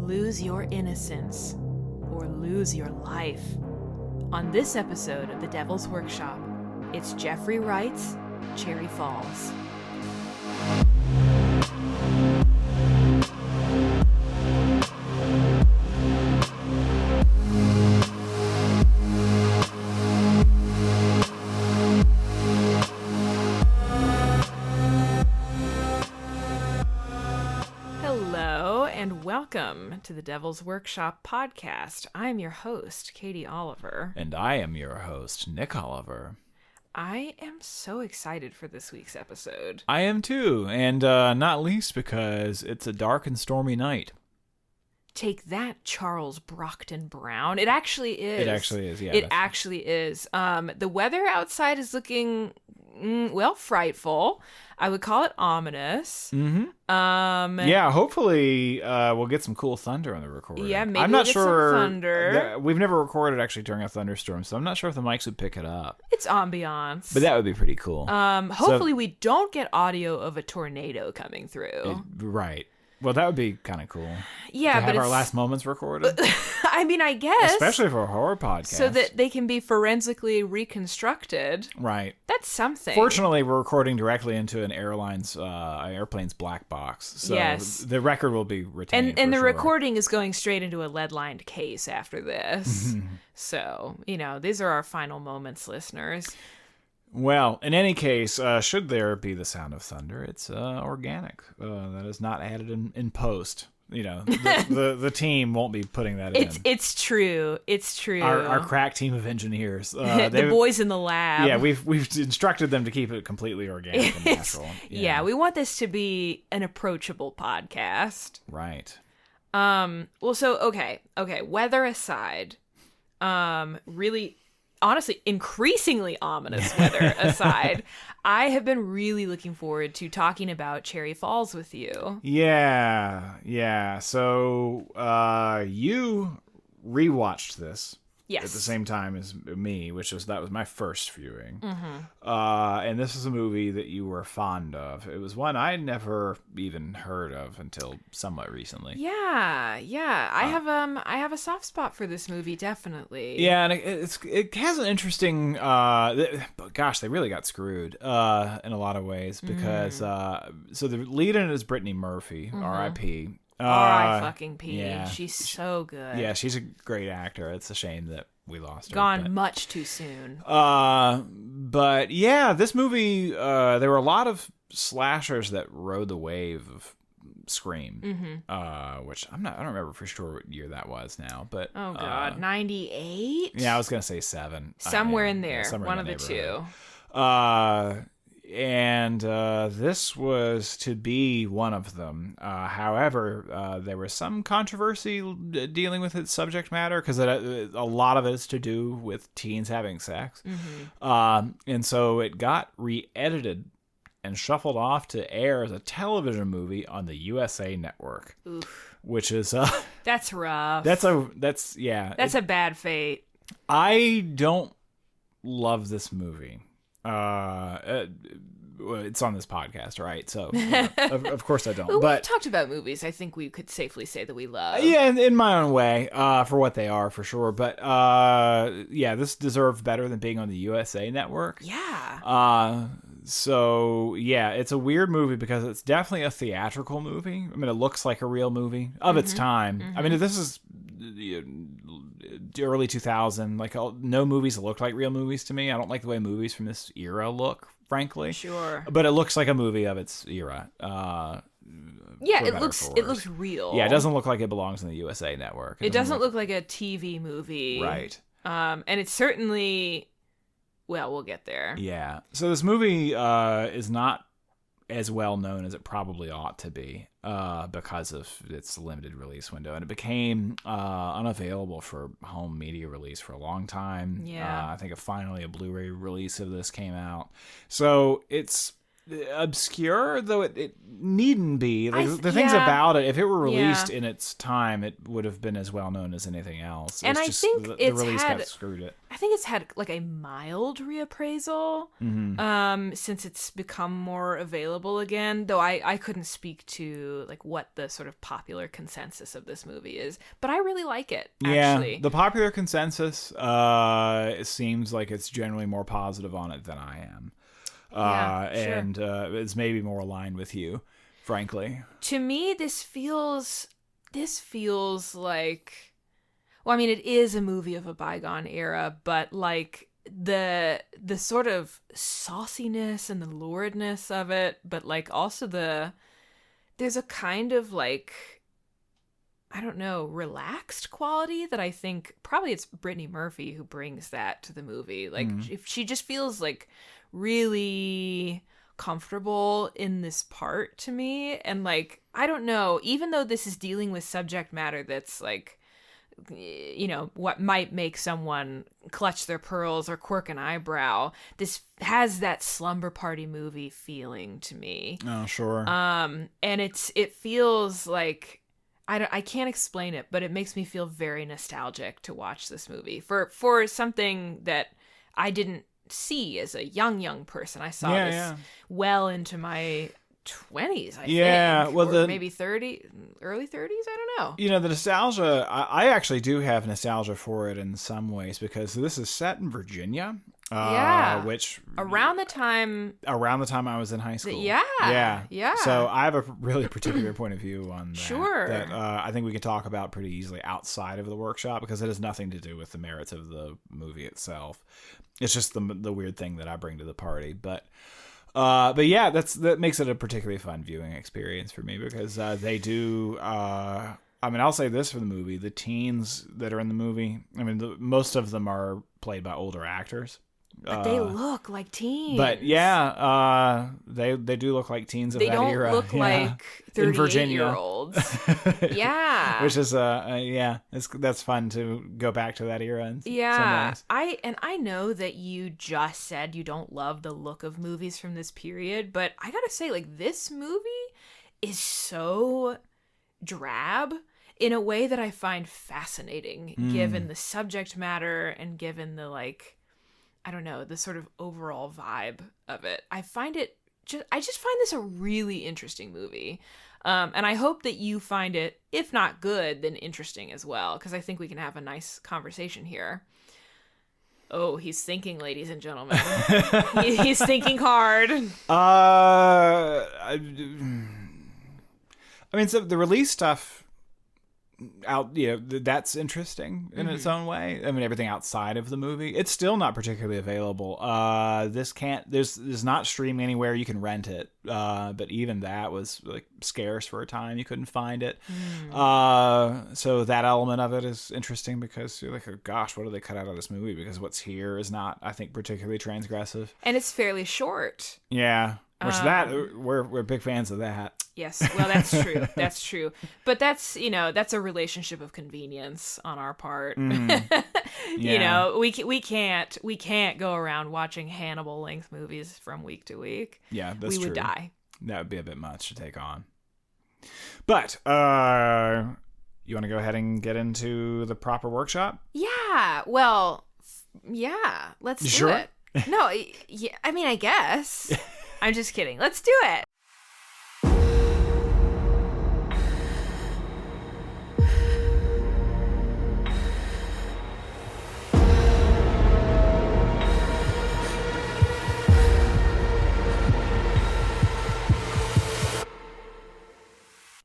lose your innocence, or lose your life. On this episode of The Devil's Workshop, it's Geoffrey Wright's Cherry Falls. Hello, and welcome to the Devil's Workshop podcast. I'm your host, Katie Oliver. And I am your host, Nick Oliver. I am so excited for this week's episode. I am too, and not least because it's a dark and stormy night. Take that, Charles Brockton Brown. It actually is. It actually is, yeah. It actually is. The weather outside is looking, frightful. I would call it ominous. Mm-hmm. Yeah, hopefully we'll get some cool thunder on the recording. Yeah, maybe I'm not we'll get sure some thunder. We've never recorded actually during a thunderstorm, so I'm not sure if the mics would pick it up. It's ambiance. But that would be pretty cool. Hopefully we don't get audio of a tornado coming through. Right. Well, that would be kind of cool. Yeah, to have our last moments recorded. I mean, I guess. Especially for a horror podcast. So that they can be forensically reconstructed. Right. That's something. Fortunately, we're recording directly into an airplane's black box. So yes. The record will be retained. And the sure. recording is going straight into a lead-lined case after this. So, these are our final moments, listeners. Well, in any case, should there be the sound of thunder, it's organic. That is not added in post. The team won't be putting that in. It's true. It's true. Our crack team of engineers. The boys in the lab. Yeah, we've instructed them to keep it completely organic and natural. Yeah, we want this to be an approachable podcast. Right. Okay. Weather aside, really, honestly, increasingly ominous weather aside, I have been really looking forward to talking about Cherry Falls with you. Yeah. So you rewatched this. Yes. At the same time as me, that was my first viewing. Mm-hmm. And this is a movie that you were fond of. It was one I'd never even heard of until somewhat recently. Yeah. I have a soft spot for this movie, definitely. Yeah, and it has an interesting. Gosh, they really got screwed in a lot of ways because so the lead in it is Brittany Murphy, R.I.P. R.I.P. Yeah. She's so good. Yeah, she's a great actor. It's a shame that we lost her. Gone much too soon. But yeah, this movie, there were a lot of slashers that rode the wave of Scream, which I don't remember for sure what year that was now, but oh god, 98. Yeah, I was gonna say 7, somewhere in there, somewhere one in of the two. And this was to be one of them. However, there was some controversy dealing with its subject matter because a lot of it is to do with teens having sex. And so it got re-edited and shuffled off to air as a television movie on the USA Network. Oof. Which is that's rough. That's a bad fate. I don't love this movie. It's on this podcast, right? So of course I don't. Well, but we've talked about movies I think we could safely say that we love. Yeah, in my own way, for what they are, for sure. But this deserved better than being on the USA Network. Yeah. So yeah, it's a weird movie because it's definitely a theatrical movie. I mean, it looks like a real movie of its time. I mean, this is early 2000. Like, no movies look like real movies to me. I don't like the way movies from this era look, frankly. Sure. But it looks like a movie of its era. Yeah, it looks real. Yeah, it doesn't look like it belongs on the USA Network. It doesn't look like a TV movie. Right. And it's certainly, well, we'll get there. Yeah. So this movie is not as well known as it probably ought to be because of its limited release window, and it became unavailable for home media release for a long time. Yeah. I think finally a Blu-ray release of this came out. So it's obscure, though it needn't be. Like, the things yeah. about it, if it were released Yeah. in its time, it would have been as well known as anything else. And It's I just think the it's release had- got screwed it. I think it's had like a mild reappraisal since it's become more available again. Though I couldn't speak to like what the sort of popular consensus of this movie is, but I really like it. Actually, Yeah, the popular consensus it seems like it's generally more positive on it than I am. Yeah, sure. And it's maybe more aligned with you, frankly. To me, this feels like, well, I mean, it is a movie of a bygone era, but like the sort of sauciness and the luridness of it, but like also there's a kind of like, I don't know, relaxed quality that I think probably it's Brittany Murphy who brings that to the movie. Like if she just feels like really comfortable in this part to me. And like, I don't know, even though this is dealing with subject matter that's like, you know, what might make someone clutch their pearls or quirk an eyebrow, this has that slumber party movie feeling to me. Oh, sure. And it feels like, I can't explain it, but it makes me feel very nostalgic to watch this movie for something that I didn't see as a young person. I saw this well into my 20s, I think. Well, or maybe 30, early 30s, I don't know. You know, the nostalgia, I actually do have nostalgia for it in some ways, because this is set in Virginia. Which around the time I was in high school. Yeah. So I have a really particular point of view on that. Sure. That I think we can talk about pretty easily outside of the workshop, because it has nothing to do with the merits of the movie itself. It's just the weird thing that I bring to the party. But yeah, that makes it a particularly fun viewing experience for me, because they do. I mean, I'll say this for the movie: the teens that are in the movie, I mean, most of them are played by older actors. But they look like teens. But yeah, they do look like teens of that era. They don't look like 38-year-olds. Yeah. Which is that's fun to go back to that era in some ways. I know that you just said you don't love the look of movies from this period, but I gotta say, like, this movie is so drab in a way that I find fascinating, given the subject matter and given the, like, I don't know, the sort of overall vibe of it. I just find this a really interesting movie. And I hope that you find it, if not good, then interesting as well, because I think we can have a nice conversation here. Oh, he's thinking, ladies and gentlemen. He's thinking hard. I mean, so the release stuff out, that's interesting in its own way. I mean, everything outside of the movie, it's still not particularly available. There's not streaming anywhere. You can rent it, but even that was like scarce for a time. You couldn't find it. So that element of it is interesting, because you're like, oh gosh, what do they cut out of this movie? Because what's here is not, I think, particularly transgressive, and it's fairly short. Yeah, which we're big fans of that. Yes, well, that's true. That's true. But that's a relationship of convenience on our part. Yeah. We can't go around watching Hannibal length movies from week to week. Yeah, that's true. We would die. That would be a bit much to take on. But you want to go ahead and get into the proper workshop? Yeah. Well, yeah. Let's do it. No, yeah. I mean, I guess. I'm just kidding. Let's do it.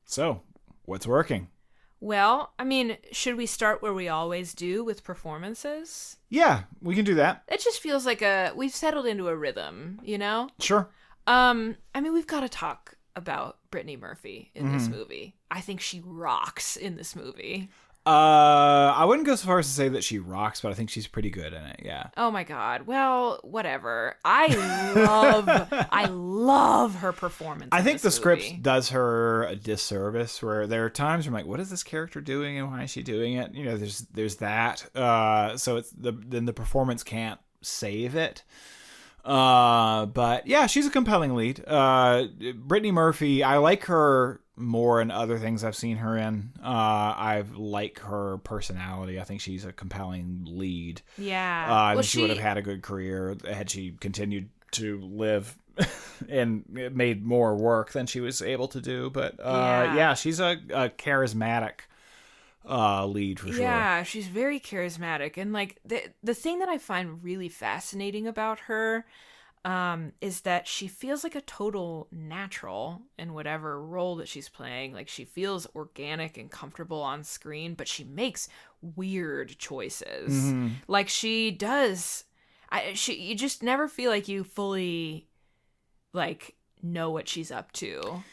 So, what's working? Well, I mean, should we start where we always do, with performances? Yeah, we can do that. It just feels like we've settled into a rhythm, you know? Sure. I mean, we've got to talk about Brittany Murphy in this movie. I think she rocks in this movie. I wouldn't go so far as to say that she rocks, but I think she's pretty good in it. Yeah. Oh my God. Well, whatever. I love her performance. I think the movie. script does her a disservice, where there are times where I'm like, what is this character doing and why is she doing it? There's that. So it's then the performance can't save it. But yeah, she's a compelling lead. Brittany Murphy, I like her more in other things I've seen her in. I like her personality. I think she's a compelling lead. Yeah. Well, she would have had a good career had she continued to live and made more work than she was able to do. But yeah, she's a charismatic lead for sure. Yeah, she's very charismatic. And like the thing that I find really fascinating about her is that she feels like a total natural in whatever role that she's playing. Like she feels organic and comfortable on screen, but she makes weird choices. Mm-hmm. Like she does. You just never feel like you fully like know what she's up to.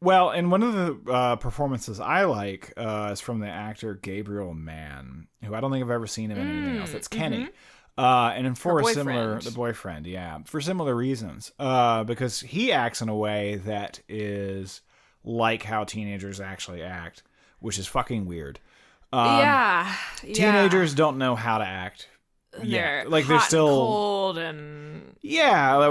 Well, and one of the performances I like is from the actor Gabriel Mann, who I don't think I've ever seen him in anything else. It's Kenny. And for the boyfriend, yeah, for similar reasons, because he acts in a way that is like how teenagers actually act, which is fucking weird. Teenagers don't know how to act. They're like hot they're still and cold and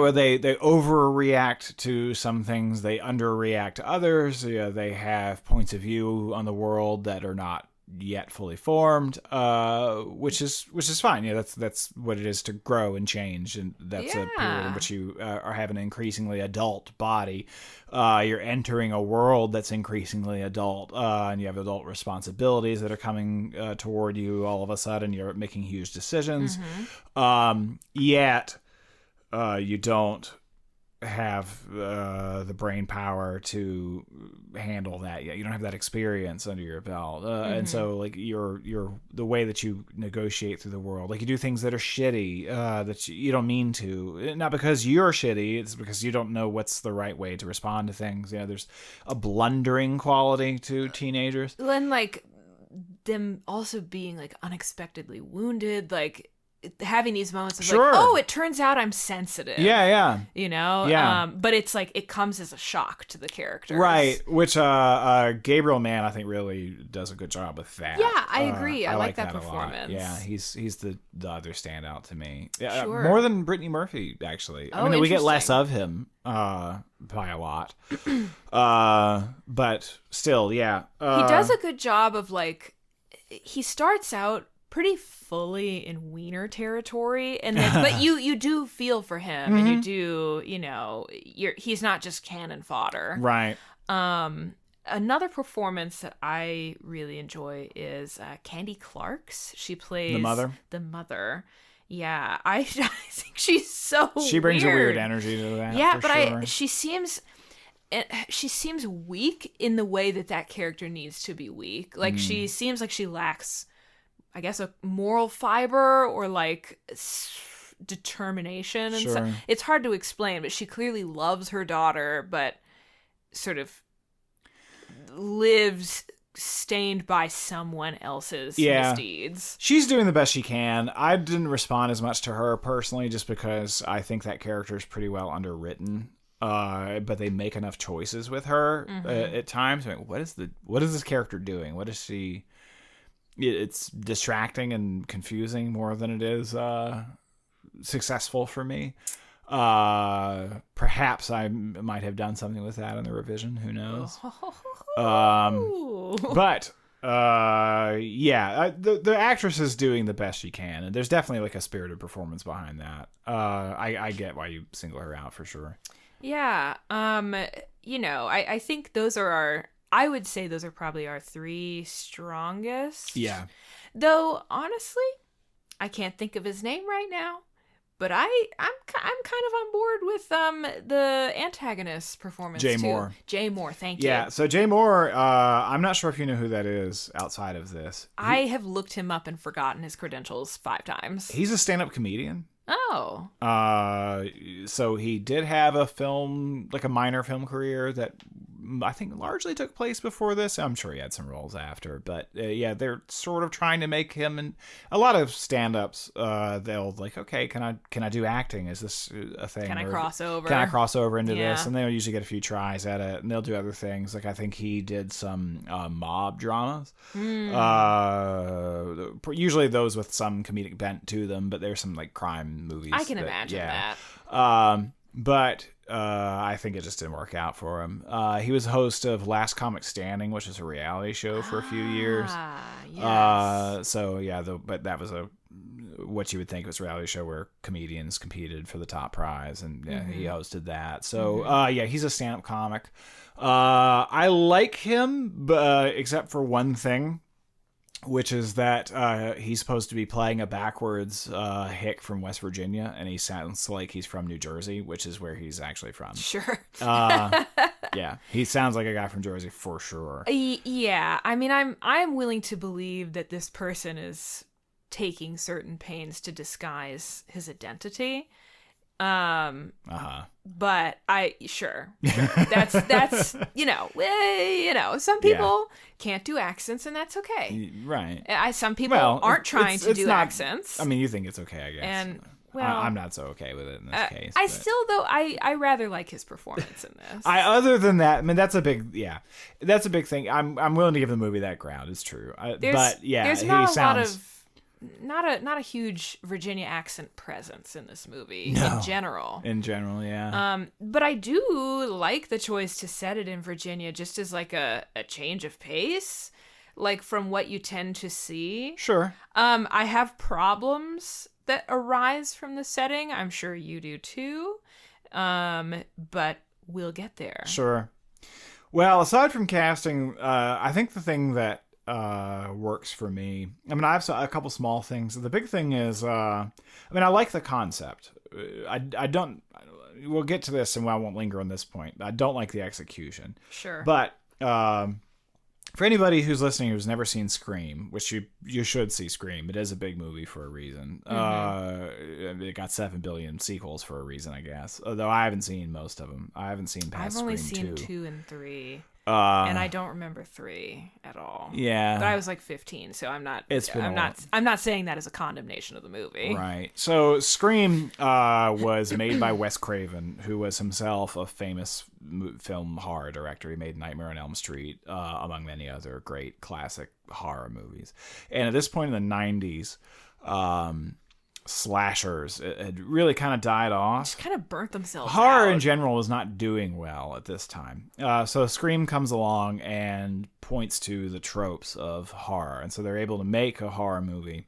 where they overreact to some things, they underreact to others. Yeah, they have points of view on the world that are not yet fully formed, which is fine. Yeah, that's what it is to grow and change, and that's a period in which you are having an increasingly adult body. You're entering a world that's increasingly adult, and you have adult responsibilities that are coming toward you all of a sudden. You're making huge decisions, yet you don't have the brain power to handle that yet. You don't have that experience under your belt, and so like you're the way that you negotiate through the world, like you do things that are shitty, that you don't mean to, not because you're shitty, it's because you don't know what's the right way to respond to things. Yeah, there's a blundering quality to teenagers, and like them also being like unexpectedly wounded, like having these moments of like, oh, it turns out I'm sensitive. Yeah. You know? Yeah. But it's like, it comes as a shock to the characters. Right. Which Gabriel Mann, I think, really does a good job with that. Yeah, I agree. I like that A lot. performance. Yeah, he's the other standout to me. Sure. More than Brittany Murphy, actually. I mean, we get less of him by a lot. But still, yeah. He does a good job of like, he starts out pretty fully in wiener territory, and then but you do feel for him, and you do, you know, he's not just cannon fodder, right? Another performance that I really enjoy is Candy Clark's. She plays the mother. Yeah, I think she's so she brings weird. A weird energy to that. Yeah, but sure. she seems weak in the way that character needs to be weak. Like she seems like she lacks, I guess, a moral fiber or like determination. And so it's hard to explain, but she clearly loves her daughter, but sort of lives stained by someone else's misdeeds. She's doing the best she can. I didn't respond as much to her personally, just because I think that character is pretty well underwritten. But they make enough choices with her at times. I mean, what is this character doing? What is she? It's distracting and confusing more than it is successful for me. Perhaps I might have done something with that in the revision. Who knows? But the actress is doing the best she can, and there's definitely like a spirited performance behind that. I get why you single her out for sure. Yeah. You know, I think I would say those are probably our three strongest. Yeah. Though, honestly, I can't think of his name right now, but I'm kind of on board with the antagonist's performance Jay too. Moore. Jay Moore, thank you. Yeah, so Jay Moore, I'm not sure if you know who that is outside of this. I have looked him up and forgotten his credentials 5 times. He's a stand-up comedian. Oh. So he did have a minor film career that I think largely took place before this. I'm sure he had some roles after, but yeah, they're sort of trying to make him, and a lot of stand-ups, they'll like, okay, can I do acting? Is this a thing? Can I cross over? Can I cross over into Yeah. this? And they'll usually get a few tries at it, and they'll do other things. Like I think he did some mob dramas. Usually those with some comedic bent to them, but there's some like crime movies. I can imagine that. But I think it just didn't work out for him. He was host of Last Comic Standing, which is a reality show for a few years. Yes. So yeah, but that was what you would think was a reality show where comedians competed for the top prize, and yeah, he hosted that. So yeah, he's a stand-up comic. I like him, except for one thing, which is that he's supposed to be playing a backwards hick from West Virginia, and he sounds like he's from New Jersey, which is where he's actually from. Sure. Yeah, he sounds like a guy from Jersey for sure. Yeah, I mean, I'm willing to believe that this person is taking certain pains to disguise his identity. But sure. That's some people can't do accents, and that's okay. Right. Some people aren't trying to do not, accents. I mean, you think it's okay, I guess. And I'm not so okay with it in this case. I rather like his performance in this. Other than that, I mean, that's a big thing. I'm willing to give the movie that ground. It's true. But yeah, there's not a lot of not a huge Virginia accent presence in this movie in general. In general, yeah. But I do like the choice to set it in Virginia just as like a change of pace, like from what you tend to see. Sure. I have problems that arise from the setting. I'm sure you do too. But we'll get there. Sure. Well, aside from casting, I think the thing that works for me, I mean, I have a couple small things. The big thing is, I mean, I like the concept. I don't, we'll get to this and I won't linger on this point. I don't like the execution. Sure. But for anybody who's listening who's never seen Scream, which you should see Scream, it is a big movie for a reason. It got 7 billion sequels for a reason, I guess. Although I haven't seen most of them. I haven't seen past Scream 2. I've only seen 2 and 3. And I don't remember 3 at all. Yeah, but I was like 15, so I'm not. I'm not saying that as a condemnation of the movie. Right. So Scream was made by Wes Craven, who was himself a famous film horror director. He made Nightmare on Elm Street, among many other great classic horror movies. And at this point in the 90s, slashers had really kind of died off. Just kind of burnt themselves Horror out. in general was not doing well at this time. So Scream comes along and points to the tropes of horror. And so they're able to make a horror movie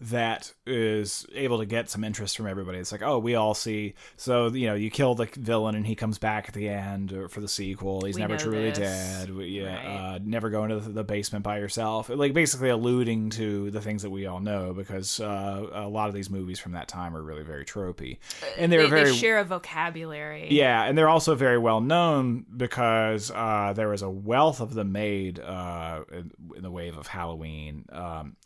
that is able to get some interest from everybody. It's like, oh, we all see. So, you kill the villain and he comes back at the end or for the sequel. He's never truly dead. Right. Never go into the basement by yourself. Like basically alluding to the things that we all know, because a lot of these movies from that time are really very tropey. And they share a vocabulary. Yeah, and they're also very well known because there was a wealth of them made in the wave of Halloween,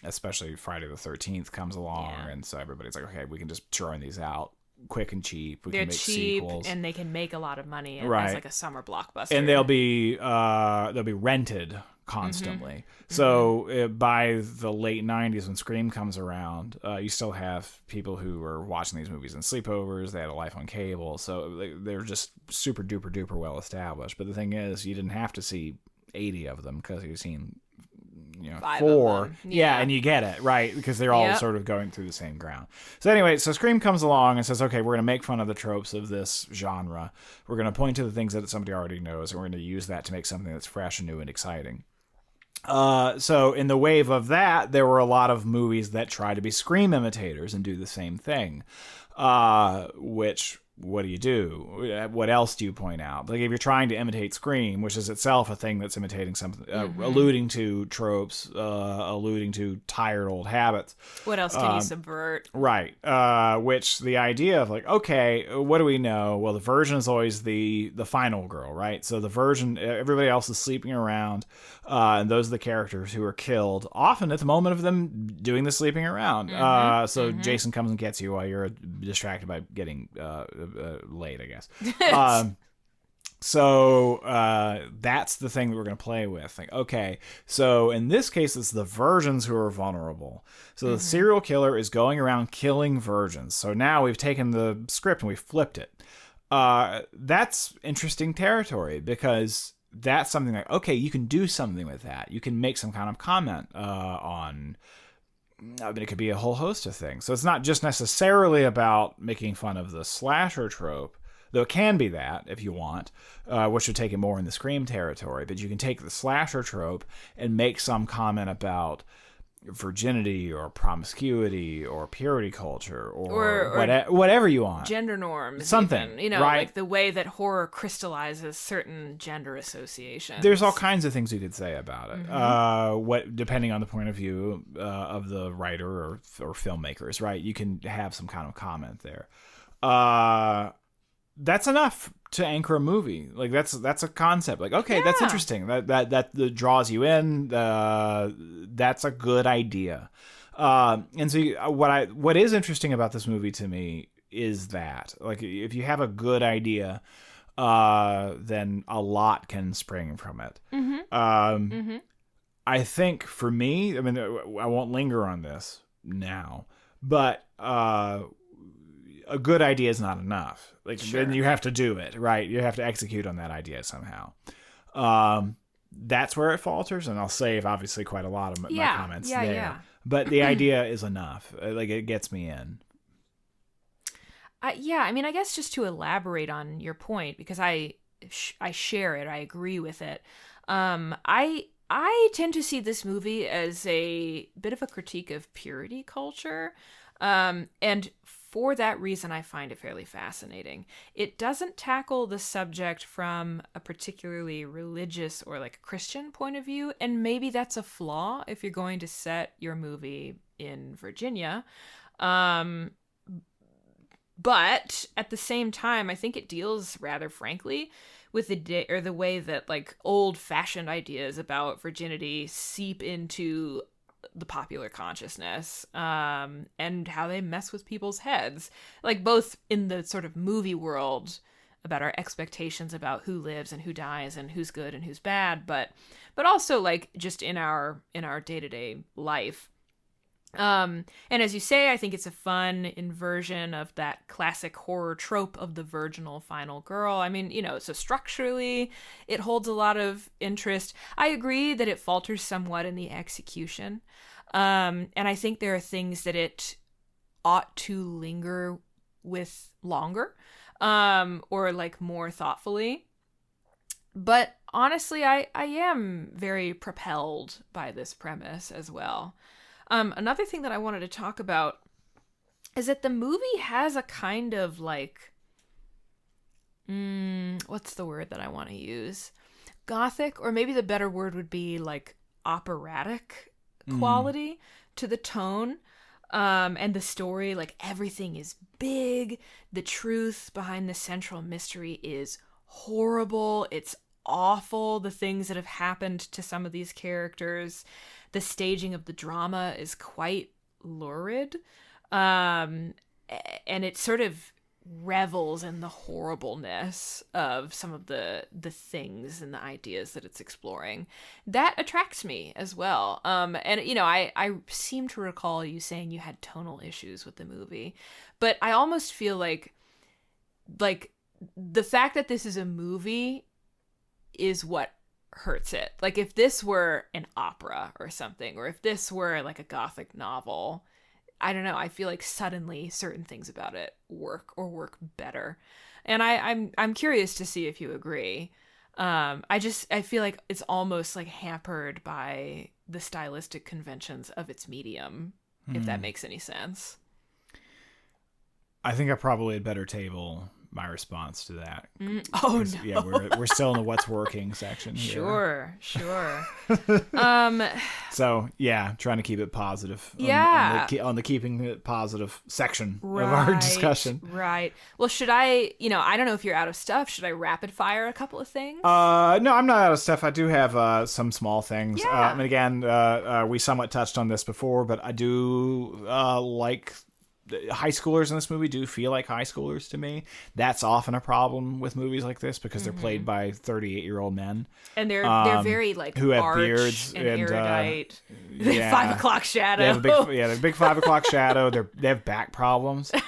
especially Friday the 13th comes along, and so everybody's like, okay, we can just churn these out quick and cheap. They're can make cheap sequels, and they can make a lot of money as like a summer blockbuster. And they'll be rented constantly. So by the late 90s, when Scream comes around, you still have people who are watching these movies in sleepovers. They had a life on cable, so they're just super duper duper well established. But the thing is, you didn't have to see 80 of them because you've seen 5 4. of them. Yeah, and you get it, right? Because they're all sort of going through the same ground. So anyway, so Scream comes along and says, okay, we're going to make fun of the tropes of this genre. We're going to point to the things that somebody already knows, and we're going to use that to make something that's fresh and new and exciting. So in the wave of that, there were a lot of movies that try to be Scream imitators and do the same thing, which... what do you do? What else do you point out? Like if you're trying to imitate Scream, which is itself a thing that's imitating something, alluding to tropes, alluding to tired old habits. What else can you subvert? Right. Which the idea of like, okay, what do we know? Well, the virgin is always the final girl, right? So the virgin, everybody else is sleeping around, and those are the characters who are killed, often at the moment of them doing the sleeping around. So Jason comes and gets you while you're distracted by getting... late, I guess. So that's the thing that we're going to play with. Like, okay, so in this case, it's the virgins who are vulnerable. So the serial killer is going around killing virgins. So now we've taken the script and we've flipped it. That's interesting territory because that's something like, okay, you can do something with that. You can make some kind of comment on... I mean, it could be a whole host of things. So it's not just necessarily about making fun of the slasher trope, though it can be that if you want, which would take it more in the Scream territory. But you can take the slasher trope and make some comment about virginity or promiscuity or purity culture or whatever you want. Gender norms. Something. Even, right? like the way that horror crystallizes certain gender associations. There's all kinds of things you could say about it. What, depending on the point of view of the writer or filmmakers, right? You can have some kind of comment there. That's enough to anchor a movie. Like that's a concept. Like, okay, that's interesting. That draws you in. That's a good idea. And so what is interesting about this movie to me is that, like, if you have a good idea, then a lot can spring from it. I think for me, I mean, I won't linger on this now, but a good idea is not enough. Like, then you have to do it, right? You have to execute on that idea somehow. That's where it falters, and I'll save obviously quite a lot of my comments there. Yeah. But the idea is enough. Like, it gets me in. I mean, I guess just to elaborate on your point, because I share it, I agree with it. I tend to see this movie as a bit of a critique of purity culture, and for that reason, I find it fairly fascinating. It doesn't tackle the subject from a particularly religious or like Christian point of view, and maybe that's a flaw if you're going to set your movie in Virginia. But at the same time, I think it deals rather frankly with the way that like old-fashioned ideas about virginity seep into the popular consciousness, and how they mess with people's heads, like both in the sort of movie world about our expectations about who lives and who dies and who's good and who's bad, but also like just in our day-to-day life. And as you say, I think it's a fun inversion of that classic horror trope of the virginal final girl. I mean, so structurally, it holds a lot of interest. I agree that it falters somewhat in the execution. And I think there are things that it ought to linger with longer, or like more thoughtfully. But honestly, I am very propelled by this premise as well. Another thing that I wanted to talk about is that the movie has a kind of like, what's the word that I want to use? Gothic, or maybe the better word would be like operatic quality to the tone, and the story. Like, everything is big. The truth behind the central mystery is horrible. It's awful, the things that have happened to some of these characters. The staging of the drama is quite lurid, and it sort of revels in the horribleness of some of the things and the ideas that it's exploring. That attracts me as well. And I seem to recall you saying you had tonal issues with the movie, but I almost feel like the fact that this is a movie is what hurts it. Like, if this were an opera or something, or if this were like a Gothic novel, I don't know, I feel like suddenly certain things about it work better. And I'm curious to see if you agree. I feel like it's almost like hampered by the stylistic conventions of its medium, if that makes any sense. I think I probably had better table my response to that. Oh, no. Yeah, we're still in the what's working section here. Sure. So, yeah, trying to keep it positive. On the keeping it positive section of our discussion. Right. Well, should I don't know if you're out of stuff. Should I rapid fire a couple of things? No, I'm not out of stuff. I do have some small things. Yeah. And again, we somewhat touched on this before, but I do like high schoolers in this movie do feel like high schoolers to me. That's often a problem with movies like this because they're played by 38-year-old men. And they're very like who have arch beards and and, erudite. yeah. 5 o'clock shadow. They have a big 5 o'clock shadow. They have back problems. They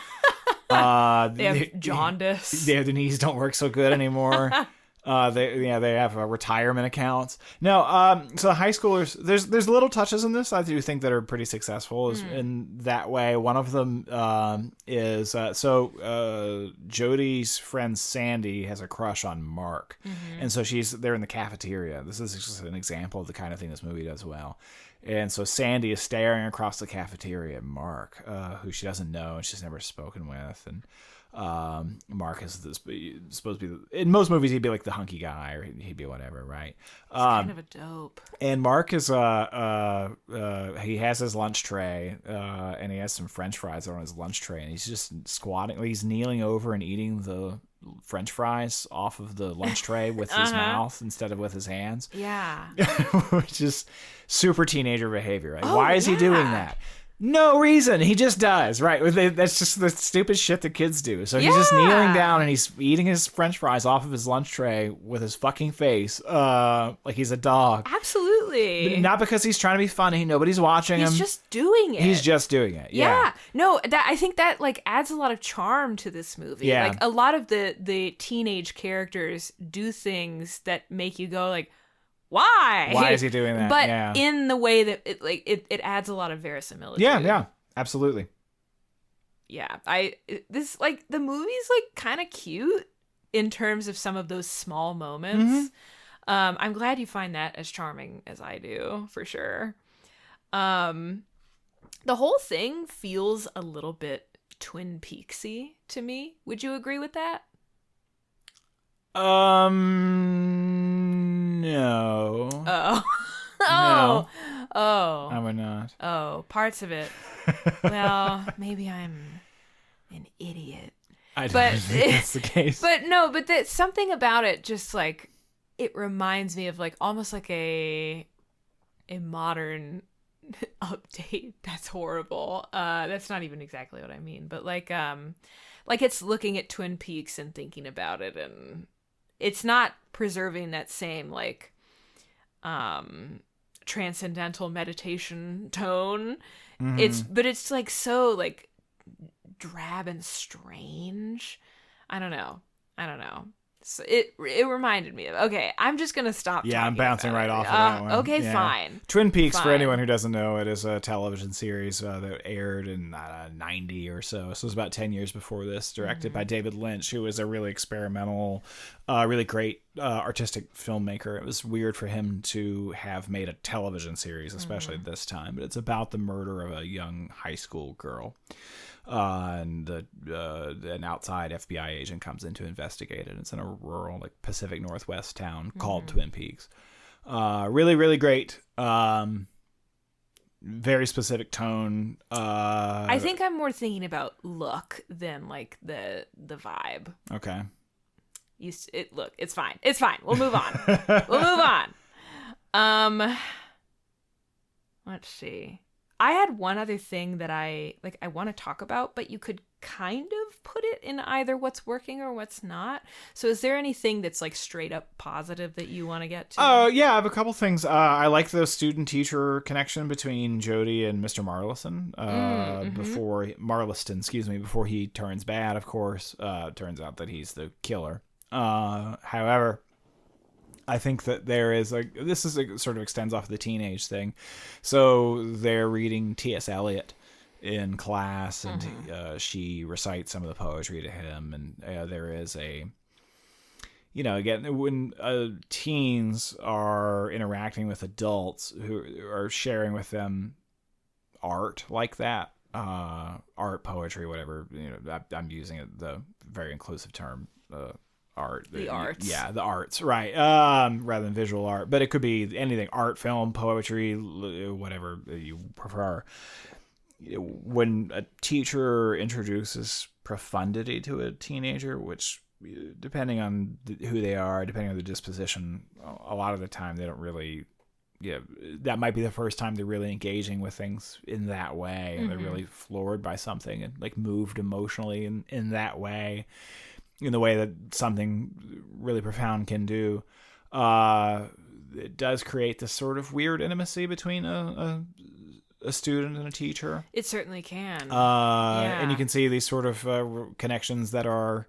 have jaundice. Their knees don't work so good anymore. They have retirement accounts. No, so high schoolers, there's little touches in this I do think that are pretty successful in that way. One of them is Jodie's friend Sandy has a crush on Mark, and so they're in the cafeteria. This is just an example of the kind of thing this movie does well. And so Sandy is staring across the cafeteria at Mark, who she doesn't know and she's never spoken with, and Mark is supposed to be in most movies he'd be like the hunky guy or he'd be whatever, right? He's kind of a dope. And Mark is he has his lunch tray and he has some French fries on his lunch tray and he's just squatting, he's kneeling over and eating the French fries off of the lunch tray with his mouth instead of with his hands. Yeah. Which is super teenager behavior. Like, why is he doing that? No reason. He just does, right? That's just the stupid shit that kids do. So he's just kneeling down and he's eating his French fries off of his lunch tray with his fucking face, like he's a dog. Absolutely. Not because he's trying to be funny. Nobody's watching him. He's just doing it. He's just doing it. Yeah. No, I think that like adds a lot of charm to this movie. Yeah. Like a lot of the teenage characters do things that make you go like, why? Why is he doing that? But in the way that it adds a lot of verisimilitude. Yeah, absolutely. Yeah, the movie's like kind of cute in terms of some of those small moments. I'm glad you find that as charming as I do, for sure. The whole thing feels a little bit Twin Peaksy to me. Would you agree with that? No. Oh. No. Oh. I would not. Oh, parts of it. Well, maybe I'm an idiot. I don't think that's the case. But there's something about it just like it reminds me of like almost like a modern update. That's horrible. That's not even exactly what I mean, but like it's looking at Twin Peaks and thinking about it, and it's not preserving that same like transcendental meditation tone. It's like so like drab and strange. I don't know. So it reminded me of, okay, I'm just gonna stop. Yeah, I'm bouncing right off of that one. Okay, yeah. Fine. Twin Peaks, for anyone who doesn't know, it is a television series that aired in 90 or so. So it was about 10 years before this, directed by David Lynch, who was a really experimental, really great artistic filmmaker. It was weird for him to have made a television series, especially at this time. But it's about the murder of a young high school girl. And an outside FBI agent comes in to investigate it. It's in a rural, like Pacific Northwest town called Twin Peaks. Really, really great. Very specific tone. I think I'm more thinking about look than like the vibe. Okay. Look, it's fine. It's fine. We'll move on. Let's see. I had one other thing that I want to talk about, but you could kind of put it in either what's working or what's not. So is there anything that's like straight up positive that you want to get to? Oh, yeah, I have a couple things. I like the student-teacher connection between Jodie and Mr. Marliston before he turns bad, of course. Turns out that he's the killer. However, I think that there is sort of extends off the teenage thing. So they're reading T.S. Eliot in class, and she recites some of the poetry to him. And there is again, when teens are interacting with adults who are sharing with them art like that, art, poetry, whatever, I'm using the very inclusive term, art. The arts. Yeah, the arts, right. Rather than visual art. But it could be anything, art, film, poetry, whatever you prefer. When a teacher introduces profundity to a teenager, which, depending on who they are, depending on the disposition, a lot of the time they don't really that might be the first time they're really engaging with things in that way, and they're really floored by something and like moved emotionally in that way, in the way that something really profound can do. It does create this sort of weird intimacy between a student and a teacher. It certainly can. And you can see these sort of connections that are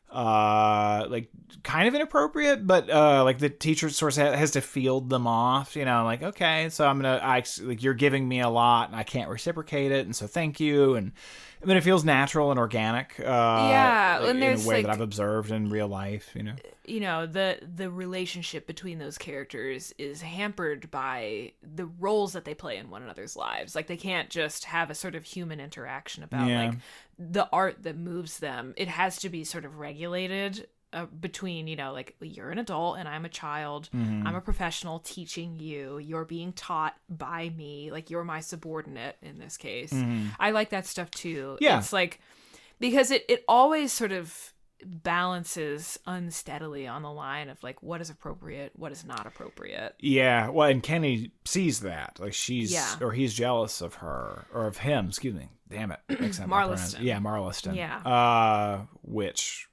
like kind of inappropriate, but like the teacher sort of has to field them off, like, okay, so like, you're giving me a lot and I can't reciprocate it, and so thank you. And I mean, it feels natural and organic, and in there's a way that I've observed in real life, the relationship between those characters is hampered by the roles that they play in one another's lives. Like, they can't just have a sort of human interaction about like the art that moves them. It has to be sort of regulated between, like, you're an adult and I'm a child. I'm a professional teaching you. You're being taught by me. Like, you're my subordinate in this case. I like that stuff too. Yeah. It's like, because it always sort of balances unsteadily on the line of like, what is appropriate, what is not appropriate. Yeah. Well, and Kenny sees that. Like, or he's jealous of her, or of him, excuse me. Damn it. Marliston. Yeah, Marliston. Yeah. Which,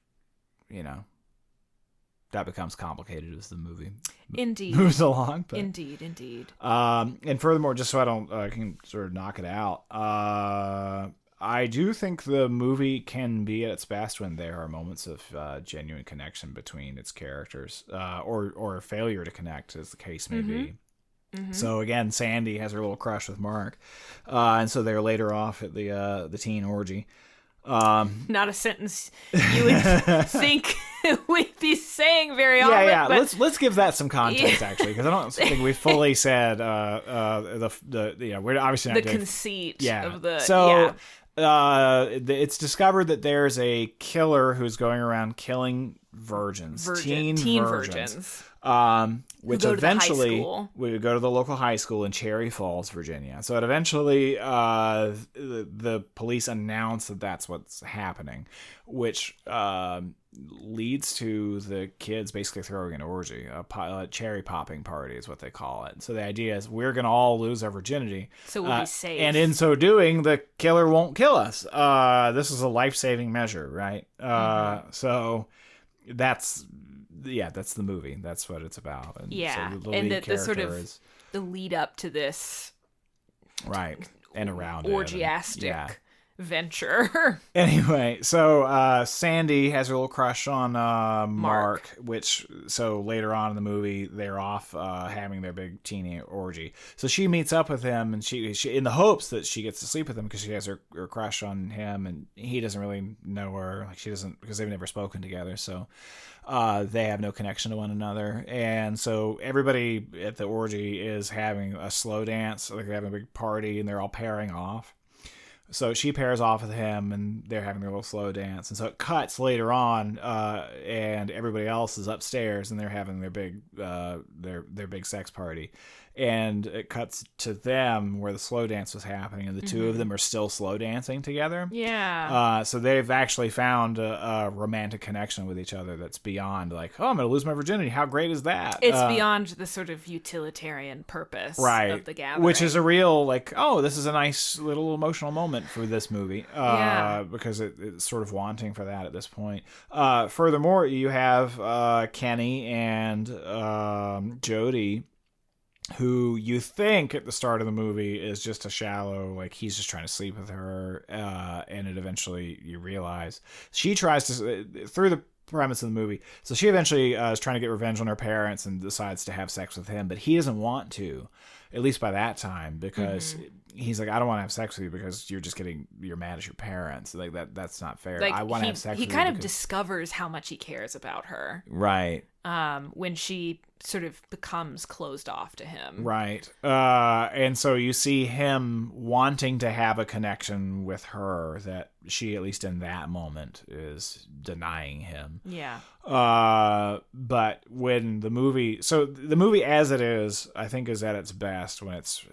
that becomes complicated as the movie indeed moves along. But, indeed. And furthermore, just so I can sort of knock it out, I do think the movie can be at its best when there are moments of genuine connection between its characters, or failure to connect, as the case may be. So again, Sandy has her little crush with Mark, and so they're later off at the teen orgy. Not a sentence you would think we'd be saying very often. Yeah. But let's give that some context, actually, because I don't think we fully said we're obviously not the conceit of the it's discovered that there's a killer who's going around killing teen virgins. Which eventually would go to the local high school in Cherry Falls, Virginia. So it eventually, the police announce that that's what's happening, which leads to the kids basically throwing an orgy, a cherry popping party is what they call it. So the idea is we're going to all lose our virginity. So we'll be safe. And in so doing, the killer won't kill us. This is a life-saving measure, right? So that's the movie. That's what it's about. And so the sort of the lead up to this, right, and around orgiastic venture. Anyway, so Sandy has her little crush on Mark, which so later on in the movie they're off having their big teeny orgy. So she meets up with him, and she in the hopes that she gets to sleep with him because she has her crush on him, and he doesn't really know her, like she doesn't, because they've never spoken together. So they have no connection to one another, and so everybody at the orgy is having a slow dance, like they're having a big party, and they're all pairing off. So she pairs off with him, and they're having their little slow dance. And so it cuts later on, and everybody else is upstairs, and they're having their big sex party. And it cuts to them where the slow dance was happening, and the two of them are still slow dancing together. Yeah. So they've actually found a romantic connection with each other that's beyond like, oh, I'm going to lose my virginity. How great is that? It's beyond the sort of utilitarian purpose of the gathering. Which is a real, like, oh, this is a nice little emotional moment for this movie. Because it's sort of wanting for that at this point. Furthermore, you have Kenny and Jody, who you think at the start of the movie is just a shallow, like he's just trying to sleep with her, and it eventually you realize she tries to, through the premise of the movie, so she eventually is trying to get revenge on her parents and decides to have sex with him, but he doesn't want to, at least by that time, because he's like, I don't want to have sex with you because you're mad at your parents. Like that's not fair. Like, I want to have sex with you. He kind of discovers how much he cares about her. Right. When she sort of becomes closed off to him. Right. And so you see him wanting to have a connection with her that she, at least in that moment, is denying him. Yeah. But when the movie as it is, I think is at its best when it's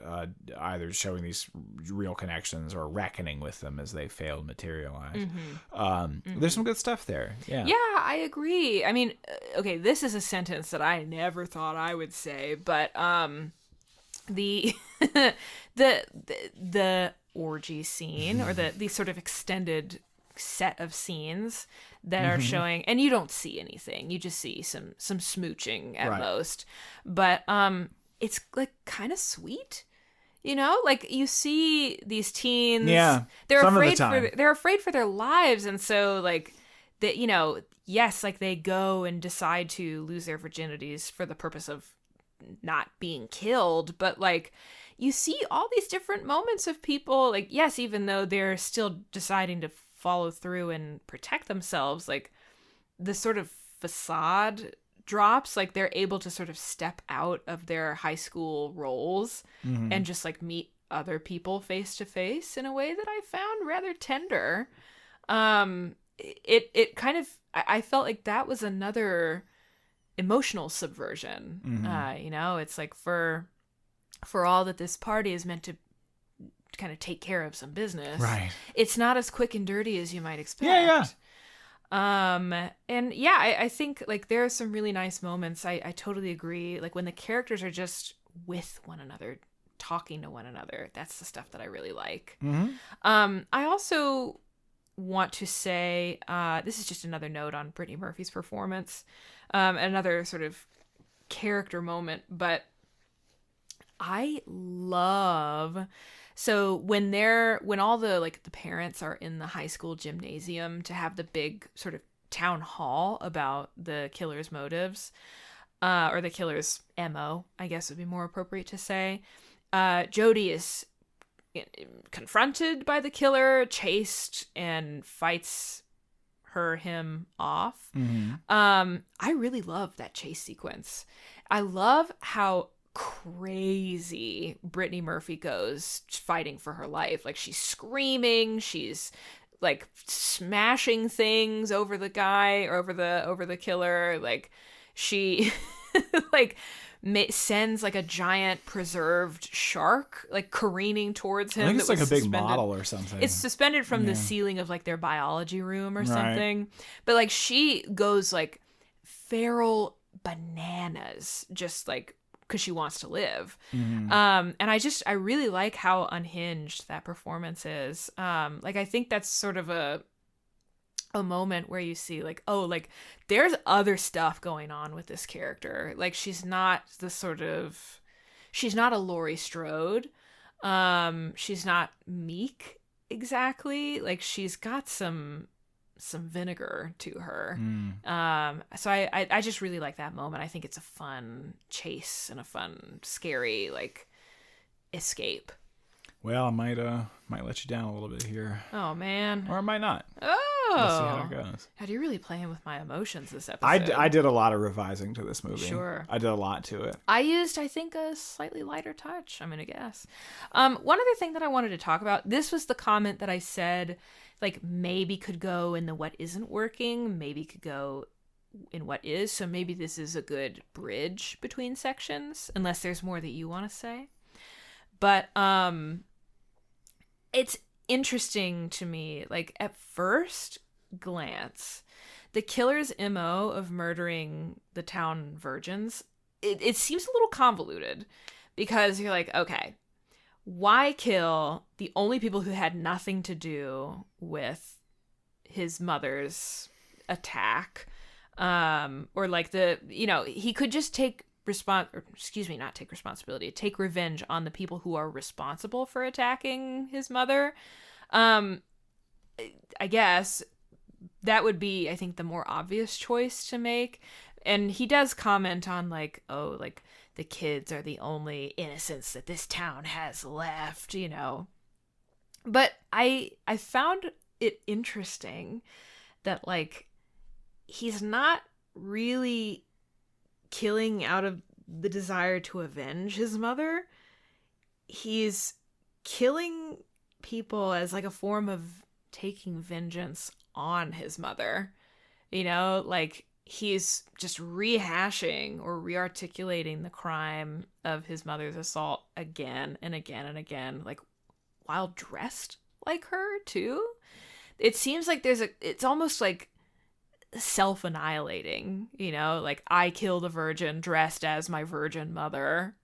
either showing these real connections or reckoning with them as they fail to materialize. There's some good stuff there. Yeah. Yeah, I agree. I mean, okay, this is a sentence that I never thought I would say, but the the orgy scene, or the sort of extended set of scenes that are showing, and you don't see anything, you just see some smooching at most, but it's like kind of sweet, you know, like you see these teens, they're afraid for their lives, and so like that, you know, yes, like they go and decide to lose their virginities for the purpose of not being killed, but like you see all these different moments of people, like, yes, even though they're still deciding to follow through and protect themselves, like the sort of facade drops, like they're able to sort of step out of their high school roles and just like meet other people face to face in a way that I found rather tender. It kind of, I felt like that was another emotional subversion. You know, it's like for all that this party is meant to kind of take care of some business, right, it's not as quick and dirty as you might expect. And yeah, I think like there are some really nice moments. I totally agree. Like when the characters are just with one another, talking to one another, that's the stuff that I really like. I also want to say, this is just another note on Brittany Murphy's performance, another sort of character moment, but I love, so when all the like the parents are in the high school gymnasium to have the big sort of town hall about the killer's motives, or the killer's MO, I guess would be more appropriate to say. Jody is confronted by the killer, chased, and fights him off. I really love that chase sequence. I love how crazy Brittany Murphy goes fighting for her life. Like she's screaming, she's like smashing things over the guy, or over the killer. Like she like sends like a giant preserved shark like careening towards him. I think it's like a big model or something. It's suspended from the ceiling of like their biology room or something. But like she goes like feral bananas, just like because she wants to live. And I really like how unhinged that performance is. Like I think that's sort of a moment where you see like, oh, like there's other stuff going on with this character. Like she's not a Laurie Strode. She's not meek exactly. Like she's got some vinegar to her. So I just really like that moment. I think it's a fun chase and a fun, scary like escape. Well, I might let you down a little bit here. Oh man. Or I might not. Oh. Let's see how it goes. God, you're really playing with my emotions this episode. I did a lot of revising to this movie. Sure. I did a lot to it. I used, I think, a slightly lighter touch, I'm gonna guess. One other thing that I wanted to talk about, this was the comment that I said, like, maybe could go in the what isn't working, maybe could go in what is, so maybe this is a good bridge between sections, unless there's more that you want to say. But it's interesting to me, like, at first glance, the killer's MO of murdering the town virgins, it seems a little convoluted, because you're like, okay, why kill the only people who had nothing to do with his mother's attack? Or like he could just take take revenge on the people who are responsible for attacking his mother. I guess that would be, I think, the more obvious choice to make. And he does comment on like, oh, like the kids are the only innocents that this town has left, you know. But I found it interesting that like he's not really killing out of the desire to avenge his mother. He's killing people as like a form of taking vengeance on his mother. You know, like he's just rehashing or rearticulating the crime of his mother's assault again and again and again, like while dressed like her too. It seems like it's almost like self-annihilating, you know, like I killed a virgin dressed as my virgin mother,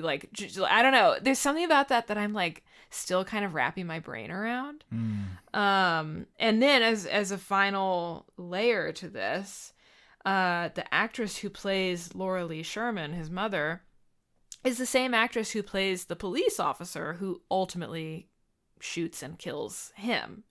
like, I don't know. There's something about that I'm like still kind of wrapping my brain around. And then as a final layer to this, the actress who plays Laura Lee Sherman, his mother, is the same actress who plays the police officer who ultimately shoots and kills him.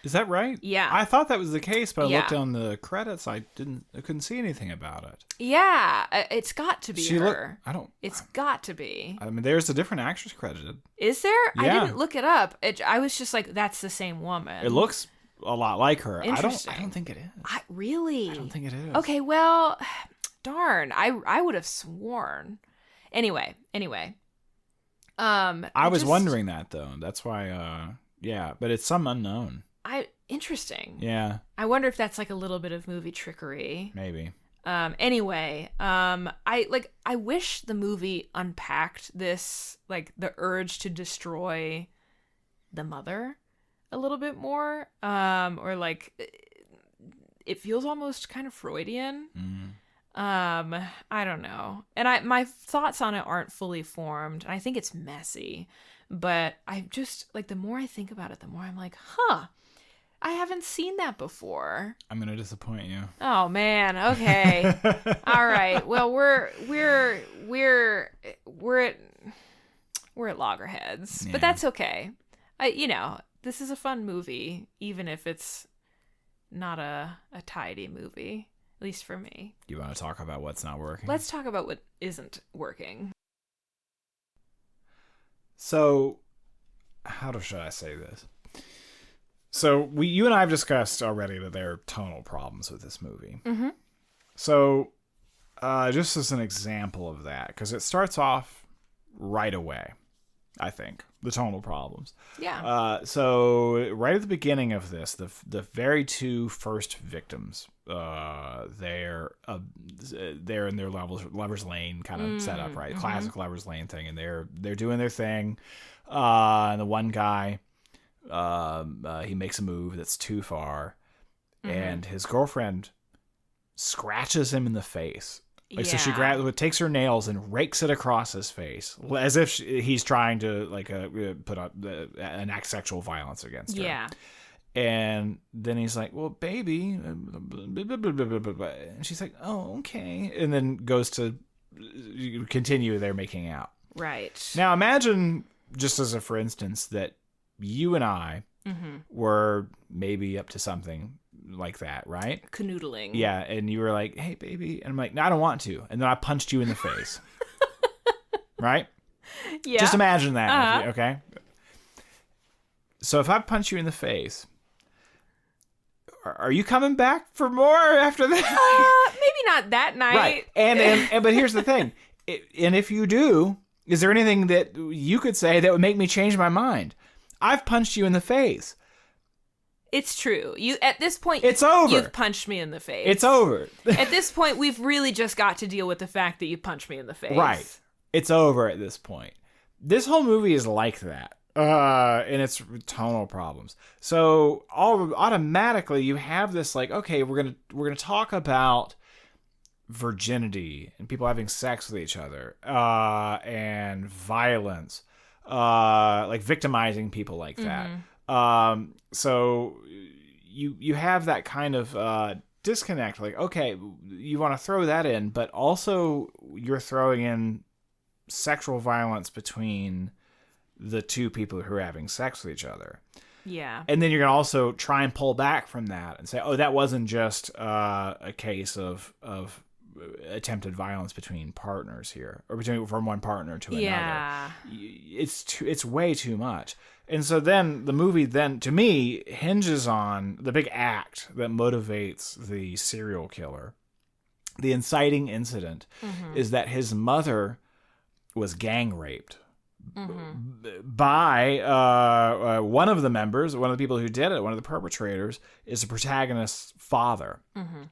Is that right? Yeah. I thought that was the case, but I looked on the credits. I couldn't see anything about it. Yeah, it's got to be her. It's got to be. I mean, there's a different actress credited. Is there? Yeah. I didn't look it up. I was just like, that's the same woman. It looks a lot like her. Interesting. I don't think it is. Really? I don't think it is. Okay, well, darn. I would have sworn. Anyway. I was wondering that though. That's why. Yeah, but it's some unknown. Interesting. Yeah. I wonder if that's like a little bit of movie trickery. Maybe. Anyway, I wish the movie unpacked this, like the urge to destroy the mother a little bit more. Or like it feels almost kind of Freudian. I don't know. And my thoughts on it aren't fully formed. And I think it's messy. But I just like the more I think about it, the more I'm like, I haven't seen that before. I'm gonna disappoint you. Oh man. Okay. All right. Well, we're at loggerheads, but that's okay. This is a fun movie, even if it's not a tidy movie, at least for me. You want to talk about what's not working? Let's talk about what isn't working. So, how should I say this? So, you and I have discussed already that there are tonal problems with this movie. Mm-hmm. So, just as an example of that, because it starts off right away, I think, the tonal problems. Yeah. So, right at the beginning of this, the very two first victims, they're in their Lover's Lane kind of setup, right? Classic Lover's Lane thing, and they're doing their thing. And the one guy, he makes a move that's too far, and his girlfriend scratches him in the face. So she takes her nails and rakes it across his face, as if he's trying to put up enact sexual violence against her. Yeah. And then he's like, "Well, baby," and she's like, "Oh, okay," and then goes to continue their making out. Right. Now, imagine, just as a for instance, that you and I were maybe up to something like that, right? Canoodling. Yeah, and you were like, "Hey, baby," and I'm like, "No, I don't want to," and then I punched you in the face. Right? Yeah. Just imagine that, okay? So if I punch you in the face, are you coming back for more after that? Maybe not that night. Right. And but here's the thing. And if you do, is there anything that you could say that would make me change my mind? I've punched you in the face. It's true. At this point, it's over. You've punched me in the face. It's over. At this point, we've really just got to deal with the fact that you punched me in the face. Right. It's over at this point. This whole movie is like that. And it's tonal problems. So automatically you have this like, okay, we're gonna talk about virginity and people having sex with each other, and violence, like victimizing people like that. So you have that kind of disconnect. Like, okay, you want to throw that in, but also you're throwing in sexual violence between the two people who are having sex with each other. Yeah. And then you're going to also try and pull back from that and say, oh, that wasn't just a case of attempted violence between partners here, or from one partner to another. Yeah. It's way too much. And so then the movie to me hinges on the big act that motivates the serial killer. The inciting incident is that his mother was gang raped by one of the members, one of the people who did it, one of the perpetrators, is the protagonist's father,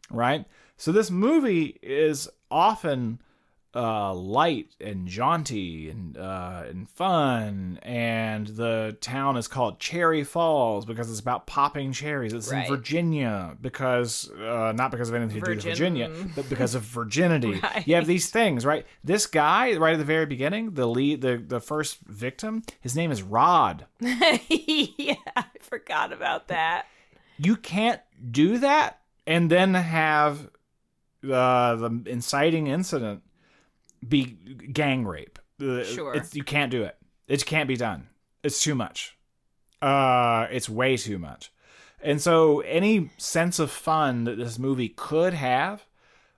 right? So this movie is often light and jaunty and fun, and the town is called Cherry Falls because it's about popping cherries. It's in Virginia because not because of anything to do with Virginia, but because of virginity. You have these things, right? This guy right at the very beginning, the first victim, his name is Rod. Yeah, I forgot about that. You can't do that and then have the inciting incident be gang rape. Sure. You can't do it. It can't be done. It's too much. It's way too much. And so any sense of fun that this movie could have,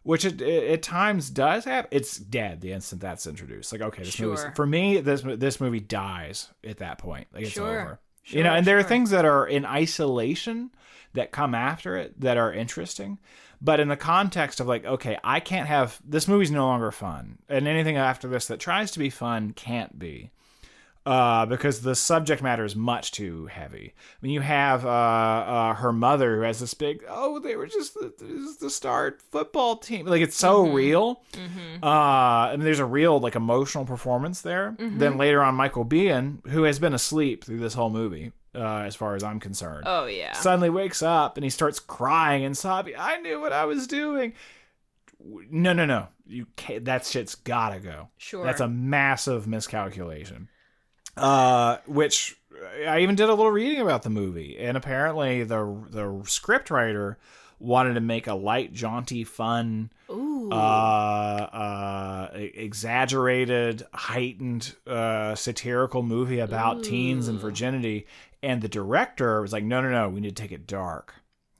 which it at times does have, it's dead the instant that's introduced. Like, okay, this movie, for me, this movie dies at that point. Like, it's over. And there are things that are in isolation that come after it that are interesting. But in the context of like, okay, I can't have, this movie's no longer fun. And anything after this that tries to be fun can't be. Because the subject matter is much too heavy. I mean, you have her mother who has this big, they were just the star football team. Like, it's so real. And there's a real, like, emotional performance there. Then later on, Michael Biehn, who has been asleep through this whole movie, as far as I'm concerned. Oh, yeah. Suddenly wakes up and he starts crying and sobbing. I knew what I was doing. No. You can't, that shit's gotta go. Sure. That's a massive miscalculation. Which I even did a little reading about the movie, and apparently the scriptwriter wanted to make a light, jaunty, fun, exaggerated, heightened, satirical movie about teens and virginity, and the director was like, no, we need to take it dark.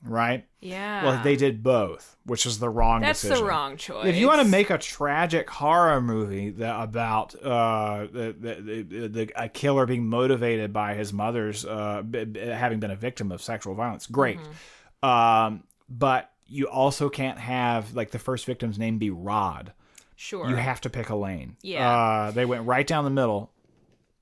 Right? Yeah. Well, they did both, which is the wrong decision. That's the wrong choice. If you want to make a tragic horror movie about a killer being motivated by his mother's having been a victim of sexual violence, great. But you also can't have like the first victim's name be Rod. Sure. You have to pick a lane. Yeah. They went right down the middle.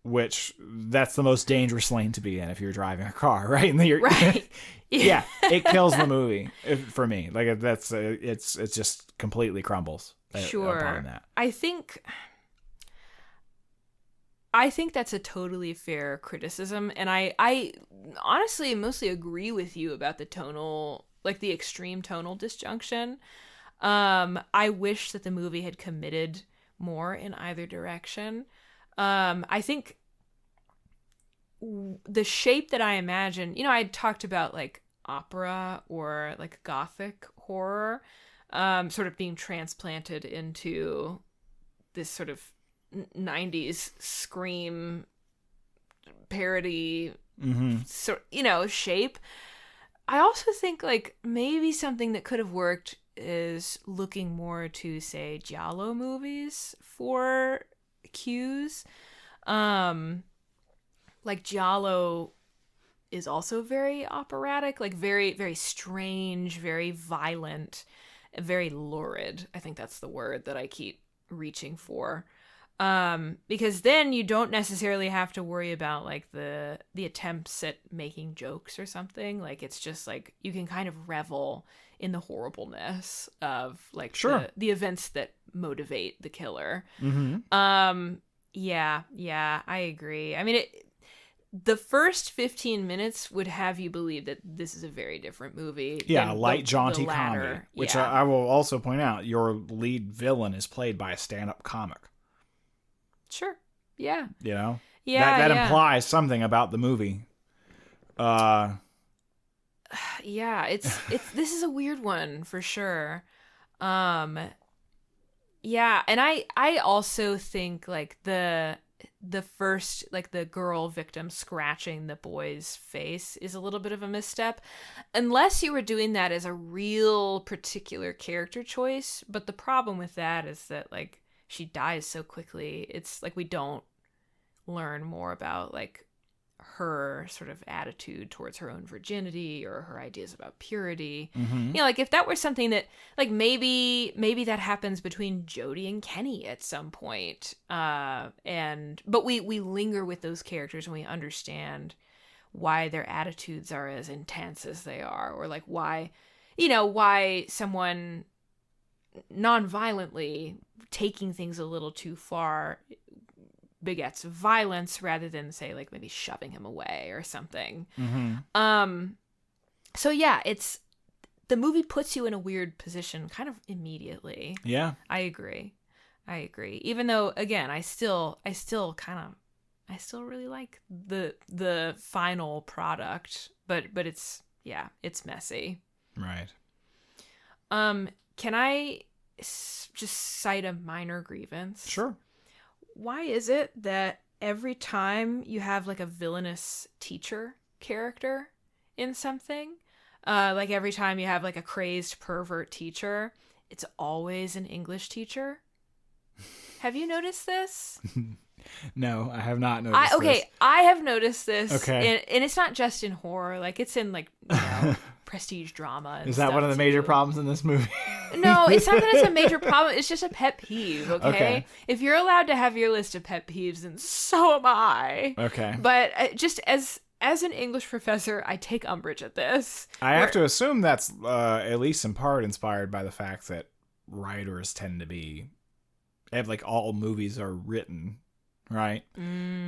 Which that's the most dangerous lane to be in if you're driving a car, right? Right. Yeah, it kills the movie for me. Like it's just completely crumbles. Upon that. I think that's a totally fair criticism, and I honestly mostly agree with you about the tonal, like the extreme tonal disjunction. I wish that the movie had committed more in either direction. I think the shape that I imagine, I talked about like opera or like gothic horror, sort of being transplanted into this sort of 90s scream parody, shape. I also think like maybe something that could have worked is looking more to, say, giallo movies for cues. Like giallo is also very operatic, like very, very strange, very violent, very lurid. I think that's the word that I keep reaching for. Because then you don't necessarily have to worry about like the attempts at making jokes or something. Like it's just like you can kind of revel in the horribleness of like the events that motivate the killer. Yeah, I agree. I mean, the first 15 minutes would have you believe that this is a very different movie. Yeah, a light, jaunty comedy. Which I will also point out, your lead villain is played by a stand-up comic. Sure. Yeah. You know? Yeah. That implies something about the movie. Yeah, it's this is a weird one for sure. Yeah, and I also think like the first, like the girl victim scratching the boy's face is a little bit of a misstep, unless you were doing that as a real particular character choice. But the problem with that is that like she dies so quickly. It's like we don't learn more about like her sort of attitude towards her own virginity or her ideas about purity. Like if that were something that like maybe that happens between Jodie and Kenny at some point, but we linger with those characters and we understand why their attitudes are as intense as they are, or like why someone non-violently taking things a little too far begets violence rather than, say, like maybe shoving him away or something. So yeah, the movie puts you in a weird position kind of immediately. Yeah. I agree. Even though, again, I still really like the final product, but it's messy. Right. Can I just cite a minor grievance? Sure. Why is it that every time you have like a villainous teacher character in something, like every time you have like a crazed pervert teacher, it's always an English teacher? Have you noticed this? No, I have not noticed this. I have noticed this. Okay. And it's not just in horror. Like, it's in, like, prestige drama and Is that one of the major problems in this movie? No, it's not that it's a major problem. It's just a pet peeve, Okay. If you're allowed to have your list of pet peeves, then so am I. Okay. But just as an English professor, I take umbrage at this. I have to assume that's at least in part inspired by the fact that writers tend to be... like, all movies are written... Right?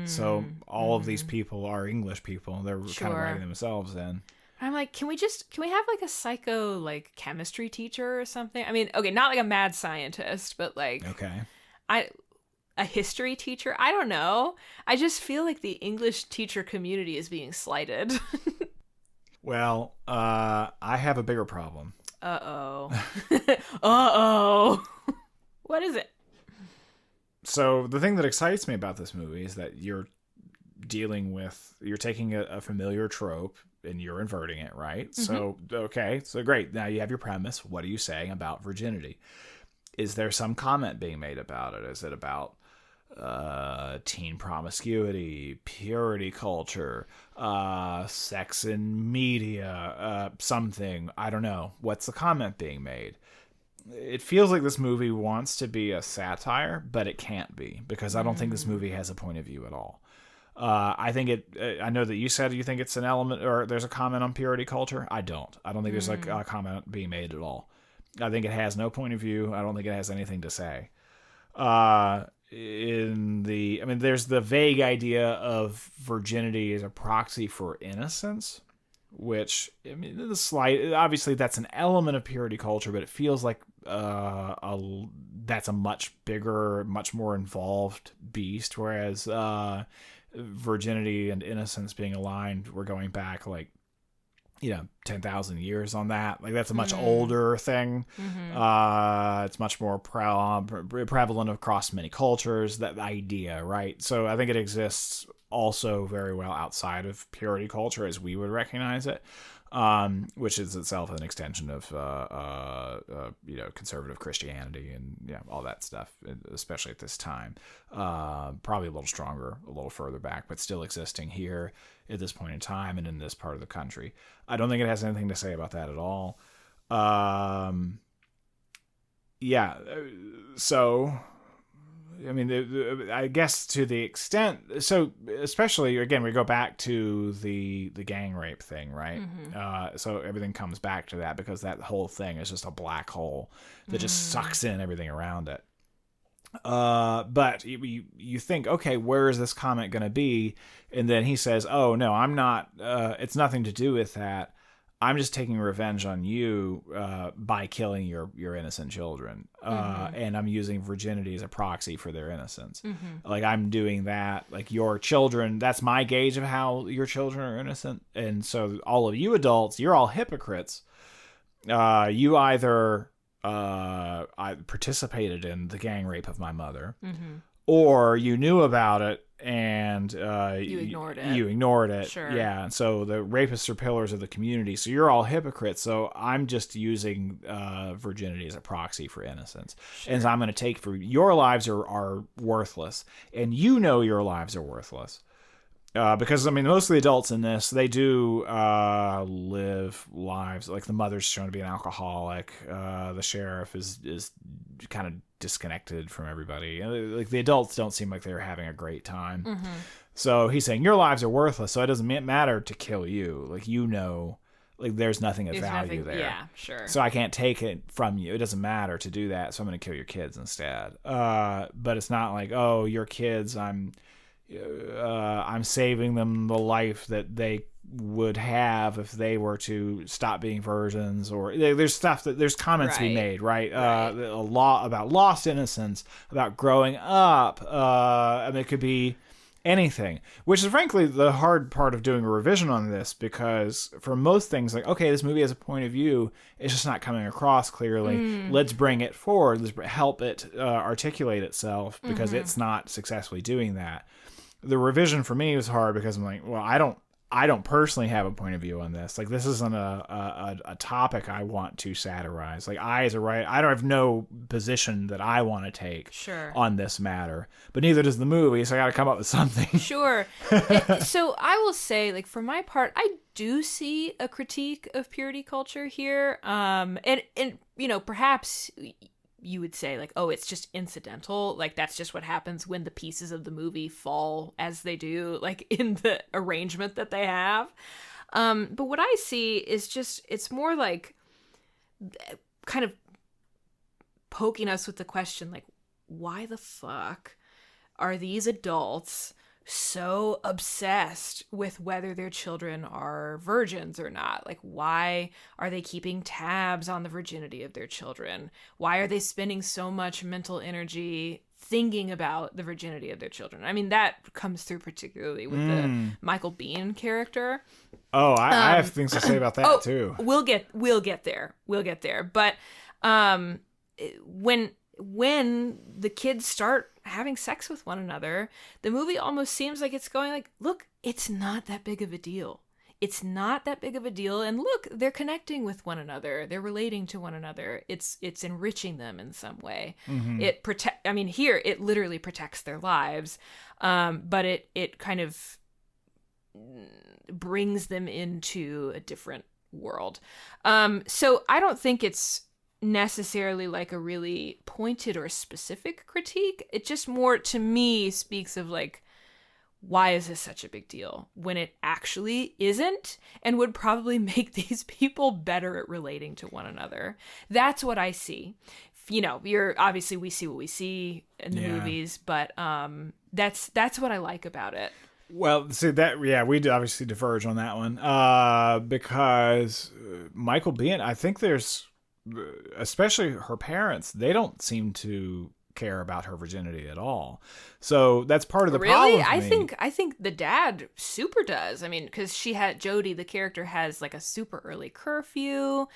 So all of these people are English people. They're kind of writing themselves in. I'm like, can we have like a psycho like chemistry teacher or something? I mean, okay, not like a mad scientist, but like a history teacher. I don't know. I just feel like the English teacher community is being slighted. Well, I have a bigger problem. Uh-oh. Uh-oh. What is it? So the thing that excites me about this movie is that you're taking a familiar trope and you're inverting it, right? Mm-hmm. So great. Now you have your premise. What are you saying about virginity? Is there some comment being made about it? Is it about teen promiscuity, purity culture, sex in media, something? I don't know. What's the comment being made? It feels like this movie wants to be a satire, but it can't be, because I don't think this movie has a point of view at all. I think I know that you said you think it's an element, or there's a comment on purity culture. I don't think there's like a comment being made at all. I think it has no point of view. I don't think it has anything to say. There's the vague idea of virginity as a proxy for innocence, which, I mean, obviously that's an element of purity culture, but it feels like that's a much bigger, much more involved beast, whereas virginity and innocence being aligned, we're going back like 10,000 years on that. Like, that's a much older thing. It's much more prevalent across many cultures, that idea, right? So I think it exists also very well outside of purity culture as we would recognize it, which is itself an extension of conservative Christianity and all that stuff, especially at this time. Probably a little stronger, a little further back, but still existing here at this point in time and in this part of the country. I don't think it has anything to say about that at all. So, I mean, I guess to the extent, so especially, again, we go back to the gang rape thing, right? So everything comes back to that, because that whole thing is just a black hole that just sucks in everything around it. But you think, okay, where is this comment going to be? And then he says, oh, no, I'm not, it's nothing to do with that. I'm just taking revenge on you by killing your innocent children. And I'm using virginity as a proxy for their innocence. Like, I'm doing that. Like, your children, that's my gauge of how your children are innocent. And so all of you adults, you're all hypocrites. You either I participated in the gang rape of my mother, or you knew about it and you ignored it. Sure. Yeah. And so the rapists are pillars of the community. So you're all hypocrites. So I'm just using virginity as a proxy for innocence. Sure. And so I'm going to take for your lives are worthless, and your lives are worthless. Because, I mean, most of the adults in this, they do live lives. Like, the mother's shown to be an alcoholic. The sheriff is kind of disconnected from everybody. Like, the adults don't seem like they're having a great time. So he's saying, your lives are worthless, so it doesn't matter to kill you. Like, like there's nothing of There's value nothing- there. Yeah, sure. So I can't take it from you. It doesn't matter to do that. So I'm going to kill your kids instead. But it's not like, oh, your kids, I'm saving them the life that they would have if they were to stop being virgins, or there's comments to be made, right? A lot about lost innocence, about growing up. And it could be anything, which is frankly the hard part of doing a revision on this, because for most things, like, okay, this movie has a point of view, it's just not coming across clearly. Let's bring it forward. Let's help it articulate itself, because it's not successfully doing that. The revision for me was hard because I'm like, well, I don't personally have a point of view on this. Like, this isn't a topic I want to satirize. Like, I, as a writer, I don't have no position that I want to take on this matter. But neither does the movie, so I got to come up with something. Sure. So I will say, like, for my part, I do see a critique of purity culture here. And you know, perhaps you would say, like, oh, it's just incidental. Like, that's just what happens when the pieces of the movie fall as they do, like, in the arrangement that they have. But what I see is just, it's more like kind of poking us with the question, like, why the fuck are these adults so obsessed with whether their children are virgins or not? Like, why are they keeping tabs on the virginity of their children? Why are they spending so much mental energy thinking about the virginity of their children? I mean, that comes through particularly with the Michael Biehn character. Oh, I have things to say about that too. We'll get there. But when the kids start having sex with one another, the movie almost seems like it's going like, look, it's not that big of a deal. It's not that big of a deal. And look, they're connecting with one another. They're relating to one another. It's enriching them in some way. Here it literally protects their lives. But it kind of brings them into a different world. So I don't think it's necessarily like a really pointed or specific critique. It just more, to me, speaks of like, why is this such a big deal when it actually isn't, and would probably make these people better at relating to one another. That's what I see. You know, we see what we see in the movies, but that's what I like about it. Well, see that, we obviously diverge on that one, because Michael Biehn, I think there's, especially her parents, they don't seem to care about her virginity at all. So that's part of the problem. Really? I think the dad super does. I mean, because Jodie, the character, has like a super early curfew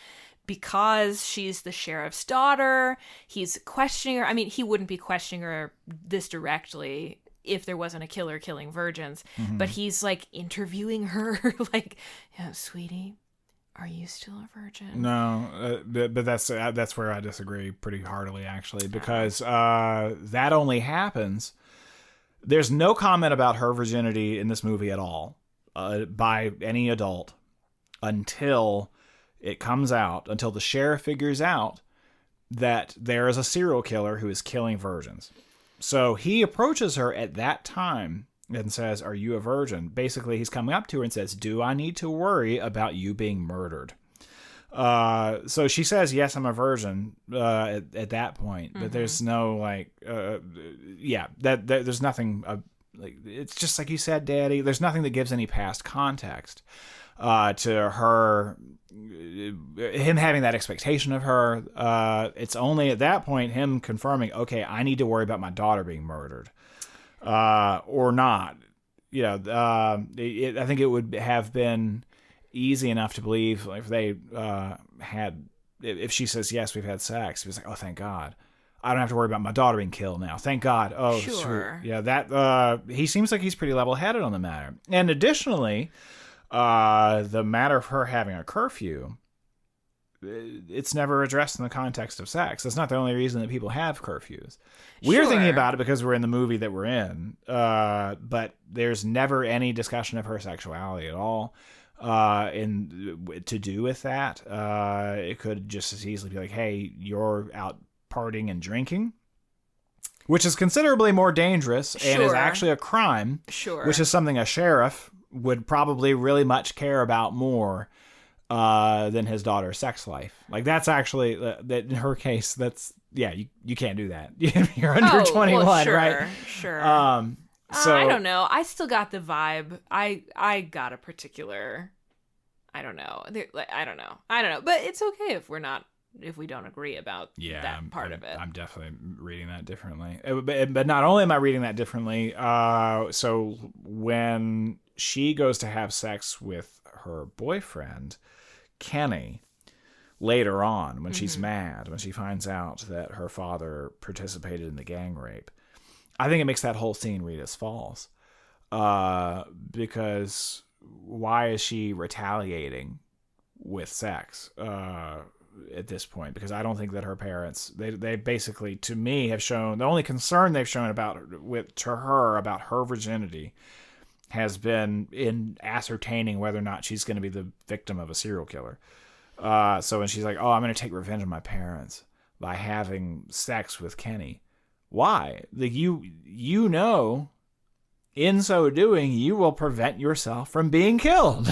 because she's the sheriff's daughter. He's questioning her. I mean, he wouldn't be questioning her this directly if there wasn't a killer killing virgins, but he's like interviewing her like, sweetie, are you still a virgin? No, but that's where I disagree pretty heartily, actually, because that only happens. There's no comment about her virginity in this movie at all by any adult until it comes out, until the sheriff figures out that there is a serial killer who is killing virgins. So he approaches her at that time and says, "Are you a virgin?" Basically, he's coming up to her and says, "Do I need to worry about you being murdered?" So she says, "Yes, I'm a virgin," at that point. But there's no there's nothing it's just like you said, Daddy. There's nothing that gives any past context to her, him having that expectation of her. It's only at that point him confirming, okay, I need to worry about my daughter being murdered. Or not. I think it would have been easy enough to believe, like, if they if she says, "Yes, we've had sex," he was like, "Oh, thank God. I don't have to worry about my daughter being killed now. Thank God." Oh, sure. Sweet. Yeah, that he seems like he's pretty level-headed on the matter. And additionally, the matter of her having a curfew, it's never addressed in the context of sex. That's not the only reason that people have curfews. We're thinking about it because we're in the movie that we're in, but there's never any discussion of her sexuality at all. To do with that, it could just as easily be like, "Hey, you're out partying and drinking," which is considerably more dangerous and is actually a crime. Sure. Which is something a sheriff would probably really much care about more than his daughter's sex life. Like that's actually that in her case. That's you can't do that. You're under 21, well, sure, right? Sure. So I don't know. I still got the vibe. I got a particular. I don't know. I don't know. But it's okay if we don't agree about that part of it. I'm definitely reading that differently. But not only am I reading that differently, so when she goes to have sex with her boyfriend, Kenny, later on, when she's mad, when she finds out that her father participated in the gang rape, I think it makes that whole scene read as false. Because why is she retaliating with sex at this point? Because I don't think that her parents, they basically, to me, have shown, the only concern they've shown to her about her virginity has been in ascertaining whether or not she's going to be the victim of a serial killer. So when she's like, oh, I'm going to take revenge on my parents by having sex with Kenny. Why? Like you know, in so doing, you will prevent yourself from being killed.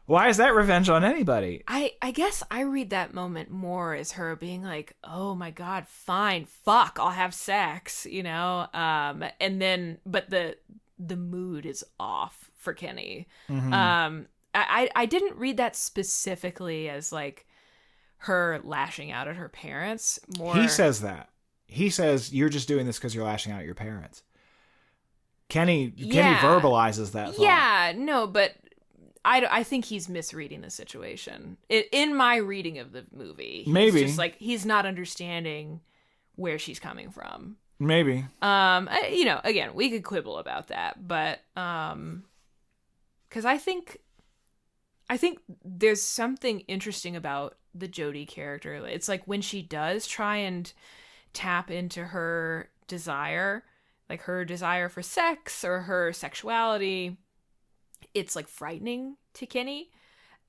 Why is that revenge on anybody? I guess I read that moment more as her being like, oh my God, fine, fuck, I'll have sex, and then, but the mood is off for Kenny. I didn't read that specifically as like her lashing out at her parents. More, he says that. He says, you're just doing this because you're lashing out at your parents. Kenny verbalizes that thought. Yeah, no, but I think he's misreading the situation. In my reading of the movie, maybe it's just like he's not understanding where she's coming from. Maybe. Again, we could quibble about that, but because I think there's something interesting about the Jodie character. It's like when she does try and tap into her desire, like her desire for sex or her sexuality, it's like frightening to Kenny,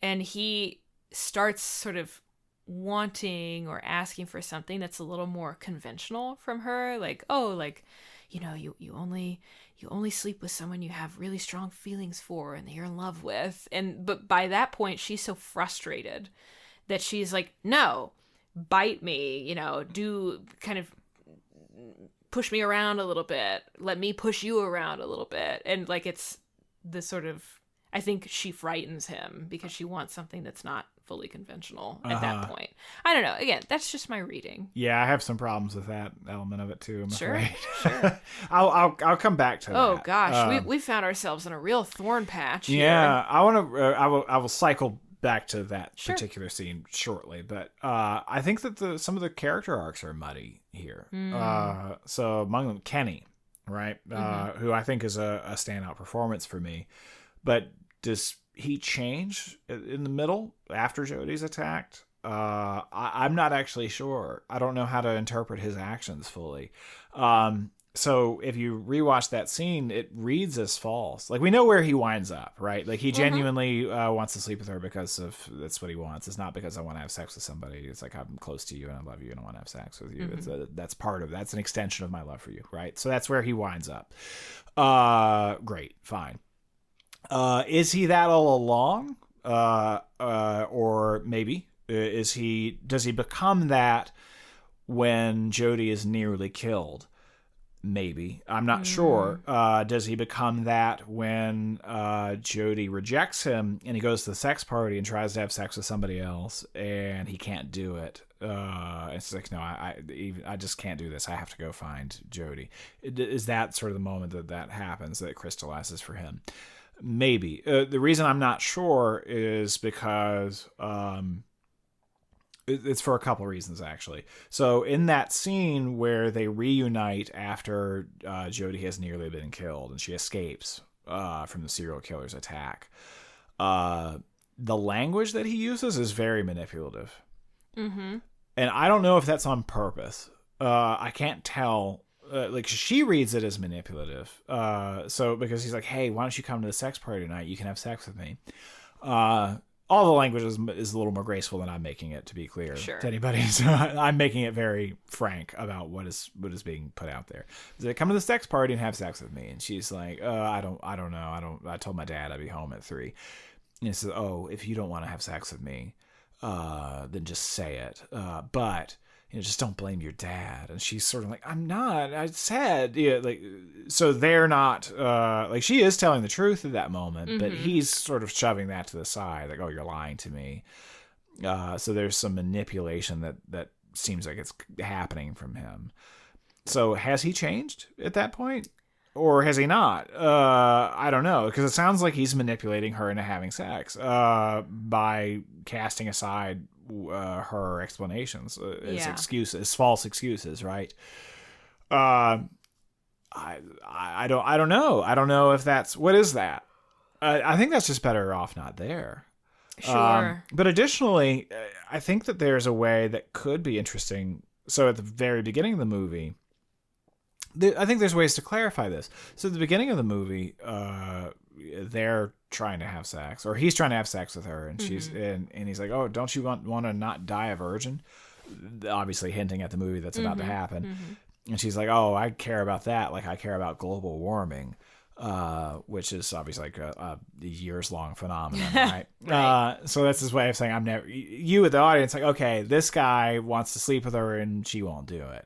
and he starts sort of wanting or asking for something that's a little more conventional from her, like, oh, like, you only sleep with someone you have really strong feelings for and that you're in love with. But by that point she's so frustrated that she's like, no, bite me, do kind of push me around a little bit, let me push you around a little bit. And like, it's the sort of, I think she frightens him because she wants something that's not fully conventional at that point. I don't know. Again, that's just my reading. Yeah, I have some problems with that element of it too, I'm afraid. Sure. I'll come back to that. Oh gosh, we found ourselves in a real thorn patch here. Yeah, I will cycle back to that particular scene shortly, but I think that some of the character arcs are muddy here. So among them, Kenny, right, who I think is a standout performance for me, but does he change in the middle after Jodie's attacked? I'm not actually sure. I don't know how to interpret his actions fully. So if you rewatch that scene, it reads as false. Like, we know where he winds up, right? Like, he genuinely wants to sleep with her because that's what he wants. It's not because I want to have sex with somebody. It's like, I'm close to you and I love you and I want to have sex with you. That's an extension of my love for you, right? So that's where he winds up. Great, fine. Is he that all along? Or maybe does he become that when Jodie is nearly killed? Maybe. I'm not sure. Does he become that when Jodie rejects him and he goes to the sex party and tries to have sex with somebody else and he can't do it? It's like, no, I just can't do this. I have to go find Jodie. Is that sort of the moment that happens, that crystallizes for him? Maybe. The reason I'm not sure is because it's for a couple of reasons, actually. So in that scene where they reunite after Jodie has nearly been killed and she escapes from the serial killer's attack, the language that he uses is very manipulative. Mm-hmm. And I don't know if that's on purpose. I can't tell. Like, she reads it as manipulative. So because he's like, hey, why don't you come to the sex party tonight? You can have sex with me. All the language is a little more graceful than I'm making it, to be clear to anybody. So I'm making it very frank about what is being put out there. So come to the sex party and have sex with me. And she's like, I don't know. I told my dad I'd be home at 3. And he says, "Oh, if you don't want to have sex with me, then just say it. But just don't blame your dad." And she's sort of like, "I'm not. I said." Yeah, like, so they're not. Like, she is telling the truth at that moment, but he's sort of shoving that to the side, like, "Oh, you're lying to me." So there's some manipulation that seems like it's happening from him. So has he changed at that point? Or has he not? I don't know, because it sounds like he's manipulating her into having sex by casting aside her explanations as excuses, false excuses, right? I don't know. I don't know if that's what is that. I think that's just better off not there. Sure. But additionally, I think that there's a way that could be interesting. So at the very beginning of the movie, I think there's ways to clarify this. So at the beginning of the movie, they're trying to have sex, or he's trying to have sex with her, and she's and he's like, "Oh, don't you want to not die a virgin?" Obviously hinting at the movie that's about to happen. And she's like, "Oh, I care about that. Like, I care about global warming." Which is obviously like a years-long phenomenon, right? Right. So that's his way of saying, you at the audience, like, okay, this guy wants to sleep with her and she won't do it.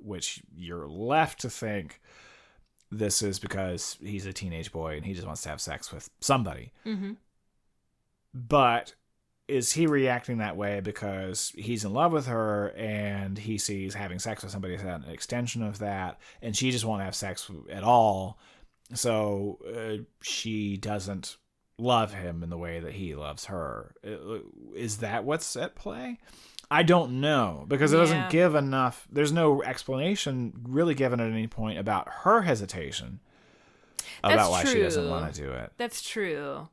Which you're left to think this is because he's a teenage boy and he just wants to have sex with somebody. But is he reacting that way because he's in love with her and he sees having sex with somebody as an extension of that, and she just won't have sex at all? So she doesn't love him in the way that he loves her. Is that what's at play? I don't know, because it doesn't give enough. There's no explanation really given at any point about her hesitation about why she doesn't want to do it. That's true.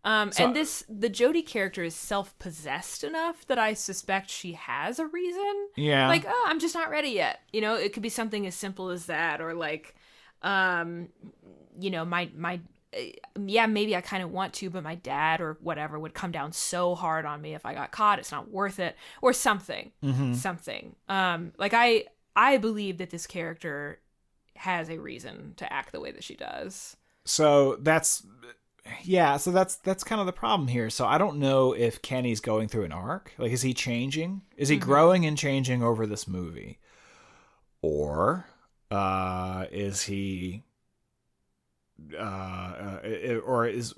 And the Jodie character is self-possessed enough that I suspect she has a reason. Yeah. Like, "Oh, I'm just not ready yet." It could be something as simple as that, or like, maybe I kind of want to, but my dad or whatever would come down so hard on me if I got caught. It's not worth it, or something. Something. Like, I believe that this character has a reason to act the way that she does. So that's kind of the problem here. So I don't know if Kenny's going through an arc. Like, is he changing? Is he growing and changing over this movie? Or is he or is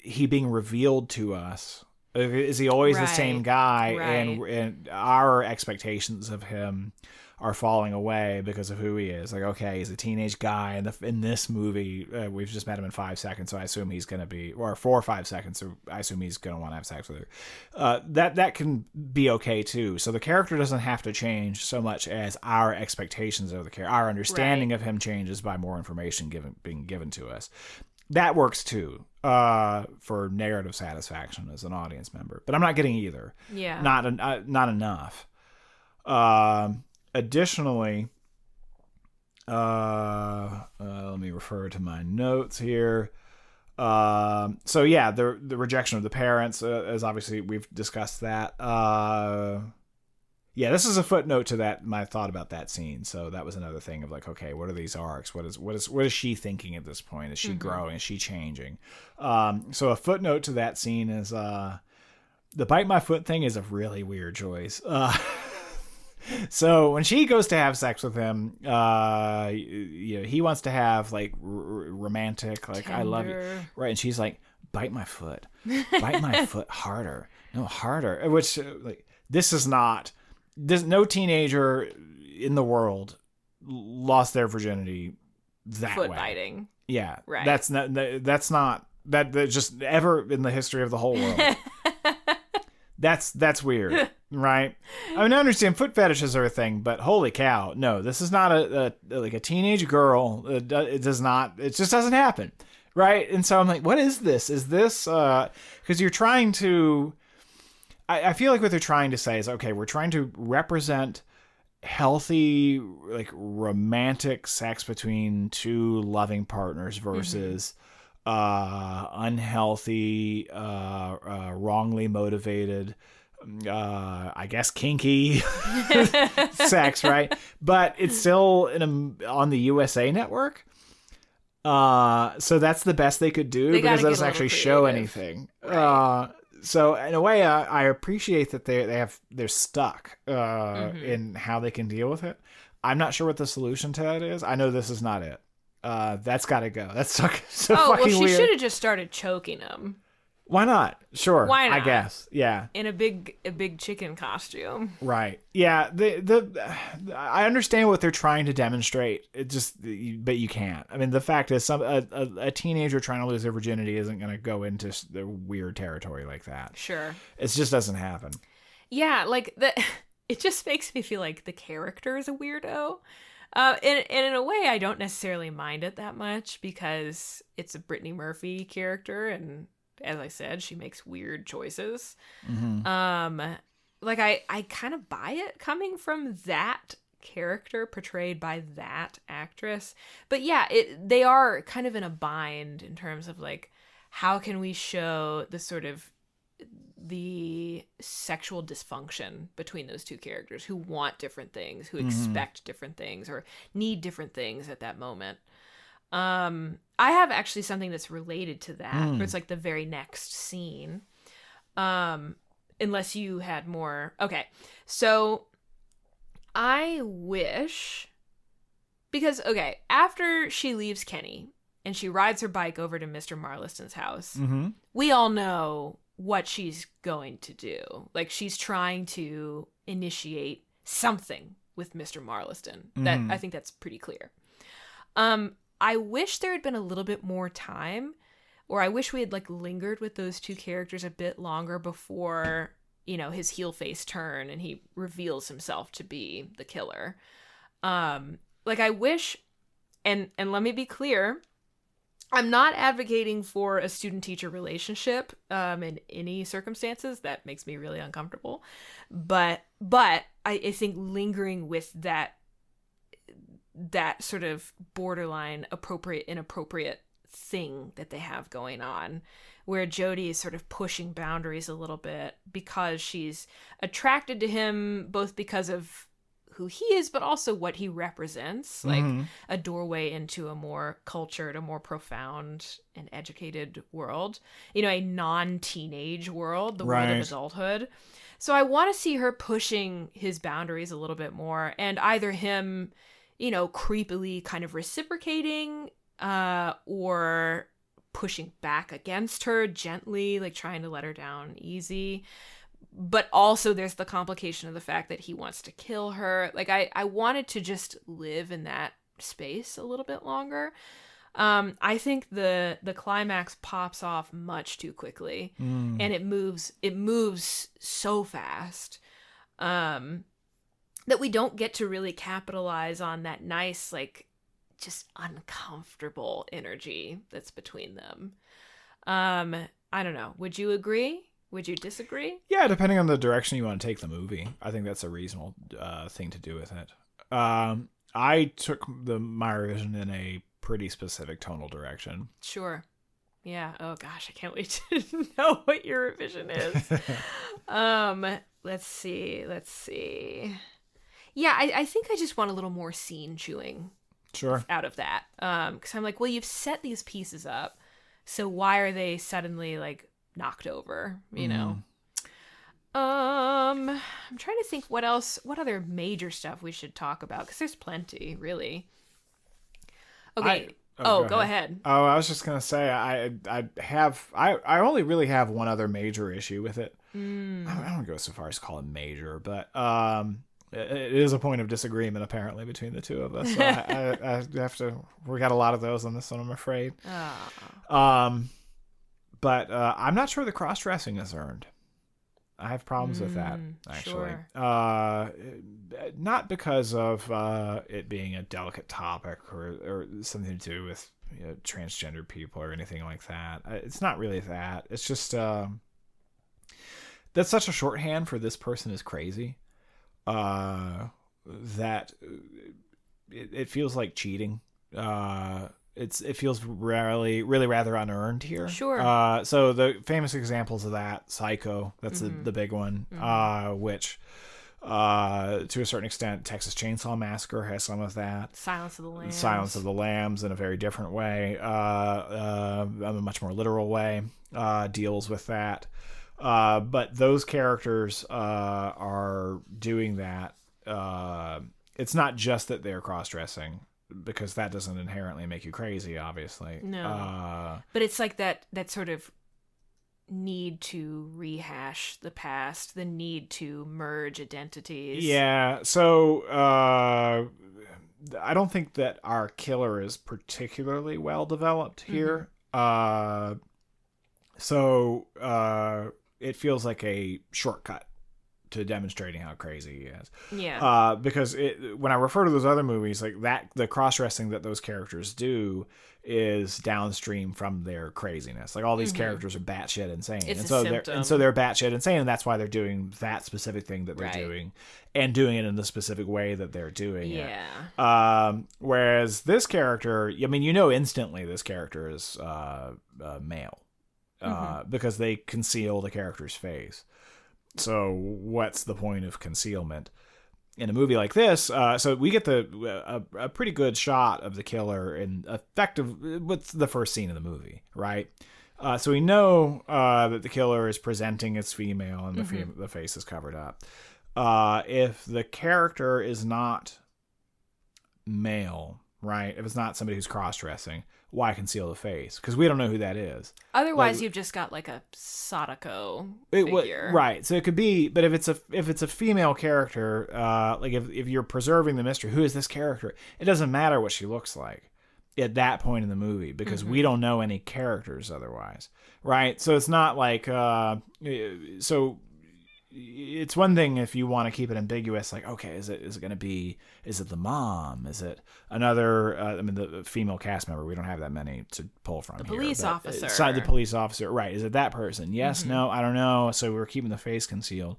he being revealed to us? Is he always the same guy, and our expectations of him are falling away because of who he is? Like, okay, he's a teenage guy, and in this movie, we've just met him in 5 seconds, so I assume he's going to be, or 4 or 5 seconds, so I assume he's going to want to have sex with her. That can be okay too. So the character doesn't have to change so much as our expectations of the character, our understanding of him changes by more information being given to us. That works too, for narrative satisfaction as an audience member. But I'm not getting either. Yeah. Not enough. Additionally, let me refer to my notes here. So yeah, the rejection of the parents is obviously, we've discussed that. Yeah, this is a footnote to that, my thought about that scene. So that was another thing of like, okay, what are these arcs? What is she thinking at this point? Is she growing? Is she changing? So a footnote to that scene is the bite my foot thing is a really weird choice. So when she goes to have sex with him, he wants to have like romantic, like, tender. I love you, right? And she's like, bite my foot, bite my foot harder, no, harder. Which like, no teenager in the world lost their virginity that foot way. Biting. Yeah, right. That's not just ever in the history of the whole world. That's weird, right? I mean, I understand foot fetishes are a thing, but holy cow, no, this is not a teenage girl. It does not. It just doesn't happen, right? And so I'm like, what is this? Is this because you're trying to? I feel like what they're trying to say is, okay, we're trying to represent healthy, like, romantic sex between two loving partners versus unhealthy, wrongly motivated, I guess kinky sex, right? But it's still on the USA Network. So that's the best they could do, because it doesn't actually show anything. Right. So in a way, I appreciate that they're stuck in how they can deal with it. I'm not sure what the solution to that is. I know this is not it. That's got to go. That's so fucking weird. She should have just started choking him. Why not? Sure. Why not? I guess. Yeah. In a big chicken costume. Right. Yeah. I understand what they're trying to demonstrate. But you can't. I mean, the fact is, a teenager trying to lose their virginity isn't going to go into the weird territory like that. Sure. It just doesn't happen. Yeah. Like it just makes me feel like the character is a weirdo. And in a way, I don't necessarily mind it that much, because it's a Brittany Murphy character, and as I said, she makes weird choices. Mm-hmm. Like I kind of buy it coming from that character portrayed by that actress. But yeah, they are kind of in a bind in terms of like, how can we show the sort of the sexual dysfunction between those two characters who want different things, who expect different things, or need different things at that moment. I have actually something that's related to that, where it's like the very next scene. Unless you had more. Okay. So I wish, because, okay, after she leaves Kenny and she rides her bike over to Mr. Marliston's house, we all know what she's going to do. Like, she's trying to initiate something with Mr. Marliston. That I think that's pretty clear. I wish there had been a little bit more time, or I wish we had like lingered with those two characters a bit longer before, his heel face turn and he reveals himself to be the killer. Like, I wish, and let me be clear, I'm not advocating for a student-teacher relationship in any circumstances. That makes me really uncomfortable. But I think lingering with that sort of borderline appropriate, inappropriate thing that they have going on, where Jodie is sort of pushing boundaries a little bit because she's attracted to him, both because of who he is, but also what he represents, like a doorway into a more cultured, a more profound and educated world, a non-teenage world, the world of adulthood. So I want to see her pushing his boundaries a little bit more, and either him, creepily kind of reciprocating, or pushing back against her gently, like trying to let her down easy. But also there's the complication of the fact that he wants to kill her. Like, I wanted to just live in that space a little bit longer. I think the climax pops off much too quickly, and it moves so fast, that we don't get to really capitalize on that nice, like, just uncomfortable energy that's between them. I don't know. Would you agree? Would you disagree? Yeah, depending on the direction you want to take the movie. I think that's a reasonable thing to do with it. I took my revision in a pretty specific tonal direction. Sure. Yeah. Oh, gosh. I can't wait to know what your revision is. Let's see. Yeah, I think I just want a little more scene chewing. Sure. Out of that. Because I'm like, well, you've set these pieces up, so why are they suddenly, like, knocked over, I'm trying to think what other major stuff we should talk about, because there's plenty, really. Okay. Go ahead. Oh, I was just gonna say I only really have one other major issue with it. I don't go so far as to call it major, but it is a point of disagreement apparently between the two of us. So I have to. We got a lot of those on this one, I'm afraid. But I'm not sure the cross-dressing is earned. I have problems with that, actually. Sure. Not because of it being a delicate topic or something to do with transgender people or anything like that. It's not really that. It's just that's such a shorthand for this person is crazy that it feels like cheating. It feels really rather unearned here. Sure. So the famous examples of that, Psycho, that's the big one, which To a certain extent, Texas Chainsaw Massacre has some of that. Silence of the Lambs. Silence of the Lambs in a very different way, a much more literal way, deals with that. But those characters are doing that. It's not just that they're cross-dressing, because that doesn't inherently make you crazy, obviously. No. But it's like that sort of need to rehash the past, the need to merge identities. Yeah, so I don't think that our killer is particularly well developed here. So it feels like a shortcut to demonstrating how crazy he is. Yeah. Because when I refer to those other movies, like that, the cross-dressing that those characters do is downstream from their craziness. Like all these characters are batshit insane. It's and a symptom. they're batshit insane, and that's why they're doing that specific thing that they're doing, and doing it in the specific way that they're doing it. Whereas this character, I mean, instantly this character is male. Because they conceal the character's face. So what's the point of concealment in a movie like this? So we get a pretty good shot of the killer in what's the first scene of the movie, right? So we know that the killer is presenting as female, and the face is covered up. If the character is not male, right? If it's not somebody who's cross-dressing, why conceal the face? Because we don't know who that is. Otherwise, you've just got like a Sadako figure. Right. So it could be, but if it's a female character, like if you're preserving the mystery, who is this character? It doesn't matter what she looks like at that point in the movie, because we don't know any characters otherwise. Right. So it's not like, so it's one thing if you want to keep it ambiguous, like, okay, is it the mom? Is it another, the female cast member? We don't have that many to pull from. The police officer. The police officer, right. Is it that person? Yes, no, I don't know. So we're keeping the face concealed.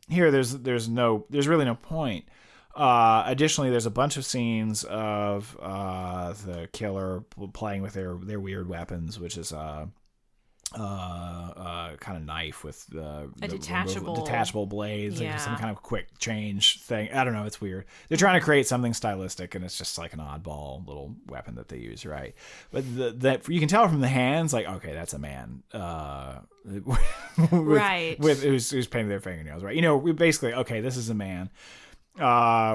Here, there's really no point. Additionally, there's a bunch of scenes of the killer playing with their weird weapons, which is kind of knife with a detachable blades, like some kind of quick change thing. I don't know, it's weird. They're trying to create something stylistic, and it's just like an oddball little weapon that they use, right? But that you can tell from the hands, like, okay, that's a man, right? Who's painting their fingernails, right? We basically, okay, this is a man.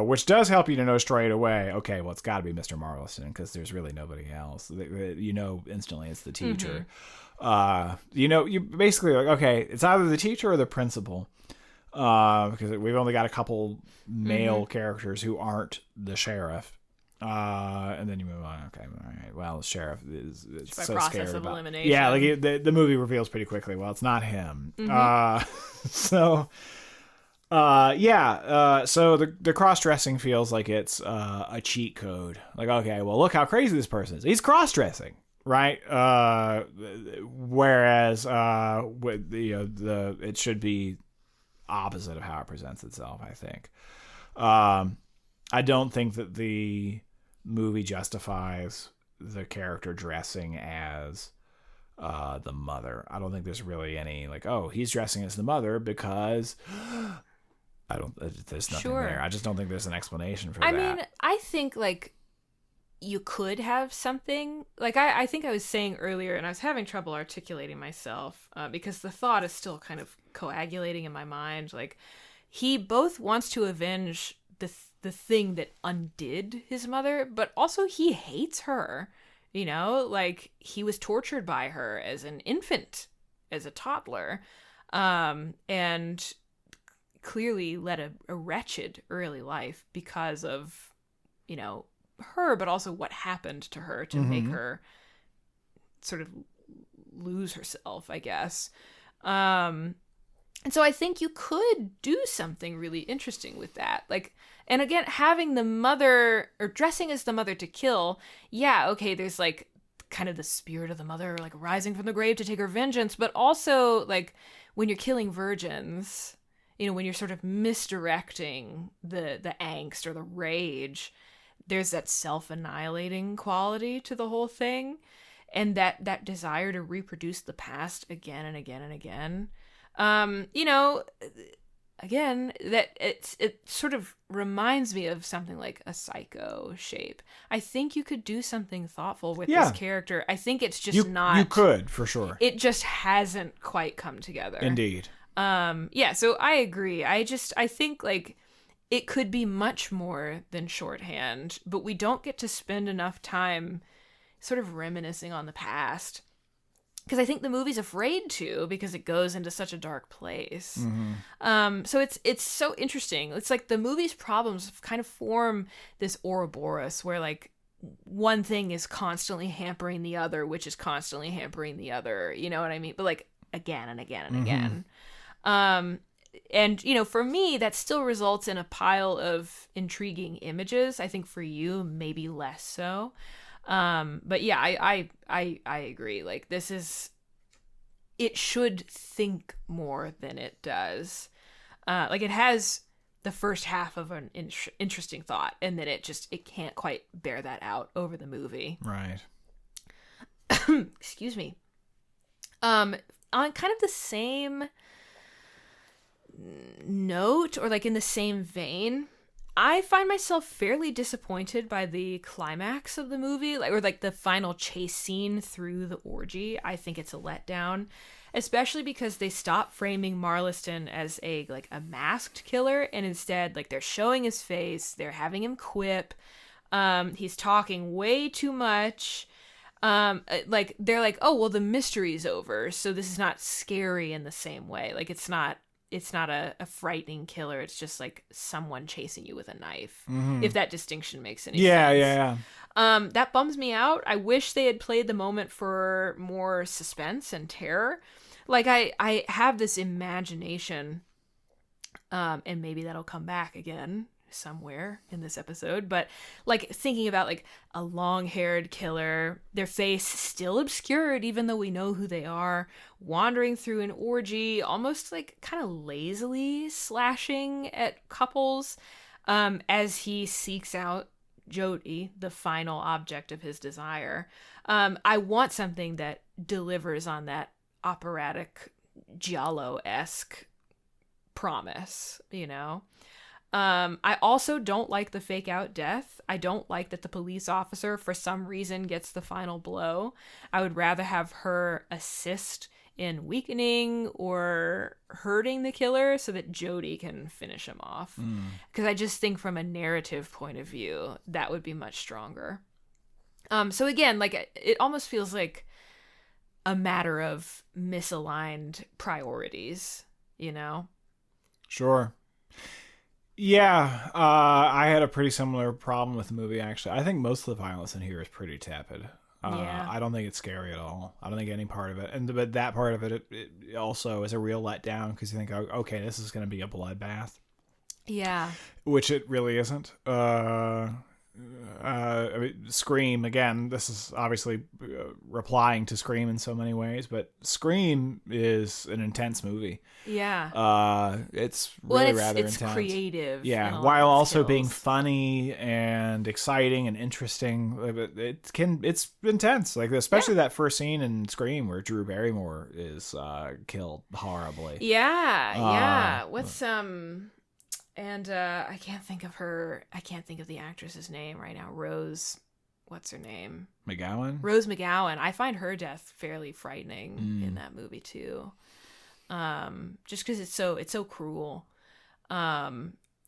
Which does help you to know straight away, okay, well, it's got to be Mr. Marlison, because there's really nobody else. Instantly it's the teacher. You basically like, okay, it's either the teacher or the principal, because we've only got a couple male characters who aren't the sheriff. And then you move on. Okay, all right. Well, the sheriff is by so process scared of about. elimination. Yeah, like the movie reveals pretty quickly. Well, it's not him. So the cross-dressing feels like it's a cheat code. Like, okay, well, look how crazy this person is. He's cross-dressing, right? Whereas it should be opposite of how it presents itself, I think. I don't think that the movie justifies the character dressing as the mother. I don't think there's really any like, oh, he's dressing as the mother because there's nothing there. I just don't think there's an explanation for that. I mean, I think like you could have something like I think I was saying earlier, and I was having trouble articulating myself because the thought is still kind of coagulating in my mind. Like, he both wants to avenge the thing that undid his mother, but also he hates her. Like, he was tortured by her as an infant, as a toddler, and clearly led a wretched early life because of, her, but also what happened to her to make her sort of lose herself, I guess. And so I think you could do something really interesting with that. Like, and again, having the mother, or dressing as the mother to kill, yeah, okay, there's like kind of the spirit of the mother like rising from the grave to take her vengeance, but also like when you're killing virgins, when you're sort of misdirecting the angst or the rage, there's that self-annihilating quality to the whole thing, and that desire to reproduce the past again and again and again. again, that it sort of reminds me of something like a Psycho shape. I think you could do something thoughtful with this character. I think it's just not. You could, for sure. It just hasn't quite come together. Indeed. Yeah, so I agree. I think like it could be much more than shorthand, but we don't get to spend enough time sort of reminiscing on the past. Because I think the movie's afraid to, because it goes into such a dark place. Mm-hmm. So it's so interesting. It's like the movie's problems kind of form this Ouroboros where like one thing is constantly hampering the other, which is constantly hampering the other. You know what I mean? But like again and again and again. And, you know, for me, that still results in a pile of intriguing images. I think for you, maybe less so. But yeah, I agree. Like it should think more than it does. Like it has the first half of an interesting thought, and then it can't quite bear that out over the movie. Right. Excuse me. On kind of the same note, or like in the same vein, I find myself fairly disappointed by the climax of the movie, or the final chase scene through the orgy. I think it's a letdown, especially because they stop framing Marliston as a masked killer, and instead they're showing his face, they're having him quip, he's talking way too much. They're like, oh well, the mystery's over, so this is not scary in the same way. Like it's not a frightening killer. It's just like someone chasing you with a knife. Mm-hmm. If that distinction makes any sense. Yeah. That bums me out. I wish they had played the moment for more suspense and terror. Like I have this imagination, and maybe that'll come back again somewhere in this episode, but thinking about a long-haired killer, their face still obscured even though we know who they are, wandering through an orgy, almost kind of lazily slashing at couples, as he seeks out Jody, the final object of his desire. I want something that delivers on that operatic giallo-esque promise, you know. I also don't like the fake out death. I don't like that the police officer for some reason gets the final blow. I would rather have her assist in weakening or hurting the killer so that Jody can finish him off. Because I just think from a narrative point of view, that would be much stronger. So again, it almost feels like a matter of misaligned priorities, you know? Sure. Yeah, I had a pretty similar problem with the movie, actually. I think most of the violence in here is pretty tepid. Yeah. I don't think it's scary at all. I don't think any part of it. But that part of it also is a real letdown, because you think, oh, okay, this is going to be a bloodbath. Yeah. Which it really isn't. I mean, Scream, again, this is obviously replying to Scream in so many ways, but Scream is an intense movie. Yeah. It's really rather it's intense. Creative. Yeah, while also being funny and exciting and interesting. It's intense. Especially that first scene in Scream where Drew Barrymore is killed horribly. Yeah. What's And I can't think of the actress's name right now. What's her name? McGowan? Rose McGowan. I find her death fairly frightening in that movie too. Just because it's so cruel.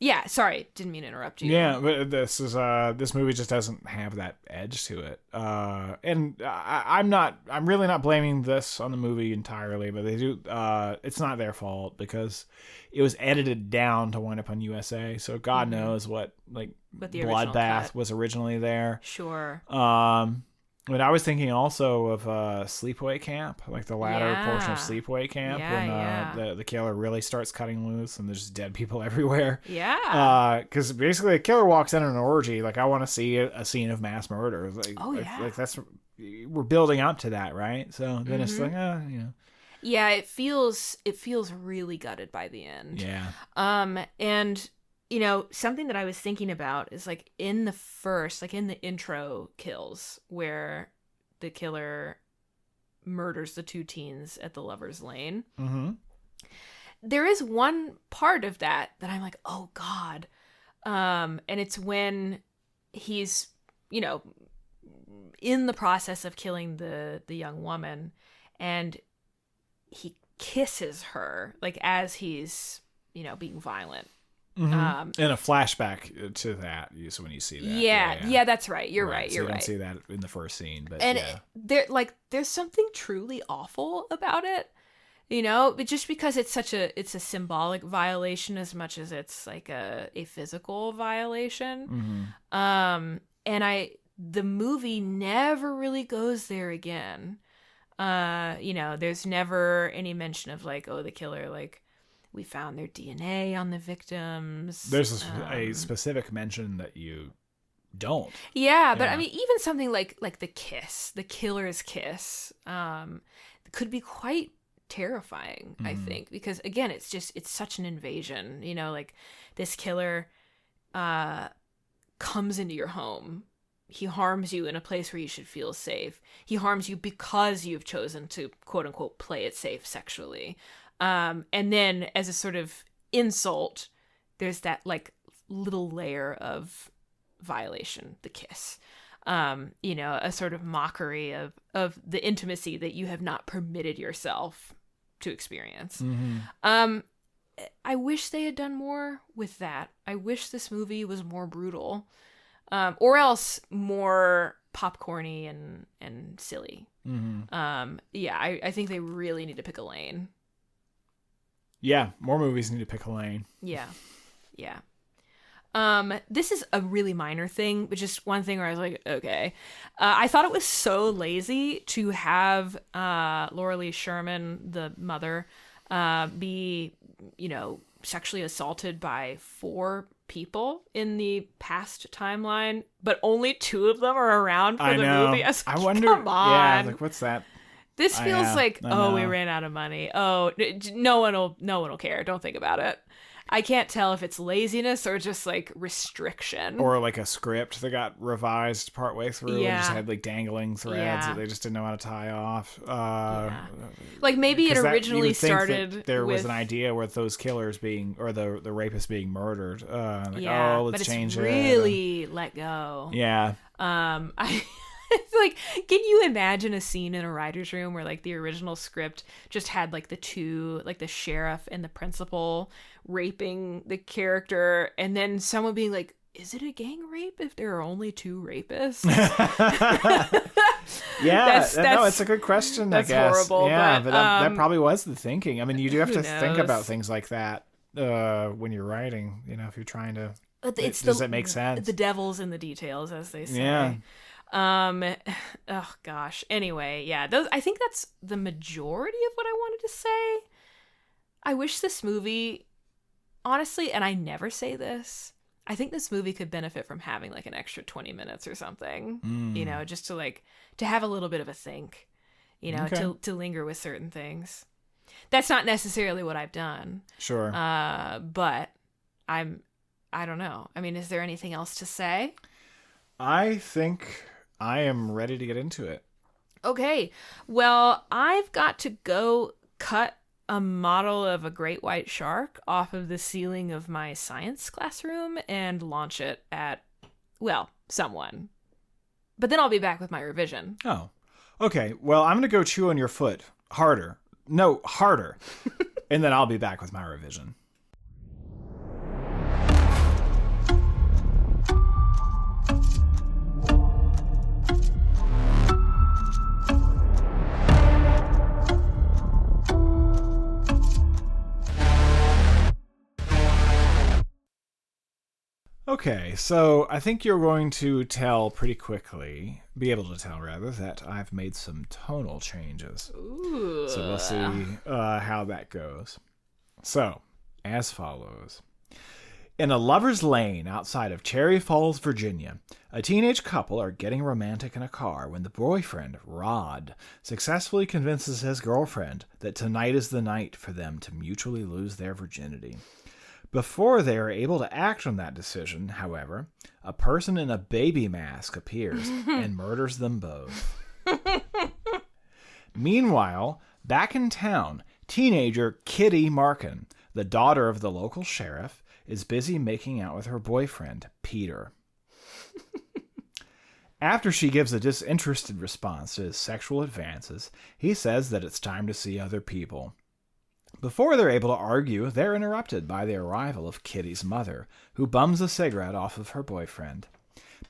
Yeah, sorry, didn't mean to interrupt you. Yeah, but this movie just doesn't have that edge to it. And I'm really not blaming this on the movie entirely, but they do. It's not their fault because it was edited down to wind up on USA. So God knows what the bloodbath was originally there. Sure. But I was thinking also of Sleepaway Camp, the latter portion of Sleepaway Camp, when the killer really starts cutting loose and there's just dead people everywhere. Yeah. Because basically a killer walks in an orgy. I want to see a scene of mass murder. That's, we're building up to that, right? So then it's Yeah, it feels really gutted by the end. Yeah. And something that I was thinking about is in the intro kills where the killer murders the two teens at the Lover's Lane. Mm-hmm. there is one part of that I'm like, oh God. And it's when he's, in the process of killing the young woman, and he kisses her, like, as he's, being violent. Mm-hmm. In a flashback to that, so when you see that. Yeah, that's right. You're right. So You're you right. don't see that in the first scene, but and there's something truly awful about it, but just because it's a symbolic violation as much as it's like a physical violation. Mm-hmm. And the movie never really goes there again. There's never any mention of like, oh, the killer, like, we found their DNA on the victims. There's a specific mention that you don't. Yeah, but I mean, even something like the kiss, the killer's kiss, could be quite terrifying, I think, because again, it's such an invasion, like this killer comes into your home. He harms you in a place where you should feel safe. He harms you because you've chosen to, quote unquote, play it safe sexually. And then as a sort of insult, there's that like little layer of violation, the kiss, a sort of mockery of the intimacy that you have not permitted yourself to experience. Mm-hmm. I wish they had done more with that. I wish this movie was more brutal, or else more popcorny and silly. Mm-hmm. I think they really need to pick a lane. Yeah, more movies need to pick a lane. Yeah. This is a really minor thing, but just one thing where I was like, okay. I thought it was so lazy to have Laura Lee Sherman, the mother, be, sexually assaulted by 4 people in the past timeline, but only 2 of them are around for the movie. I wonder. Come on. Yeah, like, what's that? This feels like, we ran out of money. Oh, no one will care. Don't think about it. I can't tell if it's laziness or just like restriction. Or like a script that got revised partway through and just had like dangling threads that they just didn't know how to tie off. Like maybe it originally started there was an idea with those killers being, or the rapists being murdered. Let's change it. Really let go. Yeah. Like, can you imagine a scene in a writer's room where like the original script just had like the 2, like the sheriff and the principal raping the character, and then someone being like, is it a gang rape if there are only 2 rapists? It's a good question. That's I guess. Horrible. Yeah, but that probably was the thinking. I mean, you do have to think knows? about things like that when you're writing. If you're trying to. Does it make sense? The devil's in the details, as they say. Yeah. Oh gosh. Anyway, I think that's the majority of what I wanted to say. I wish this movie, honestly, and I never say this, I think this movie could benefit from having like an extra 20 minutes or something, just to have a little bit of a think, okay. to linger with certain things. That's not necessarily what I've done. Sure. But I don't know. I mean, is there anything else to say? I think I am ready to get into it. Okay. Well, I've got to go cut a model of a great white shark off of the ceiling of my science classroom and launch it at, someone. But then I'll be back with my revision. Oh, okay. Well, I'm going to go chew on your foot harder. No, harder. And then I'll be back with my revision. Okay, so I think you're going to be able to tell that I've made some tonal changes. Ooh. So we'll see how that goes. So, as follows. In a lover's lane outside of Cherry Falls, Virginia, a teenage couple are getting romantic in a car when the boyfriend, Rod, successfully convinces his girlfriend that tonight is the night for them to mutually lose their virginity. Before they are able to act on that decision, however, a person in a baby mask appears and murders them both. Meanwhile, back in town, Teenager Kitty Markin, the daughter of the local sheriff, is busy making out with her boyfriend, Peter. After she gives a disinterested response to his sexual advances, he says that it's time to see other people. Before they're able to argue, they're interrupted by the arrival of Kitty's mother, who bums a cigarette off of her boyfriend.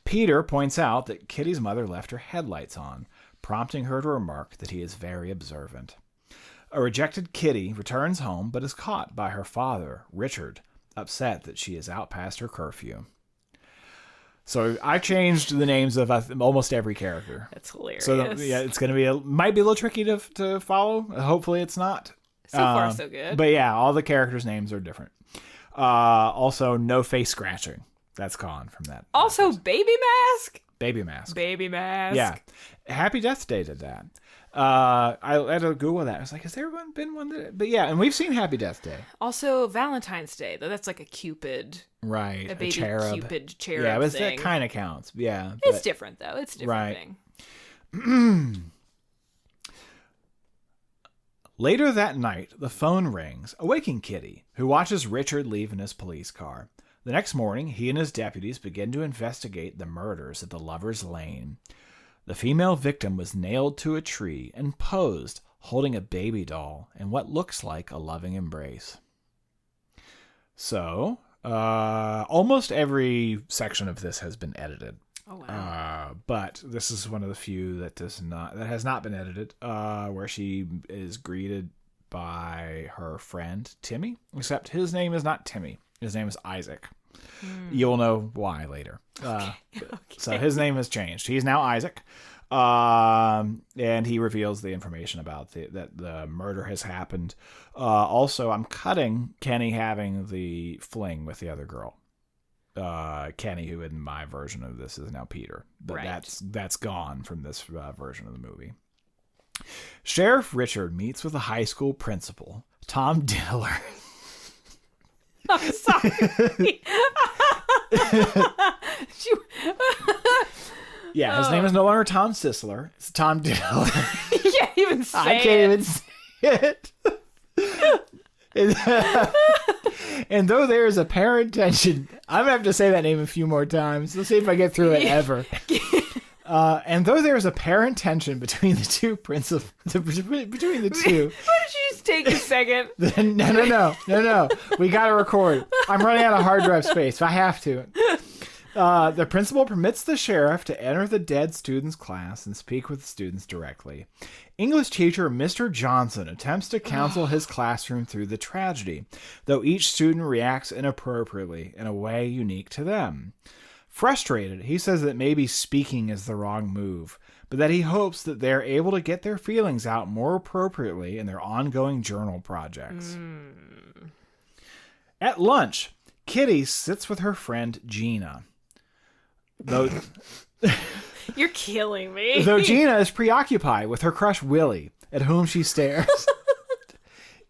Peter points out that Kitty's mother left her headlights on, prompting her to remark that he is very observant. A rejected Kitty returns home but is caught by her father, Richard, upset that she is out past her curfew. So I changed the names of almost every character. That's hilarious. So yeah, it's going to be might be a little tricky to follow. Hopefully it's not. So far, so good. But yeah, all the characters' names are different. Also, no face scratching. That's gone from that. Also, Baby Mask? Baby Mask. Baby Mask. Yeah. Happy Death Day did that. I had to Google that. I was like, has there been one that... But yeah, and we've seen Happy Death Day. Also, Valentine's Day, though. That's like a Cupid. Right. A baby cherub. Cupid cherub yeah, but thing. That kind of counts. Yeah. It's different, though. It's a different thing. Later that night, the phone rings, awaking Kitty, who watches Richard leave in his police car. The next morning, he and his deputies begin to investigate the murders at the Lover's Lane. The female victim was nailed to a tree and posed, holding a baby doll in what looks like a loving embrace. So, almost every section of this has been edited. Oh, wow. But this is one of the few that has not been edited, where she is greeted by her friend Timmy, except his name is not Timmy. His name is Isaac. You'll know why later. Okay. So his name has changed. He's now Isaac. And he reveals the information about that the murder has happened. Also, I'm cutting Kenny having the fling with the other girl. Kenny, who in my version of this is now Peter, but right. that's gone from this version of the movie. Sheriff Richard meets with a high school principal, Tom Diller. I'm sorry. Yeah, his name is no longer Tom Sisler. It's Tom Diller. You can't even say I can't even say it. And though there is apparent tension, I'm going to have to say that name a few more times. Let's see if I get through it ever. And though there is apparent tension between the two principals, between the two. Why don't you just take a second? No. We got to record. I'm running out of hard drive space. I have to. The principal permits the sheriff to enter the dead student's class and speak with the students directly. English teacher Mr. Johnson attempts to counsel his classroom through the tragedy, though each student reacts inappropriately in a way unique to them. Frustrated, he says that maybe speaking is the wrong move, but that he hopes that they're able to get their feelings out more appropriately in their ongoing journal projects. At lunch, Kitty sits with her friend Gina. Though You're killing me. Though Gina is preoccupied with her crush Willie, at whom she stares.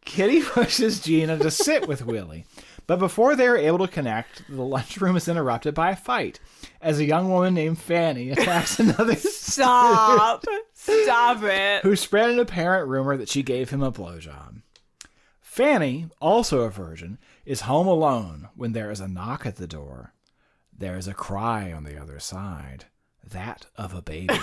Kitty pushes Gina to sit with Willie, but before they are able to connect, the lunchroom is interrupted by a fight, as a young woman named Fanny attacks another Stop it. who spread an apparent rumor that she gave him a blowjob. Fanny, also a virgin, is home alone when there is a knock at the door. There is a cry on the other side, that of a baby.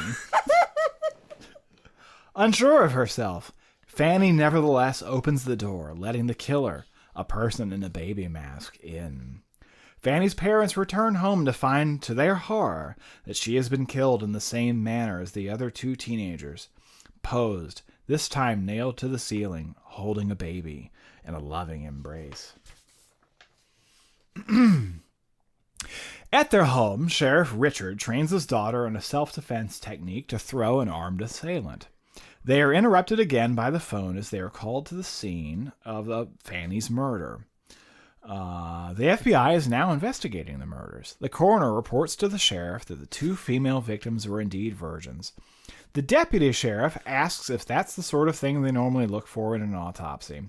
Unsure of herself, Fanny nevertheless opens the door, letting the killer, a person in a baby mask, in. Fanny's parents return home to find, to their horror, that she has been killed in the same manner as the other two teenagers, posed, this time nailed to the ceiling, holding a baby in a loving embrace. At their home, Sheriff Richard trains his daughter in a self-defense technique to throw an armed assailant. They are interrupted again by the phone as they are called to the scene of Fanny's murder. The FBI is now investigating the murders. The coroner reports to the sheriff that the two female victims were indeed virgins. The deputy sheriff asks if that's the sort of thing they normally look for in an autopsy.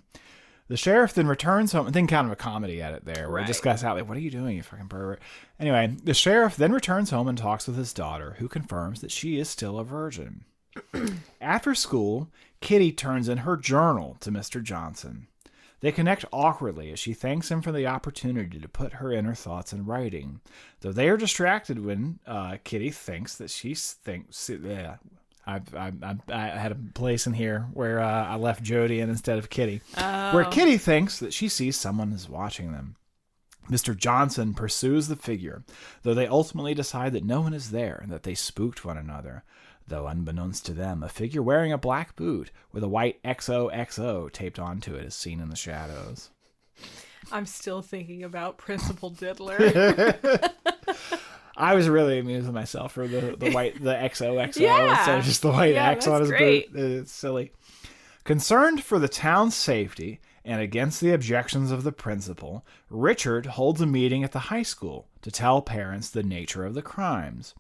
The sheriff then returns home, and then kind of a comedy edit there, where he discusses out, like, what are you doing, you fucking pervert? Anyway, the sheriff then returns home and talks with his daughter, who confirms that she is still a virgin. After school, Kitty turns in her journal to Mr. Johnson. They connect awkwardly as she thanks him for the opportunity to put her inner thoughts in writing, though they are distracted when Kitty thinks that she thinks... I had a place in here where I left Jody in instead of Kitty, where Kitty thinks that she sees someone is watching them. Mr. Johnson pursues the figure, though they ultimately decide that no one is there and that they spooked one another. Though unbeknownst to them, a figure wearing a black boot with a white XOXO taped onto it is seen in the shadows. I'm still thinking about Principal Diddler. I was really amusing myself for the XOXO Yeah. instead of just the white X on his great. boot. It's silly. Concerned for the town's safety and against the objections of the principal, Richard holds a meeting at the high school to tell parents the nature of the crimes.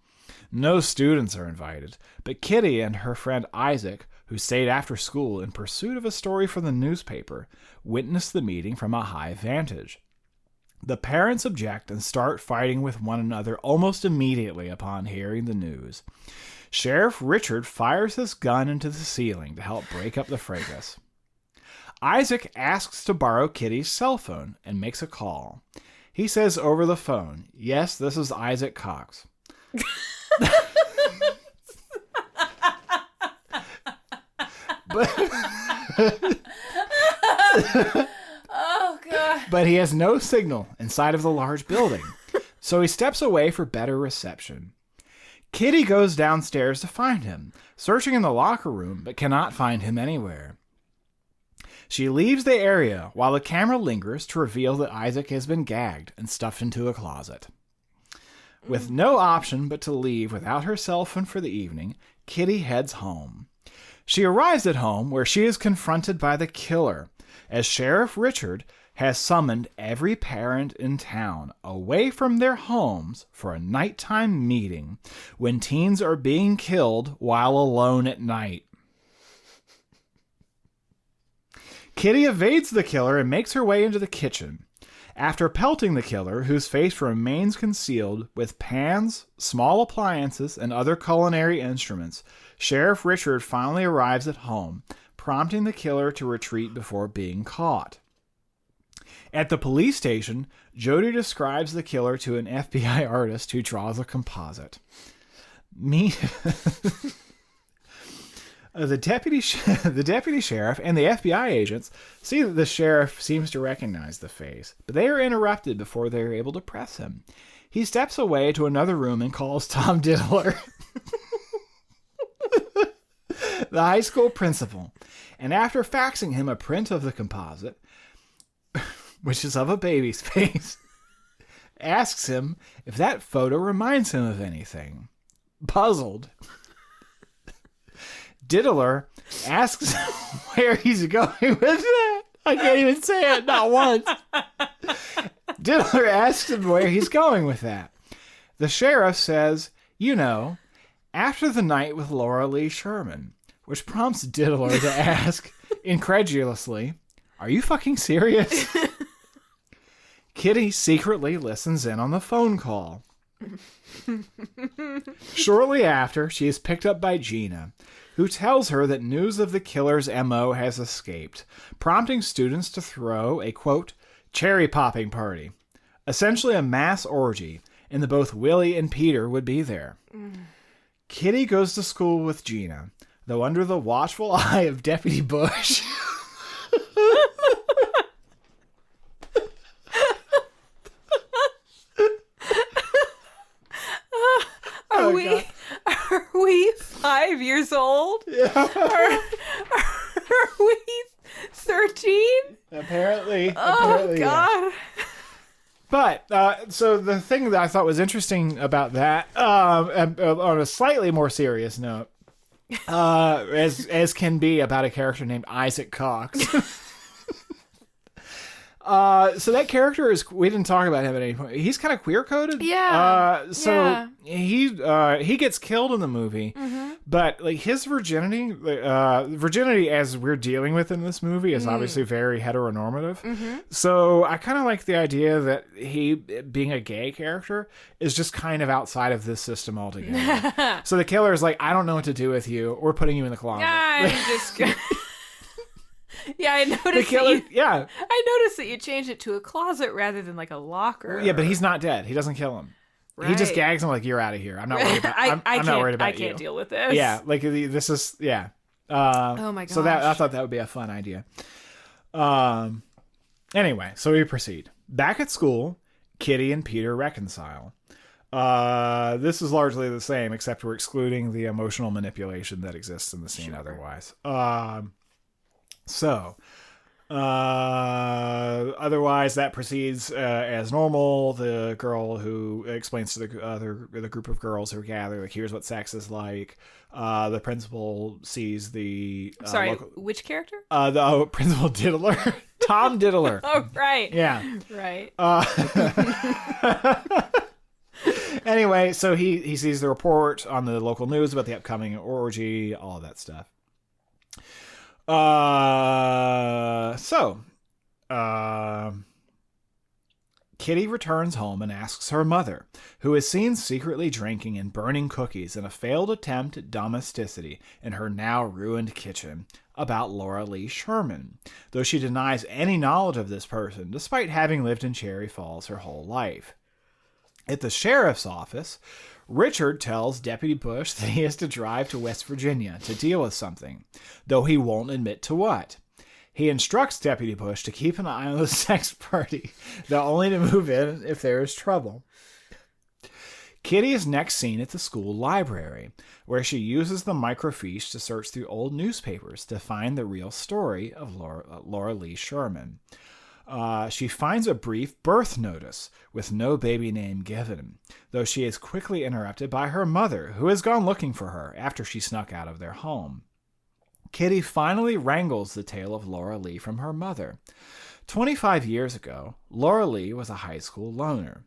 No students are invited, but Kitty and her friend Isaac, who stayed after school in pursuit of a story for the newspaper, witness the meeting from a high vantage. The parents object and start fighting with one another almost immediately upon hearing the news. Sheriff Richard fires his gun into the ceiling to help break up the fracas. Isaac asks to borrow Kitty's cell phone and makes a call. He says over the phone, "Yes, this is Isaac Cox." Oh, God. But he has no signal inside of the large building, so he steps away for better reception. Kitty goes downstairs to find him, searching in the locker room, but cannot find him anywhere. She leaves the area while the camera lingers to reveal that Isaac has been gagged and stuffed into a closet. With no option but to leave without her cell phone for the evening, Kitty heads home. She arrives at home where she is confronted by the killer, as Sheriff Richard has summoned every parent in town away from their homes for a nighttime meeting when teens are being killed while alone at night. Kitty evades the killer and makes her way into the kitchen. After pelting the killer, whose face remains concealed with pans, small appliances, and other culinary instruments, Sheriff Richard finally arrives at home, prompting the killer to retreat before being caught. At the police station, Jody describes the killer to an FBI artist who draws a composite. The deputy sheriff and the FBI agents see that the sheriff seems to recognize the face, but they are interrupted before they are able to press him. He steps away to another room and calls Tom Diddler, the high school principal, and after faxing him a print of the composite, which is of a baby's face, asks him if that photo reminds him of anything. Puzzled, Diddler asks where he's going with that. I can't even say it, not once. Diddler asks him where he's going with that. The sheriff says, after the night with Laura Lee Sherman, which prompts Diddler to ask, incredulously, "Are you fucking serious?" Kitty secretly listens in on the phone call. Shortly after, she is picked up by Gina, who tells her that news of the killer's MO has escaped, prompting students to throw a, quote, cherry-popping party, essentially a mass orgy, and that both Willie and Peter would be there. Kitty goes to school with Gina, though under the watchful eye of Deputy Bush. Are we 5 years old? Yeah. Are we 13? Apparently. Oh, God. Yeah. But, so the thing that I thought was interesting about that, on a slightly more serious note, as can be about a character named Isaac Cox, So that character we didn't talk about him at any point. He's kind of queer coded. Yeah. He gets killed in the movie, but like his virginity as we're dealing with in this movie is obviously very heteronormative. So I kind of like the idea that he, being a gay character, is just kind of outside of this system altogether. So the killer is like, I don't know what to do with you. We're putting you in the closet. I'm just. Yeah, I noticed. I noticed that you changed it to a closet rather than like a locker. Yeah, but he's not dead. He doesn't kill him. Right. He just gags him like, "You're out of here. I'm not worried about. I'm not worried about you. I can't deal with this." Yeah, like this is oh my gosh. So I thought that would be a fun idea. Anyway, so we proceed. Back at school, Kitty and Peter reconcile. This is largely the same, except we're excluding the emotional manipulation that exists in the scene otherwise. Otherwise that proceeds as normal. The girl who explains to the group of girls who gather, like, here's what sex is like. The principal sees the which character? The principal Diddler, Tom Diddler. Oh, right. Yeah, right. Anyway, so he sees the report on the local news about the upcoming orgy, all of that stuff. Kitty returns home and asks her mother, who is seen secretly drinking and burning cookies in a failed attempt at domesticity in her now ruined kitchen, about Laura Lee Sherman, though she denies any knowledge of this person despite having lived in Cherry Falls her whole life. At the sheriff's office, Richard tells Deputy Bush that he has to drive to West Virginia to deal with something, though he won't admit to what. He instructs Deputy Bush to keep an eye on the sex party, though only to move in if there is trouble. Kitty is next seen at the school library, where she uses the microfiche to search through old newspapers to find the real story of Laura Lee Sherman. She finds a brief birth notice with no baby name given, though she is quickly interrupted by her mother, who has gone looking for her after she snuck out of their home. Kitty finally wrangles the tale of Laura Lee from her mother. 25 years ago, Laura Lee was a high school loner.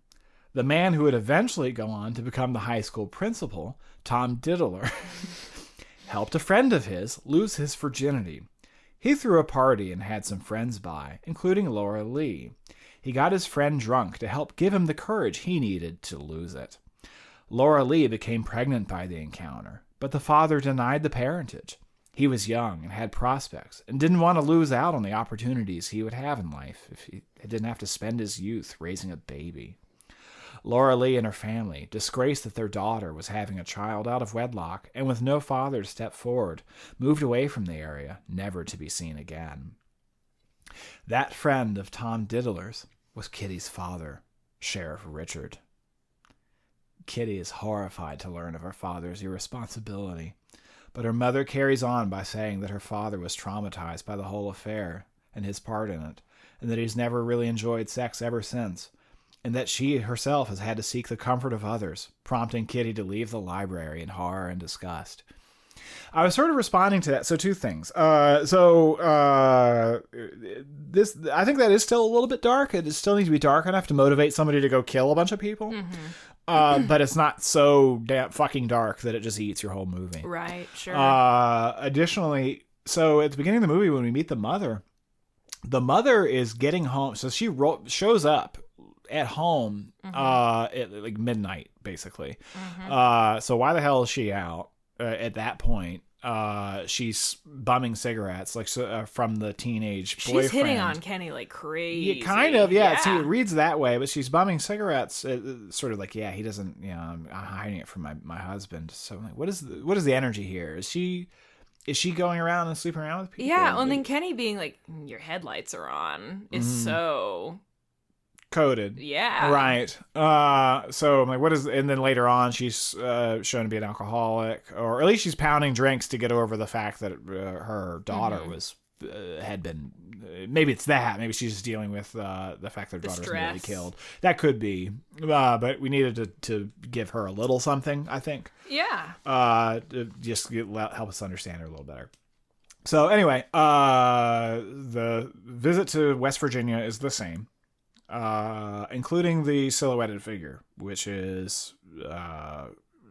The man who would eventually go on to become the high school principal, Tom Diddler, helped a friend of his lose his virginity. He threw a party and had some friends by, including Laura Lee. He got his friend drunk to help give him the courage he needed to lose it. Laura Lee became pregnant by the encounter, but the father denied the parentage. He was young and had prospects, and didn't want to lose out on the opportunities he would have in life if he didn't have to spend his youth raising a baby. Laura Lee and her family, disgraced that their daughter was having a child out of wedlock and with no father to step forward, moved away from the area, never to be seen again. That friend of Tom Diddler's was Kitty's father, Sheriff Richard. Kitty is horrified to learn of her father's irresponsibility, but her mother carries on by saying that her father was traumatized by the whole affair and his part in it, and that he's never really enjoyed sex ever since, and that she herself has had to seek the comfort of others, prompting Kitty to leave the library in horror and disgust. I was sort of responding to that. So two things. This, I think that is still a little bit dark. It still needs to be dark enough to motivate somebody to go kill a bunch of people. Mm-hmm. But it's not so damn fucking dark that it just eats your whole movie. Right, sure. Additionally, so at the beginning of the movie, when we meet the mother is getting home. So she shows up at home at like midnight, basically. So why the hell is she out at that point? She's bumming cigarettes, like from the teenage boyfriend. She's hitting on Kenny like crazy. Yeah, kind of, yeah. So it reads that way, but she's bumming cigarettes. Sort of like, yeah, he doesn't. You know, I'm hiding it from my husband. So I'm like, what is the energy here? Is she going around and sleeping around with people? Yeah, and then Kenny being like, your headlights are on is so coded. Yeah. Right. So I'm like, what is, and then later on she's shown to be an alcoholic, or at least she's pounding drinks to get over the fact that her daughter was had been, maybe it's that, maybe she's just dealing with the fact that her daughter was nearly killed. That could be, but we needed to give her a little something, I think. Yeah. To just help us understand her a little better. So anyway, the visit to West Virginia is the same, including the silhouetted figure, which is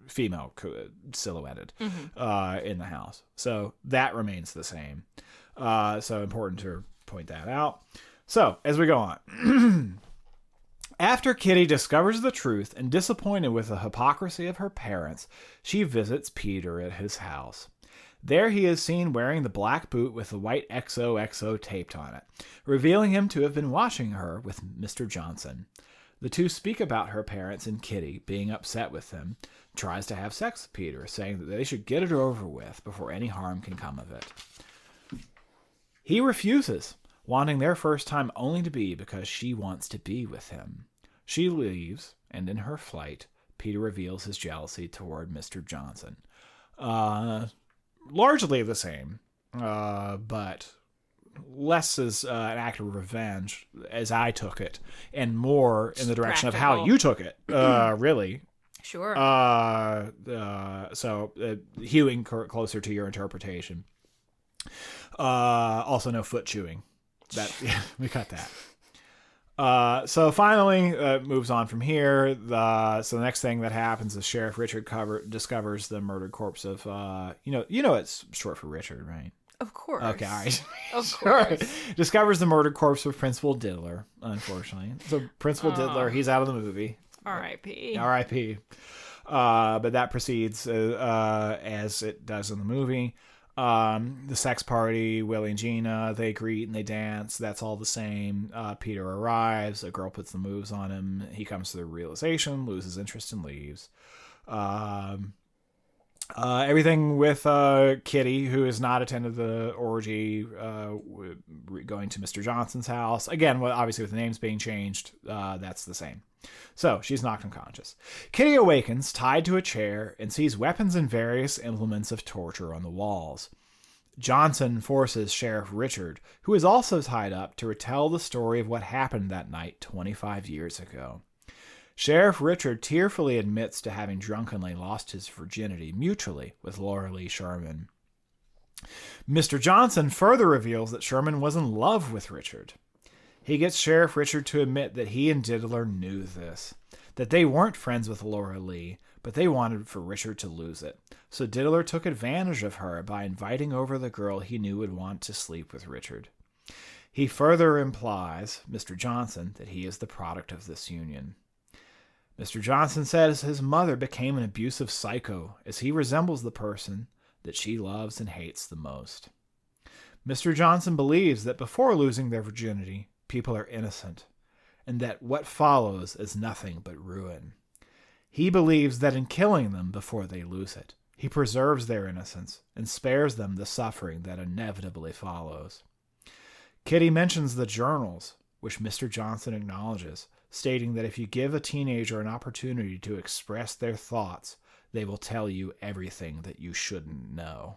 female silhouetted in the house. So that remains the same. So important to point that out. So as we go on. After Kitty discovers the truth and disappointed with the hypocrisy of her parents, she visits Peter at his house. There he is seen wearing the black boot with the white XOXO taped on it, revealing him to have been watching her with Mr. Johnson. The two speak about her parents and Kitty being upset with them, tries to have sex with Peter, saying that they should get it over with before any harm can come of it. He refuses, wanting their first time only to be because she wants to be with him. She leaves, and in her flight, Peter reveals his jealousy toward Mr. Johnson. Largely the same, but less as an act of revenge, as I took it, and more in the direction of how you took it, really. Sure. So hewing closer to your interpretation. Also, no foot chewing. We got that. So finally, moves on from here. So the next thing that happens is Sheriff Richard discovers the murdered corpse of, it's short for Richard, right? Of course. Okay, all right. Of course. Discovers the murdered corpse of Principal Diddler, unfortunately. So Principal Diddler, he's out of the movie. R.I.P. R.I.P. But that proceeds as it does in the movie. The sex party, Willie and Gina, they greet and they dance. That's all the same. Peter arrives. A girl puts the moves on him. He comes to the realization, loses interest, and leaves. Everything with Kitty, who has not attended the orgy, going to Mr. Johnson's house. Again, obviously with the names being changed, that's the same. So she's knocked unconscious. Kitty awakens, tied to a chair, and sees weapons and various implements of torture on the walls. Johnson forces Sheriff Richard, who is also tied up, to retell the story of what happened that night 25 years ago. Sheriff Richard tearfully admits to having drunkenly lost his virginity mutually with Laura Lee Sherman. Mr. Johnson further reveals that Sherman was in love with Richard. He gets Sheriff Richard to admit that he and Diddler knew this, that they weren't friends with Laura Lee, but they wanted for Richard to lose it. So Diddler took advantage of her by inviting over the girl he knew would want to sleep with Richard. He further implies, Mr. Johnson, that he is the product of this union. Mr. Johnson says his mother became an abusive psycho, as he resembles the person that she loves and hates the most. Mr. Johnson believes that before losing their virginity, people are innocent, and that what follows is nothing but ruin. He believes that in killing them before they lose it, he preserves their innocence and spares them the suffering that inevitably follows. Kitty mentions the journals, which Mr. Johnson acknowledges, stating that if you give a teenager an opportunity to express their thoughts, they will tell you everything that you shouldn't know.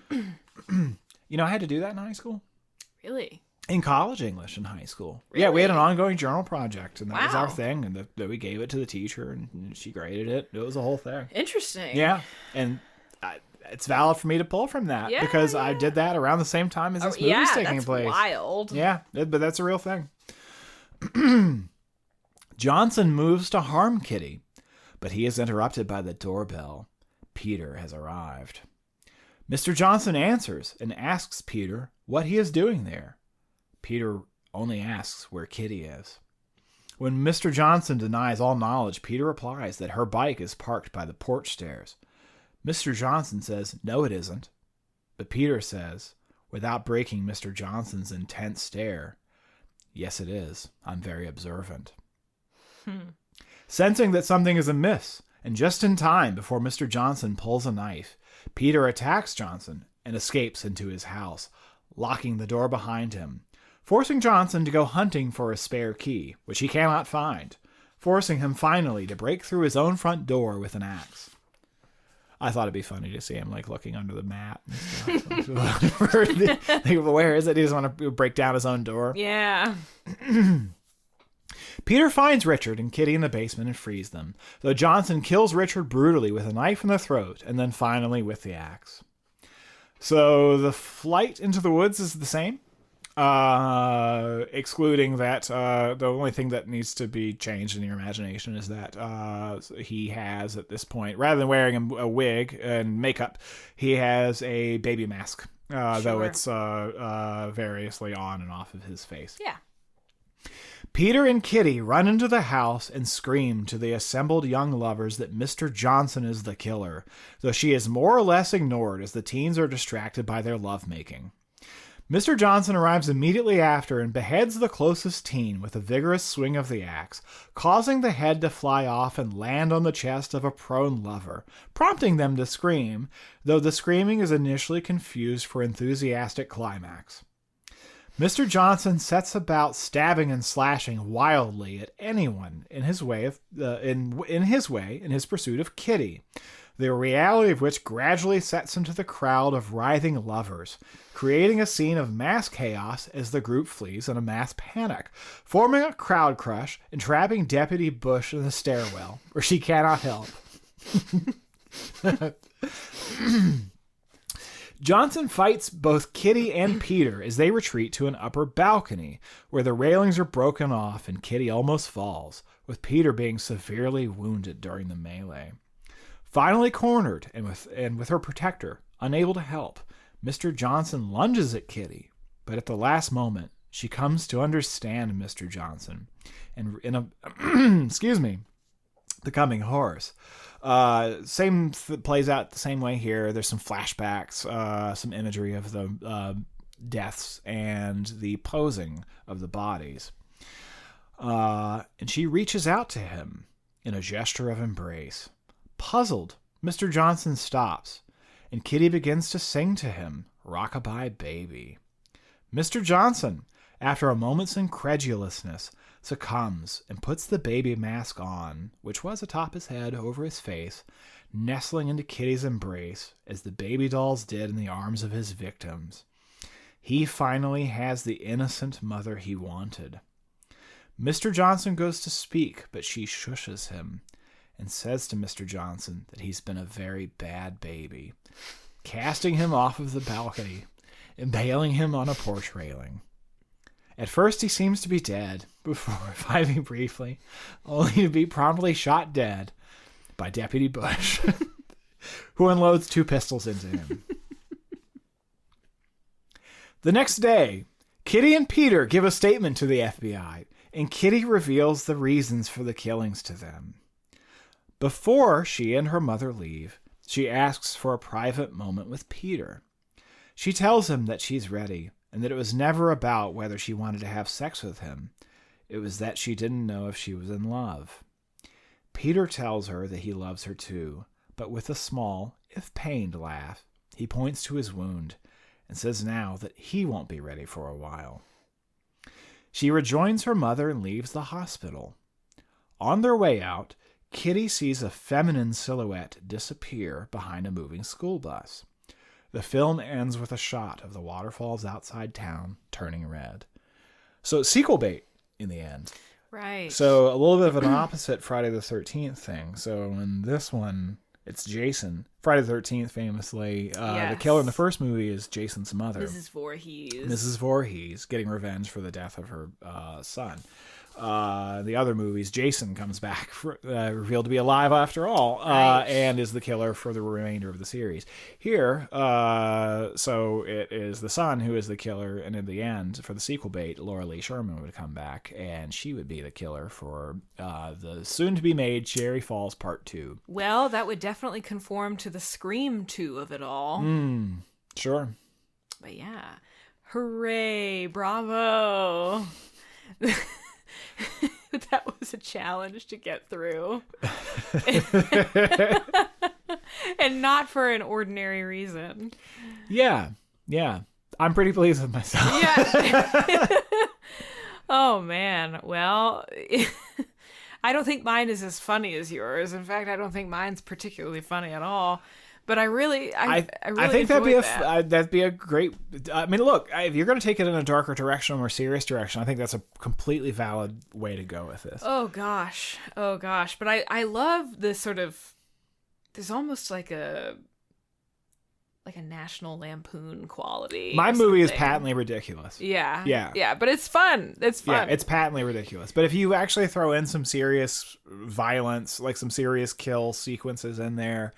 I had to do that in high school. Really? In college English in high school. Really? Yeah, we had an ongoing journal project, and that was Wow. our thing, and that we gave it to the teacher, and she graded it. It was a whole thing. Interesting. Yeah, and it's valid for me to pull from that, because I did that around the same time as this movie's taking place. Wild. Yeah, but that's a real thing. Johnson moves to harm Kitty, but he is interrupted by the doorbell. Peter has arrived. Mr. Johnson answers and asks Peter what he is doing there. Peter only asks where Kitty is. When Mr. Johnson denies all knowledge, Peter replies that her bike is parked by the porch stairs. Mr. Johnson says, no, it isn't. But Peter says, without breaking Mr. Johnson's intense stare, yes, it is. I'm very observant. Sensing that something is amiss, and just in time before Mr. Johnson pulls a knife, Peter attacks Johnson and escapes into his house, locking the door behind him, forcing Johnson to go hunting for a spare key, which he cannot find, forcing him finally to break through his own front door with an axe. I thought it'd be funny to see him looking under the mat and stuff. Where is it? He doesn't want to break down his own door. Yeah. Peter finds Richard and Kitty in the basement and frees them, though Johnson kills Richard brutally with a knife in the throat and then finally with the axe. So the flight into the woods is the same. Excluding that, the only thing that needs to be changed in your imagination is that he has, at this point, rather than wearing a wig and makeup, he has a baby mask, though it's variously on and off of his face. Yeah. Peter and Kitty run into the house and scream to the assembled young lovers that Mr. Johnson is the killer, though she is more or less ignored as the teens are distracted by their lovemaking. Mr. Johnson arrives immediately after and beheads the closest teen with a vigorous swing of the axe, causing the head to fly off and land on the chest of a prone lover, prompting them to scream, though the screaming is initially confused for enthusiastic climax. Mr. Johnson sets about stabbing and slashing wildly at anyone in his pursuit of Kitty, the reality of which gradually sets into the crowd of writhing lovers, creating a scene of mass chaos as the group flees in a mass panic, forming a crowd crush and trapping Deputy Bush in the stairwell, where she cannot help. Johnson fights both Kitty and Peter as they retreat to an upper balcony, where the railings are broken off and Kitty almost falls, with Peter being severely wounded during the melee. Finally cornered and with her protector unable to help, Mr. Johnson lunges at Kitty, but at the last moment she comes to understand Mr. Johnson, and in a becoming hoarse. Plays out the same way here. There's some flashbacks, some imagery of the deaths and the posing of the bodies. And she reaches out to him in a gesture of embrace. Puzzled, Mr. Johnson stops, and Kitty begins to sing to him, "Rockabye Baby." Mr. Johnson, after a moment's incredulousness, succumbs and puts the baby mask on, which was atop his head over his face, nestling into Kitty's embrace, as the baby dolls did in the arms of his victims. He finally has the innocent mother he wanted. Mr. Johnson goes to speak, but she shushes him and says to Mr. Johnson that he's been a very bad baby, casting him off of the balcony, impaling him on a porch railing. At first he seems to be dead, before reviving briefly, only to be promptly shot dead by Deputy Bush, who unloads 2 pistols into him. The next day, Kitty and Peter give a statement to the FBI, and Kitty reveals the reasons for the killings to them. Before she and her mother leave, she asks for a private moment with Peter. She tells him that she's ready, and that it was never about whether she wanted to have sex with him. It was that she didn't know if she was in love. Peter tells her that he loves her too, but with a small, if pained, laugh, he points to his wound and says now that he won't be ready for a while. She rejoins her mother and leaves the hospital. On their way out, Kitty sees a feminine silhouette disappear behind a moving school bus. The film ends with a shot of the waterfalls outside town turning red. So sequel bait in the end. Right. So a little bit of an opposite Friday the 13th thing. So in this one, it's Jason. Friday the 13th, famously, the killer in the first movie is Jason's mother. Mrs. Voorhees. Mrs. Voorhees, getting revenge for the death of her son. The other movies, Jason comes back, revealed to be alive after all, right. and is the killer for the remainder of the series. Here, so it is the son who is the killer, and in the end, for the sequel bait, Laura Lee Sherman would come back, and she would be the killer for the soon-to-be-made Cherry Falls Part 2. Well, that would definitely conform to the Scream 2 of it all. Sure. But yeah. Hooray, bravo. That was a challenge to get through. And not for an ordinary reason. Yeah. I'm pretty pleased with myself. Yeah. Oh, man. Well, I don't think mine is as funny as yours. In fact, I don't think mine's particularly funny at all. But I think that'd be a great. I mean, look, if you're going to take it in a darker direction, a more serious direction, I think that's a completely valid way to go with this. Oh gosh. But I love this sort of. There's almost like a a National Lampoon quality. My or movie is something. patently ridiculous. Yeah. Yeah. Yeah, but it's fun. It's fun. Yeah, it's patently ridiculous. But if you actually throw in some serious violence, like some serious kill sequences in there,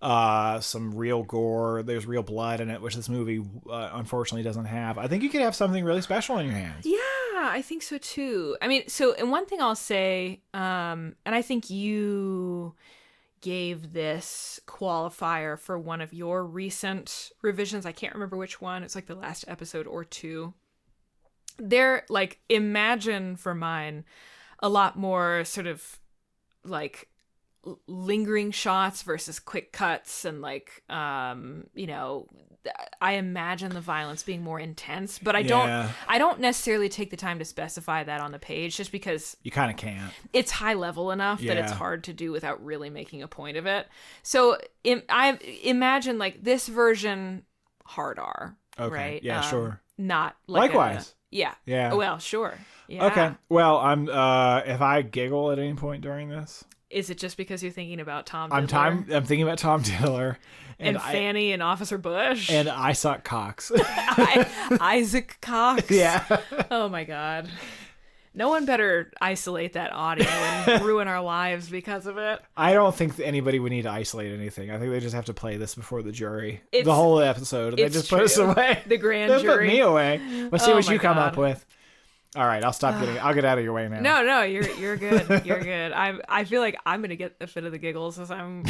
some real gore, there's real blood in it, which this movie unfortunately doesn't have, I think you could have something really special in your hands. Yeah, I think so too. I mean, so, and one thing I'll say, and I think you gave this qualifier for one of your recent revisions. I can't remember which one. It's like the last episode or two. They're like, imagine for mine a lot more sort of like lingering shots versus quick cuts, and like you know, I imagine the violence being more intense, but I don't necessarily take the time to specify that on the page, just because You kind of can't. it's high level enough that it's Yeah. hard to do without really making a point of it. So I imagine like this version hard R. Okay. Right? Yeah, sure. Not like Likewise. Yeah. Yeah. Well, sure. Yeah. Okay. Well, I'm if I giggle at any point during this, Is it just because you're thinking about Tom I'm Diddler thinking about Tom Diller and Fanny and Officer Bush and I suck cocks. Isaac Cox? Yeah. Oh my God. No one better isolate that audio and ruin our lives because of it. I don't think that anybody would need to isolate anything. I think they just have to play this before the jury. It's- The whole episode. And they it's just put us true. away. The grand They put jury. me away. Let's see Oh what my you come God. up with. All right, I'll get out of your way now. No, you're good. You're good. I feel like I'm gonna get a fit of the giggles as I'm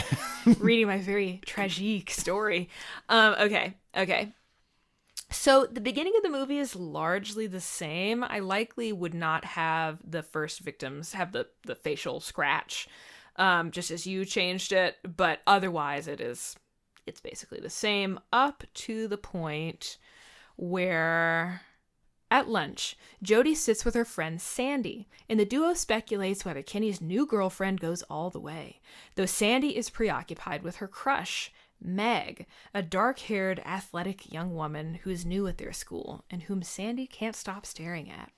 reading my very tragique story. Okay. So the beginning of the movie is largely the same. I likely would not have the first victims have the facial scratch, just as you changed it, but otherwise it's basically the same up to the point where at lunch, Jody sits with her friend Sandy, and the duo speculates whether Kenny's new girlfriend goes all the way, though Sandy is preoccupied with her crush, Meg, a dark-haired, athletic young woman who is new at their school and whom Sandy can't stop staring at.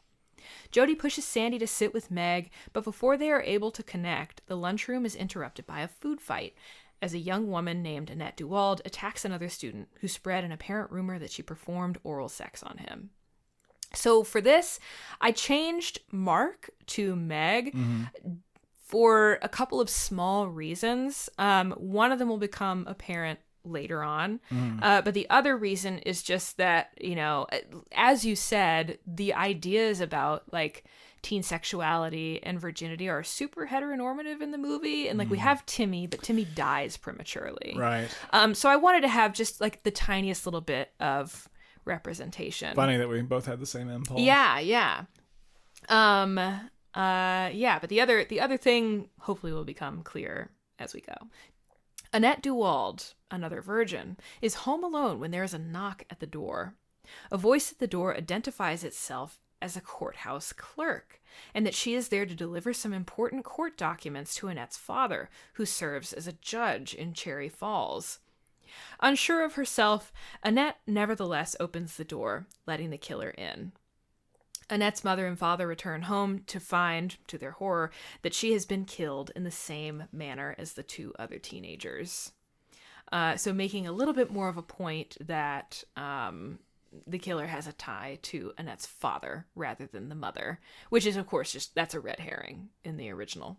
Jody pushes Sandy to sit with Meg, but before they are able to connect, the lunchroom is interrupted by a food fight as a young woman named Annette Duwald attacks another student who spread an apparent rumor that she performed oral sex on him. So for this, I changed Mark to Meg for a couple of small reasons. One of them will become apparent later on. But the other reason is just that, you know, as you said, the ideas about like teen sexuality and virginity are super heteronormative in the movie. And like we have Timmy, but Timmy dies prematurely. Right. So I wanted to have just like the tiniest little bit of representation. Funny that we both had the same impulse. Yeah. But the other thing hopefully will become clear as we go. Annette Duwald, another virgin, is home alone when there is a knock at the door. A voice at the door identifies itself as a courthouse clerk, and that she is there to deliver some important court documents to Annette's father, who serves as a judge in Cherry Falls. Unsure of herself, Annette nevertheless opens the door, letting the killer in. Annette's mother and father return home to find, to their horror, that she has been killed in the same manner as the two other teenagers. So making a little bit more of a point that the killer has a tie to Annette's father rather than the mother, which is, of course, that's a red herring in the original.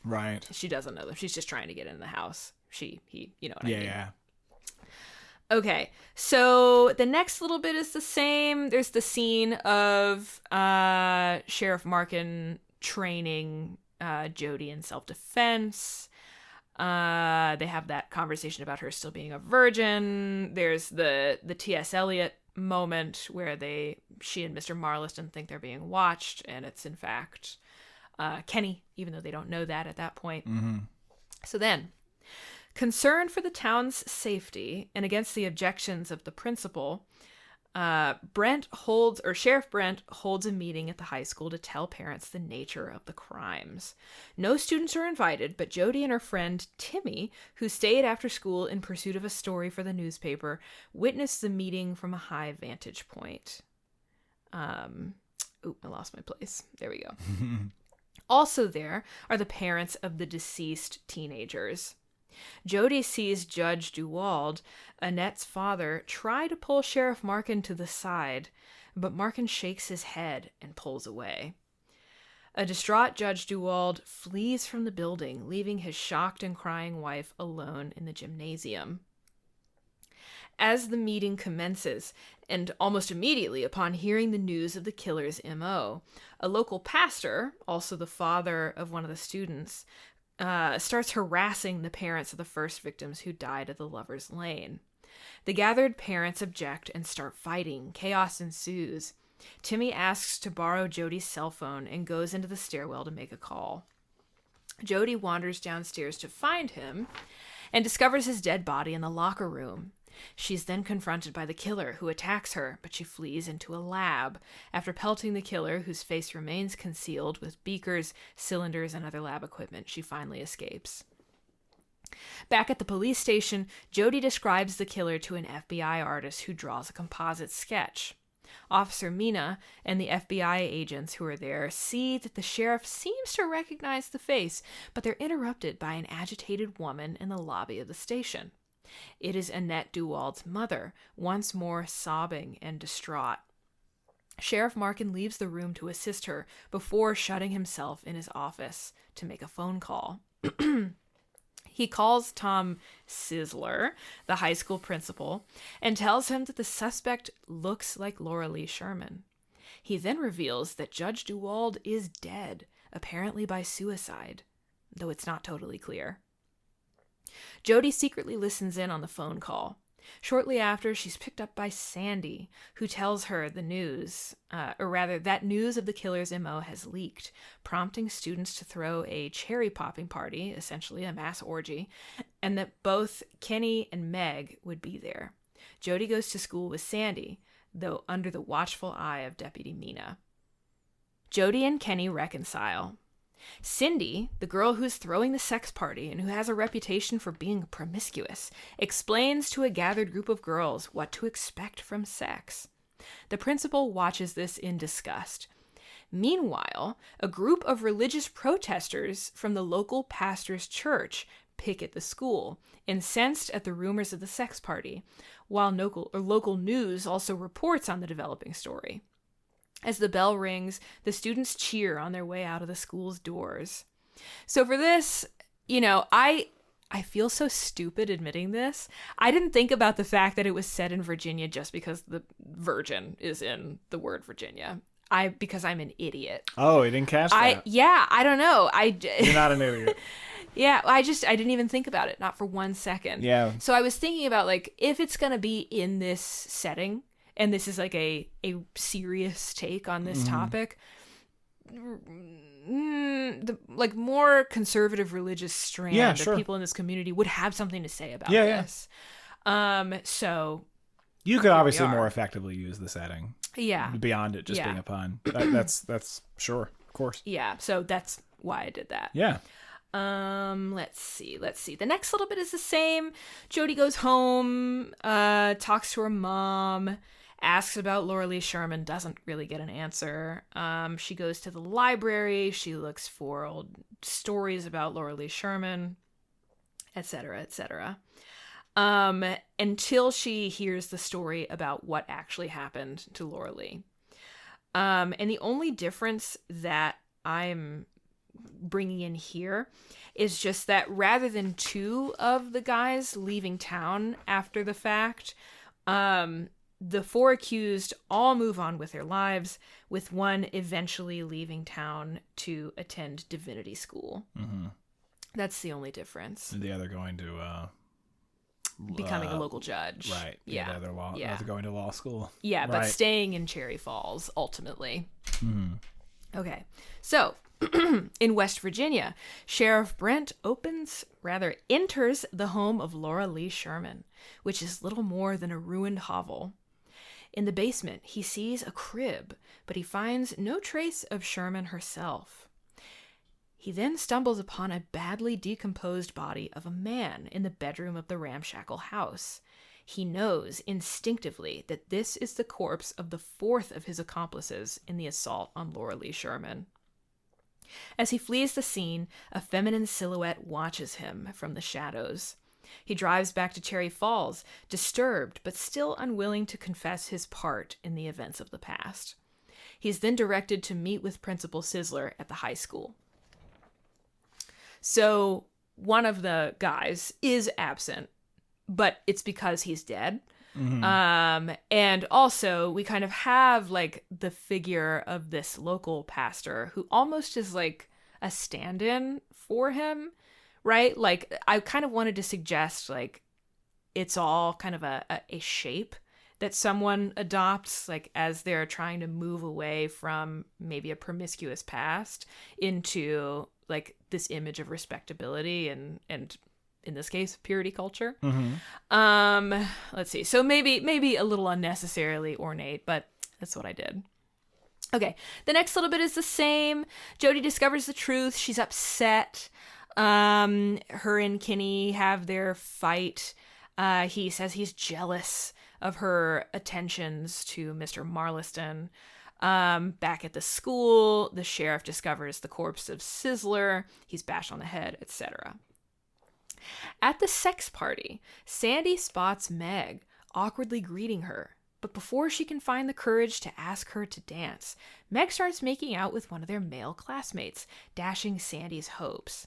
Right. She doesn't know them. She's just trying to get in the house. He, you know what I mean? Yeah. Okay, so the next little bit is the same. There's the scene of Sheriff Markin training Jody in self-defense. They have that conversation about her still being a virgin. There's the T.S. Eliot moment where she and Mr. Marliston think they're being watched, and it's in fact Kenny, even though they don't know that at that point. So then, concerned for the town's safety and against the objections of the principal, Sheriff Brent holds a meeting at the high school to tell parents the nature of the crimes. No students are invited, but Jody and her friend Timmy, who stayed after school in pursuit of a story for the newspaper, witness the meeting from a high vantage point. I lost my place. There we go. Also there are the parents of the deceased teenagers. Jody sees Judge Duwald, Annette's father, try to pull Sheriff Markin to the side, but Markin shakes his head and pulls away. A distraught Judge Duwald flees from the building, leaving his shocked and crying wife alone in the gymnasium. As the meeting commences, and almost immediately upon hearing the news of the killer's MO, a local pastor, also the father of one of the students, starts harassing the parents of the first victims who died at the Lover's Lane. The gathered parents object and start fighting. Chaos ensues. Timmy asks to borrow Jody's cell phone and goes into the stairwell to make a call. Jody wanders downstairs to find him and discovers his dead body in the locker room. She's then confronted by the killer, who attacks her, but she flees into a lab. After pelting the killer, whose face remains concealed with beakers, cylinders, and other lab equipment, she finally escapes. Back at the police station, Jody describes the killer to an FBI artist who draws a composite sketch. Officer Mina and the FBI agents who are there see that the sheriff seems to recognize the face, but they're interrupted by an agitated woman in the lobby of the station. It is Annette Duwald's mother, once more sobbing and distraught. Sheriff Markin leaves the room to assist her before shutting himself in his office to make a phone call. He calls Tom Sizzler, the high school principal, and tells him that the suspect looks like Laura Lee Sherman. He then reveals that Judge Duwald is dead, apparently by suicide, though it's not totally clear. Jody secretly listens in on the phone call. Shortly after, she's picked up by Sandy, who tells her the news, that news of the killer's MO has leaked, prompting students to throw a cherry-popping party, essentially a mass orgy, and that both Kenny and Meg would be there. Jody goes to school with Sandy, though under the watchful eye of Deputy Mina. Jody and Kenny reconcile. Cindy, the girl who's throwing the sex party and who has a reputation for being promiscuous, explains to a gathered group of girls what to expect from sex. The principal watches this in disgust. Meanwhile, a group of religious protesters from the local pastor's church picket the school, incensed at the rumors of the sex party, while local news also reports on the developing story. As the bell rings, the students cheer on their way out of the school's doors. So for this, I feel so stupid admitting this. I didn't think about the fact that it was set in Virginia just because the virgin is in the word Virginia. Because I'm an idiot. Oh, you didn't catch that? I don't know. You're not an idiot. Yeah, I didn't even think about it, not for 1 second. Yeah. So I was thinking about, if it's going to be in this setting, and this is a serious take on this topic, the more conservative religious strand of people in this community would have something to say about this. So you could obviously more effectively use the setting. Yeah. Beyond it just being a pun. That's sure, of course. Yeah. So that's why I did that. Yeah. Let's see. The next little bit is the same. Jody goes home, talks to her mom, asks about Laura Lee Sherman, doesn't really get an answer. She goes to the library. She looks for old stories about Laura Lee Sherman, etc., etc. Until she hears the story about what actually happened to Laura Lee. And the only difference that I'm bringing in here is just that rather than two of the guys leaving town after the fact, the four accused all move on with their lives, with one eventually leaving town to attend divinity school. Mm-hmm. That's the only difference. And the other going to becoming a local judge. Right. Yeah. The other going to law school. Yeah, right. But staying in Cherry Falls ultimately. Mm-hmm. Okay. So in West Virginia, Sheriff Brent enters the home of Laura Lee Sherman, which is little more than a ruined hovel. In the basement, he sees a crib, but he finds no trace of Sherman herself. He then stumbles upon a badly decomposed body of a man in the bedroom of the ramshackle house. He knows instinctively that this is the corpse of the fourth of his accomplices in the assault on Laura Lee Sherman. As he flees the scene, a feminine silhouette watches him from the shadows. He drives back to Cherry Falls, disturbed but still unwilling to confess his part in the events of the past. He's then directed to meet with Principal Sizzler at the high school. So one of the guys is absent, but it's because he's dead. And also we kind of have like the figure of this local pastor who almost is like a stand-in for him, right? Like I kind of wanted to suggest like it's all kind of a shape that someone adopts, like as they're trying to move away from maybe a promiscuous past into like this image of respectability and in this case, purity culture. Let's see. So maybe a little unnecessarily ornate, but that's what I did. Okay. The next little bit is the same. Jody discovers the truth. She's upset. Her and Kenny have their fight. He says he's jealous of her attentions to Mr. Marliston. Back at the school, the sheriff discovers the corpse of Sizzler. He's bashed on the head, etc. At the sex party, Sandy spots Meg, awkwardly greeting her. But before she can find the courage to ask her to dance, Meg starts making out with one of their male classmates, dashing Sandy's hopes.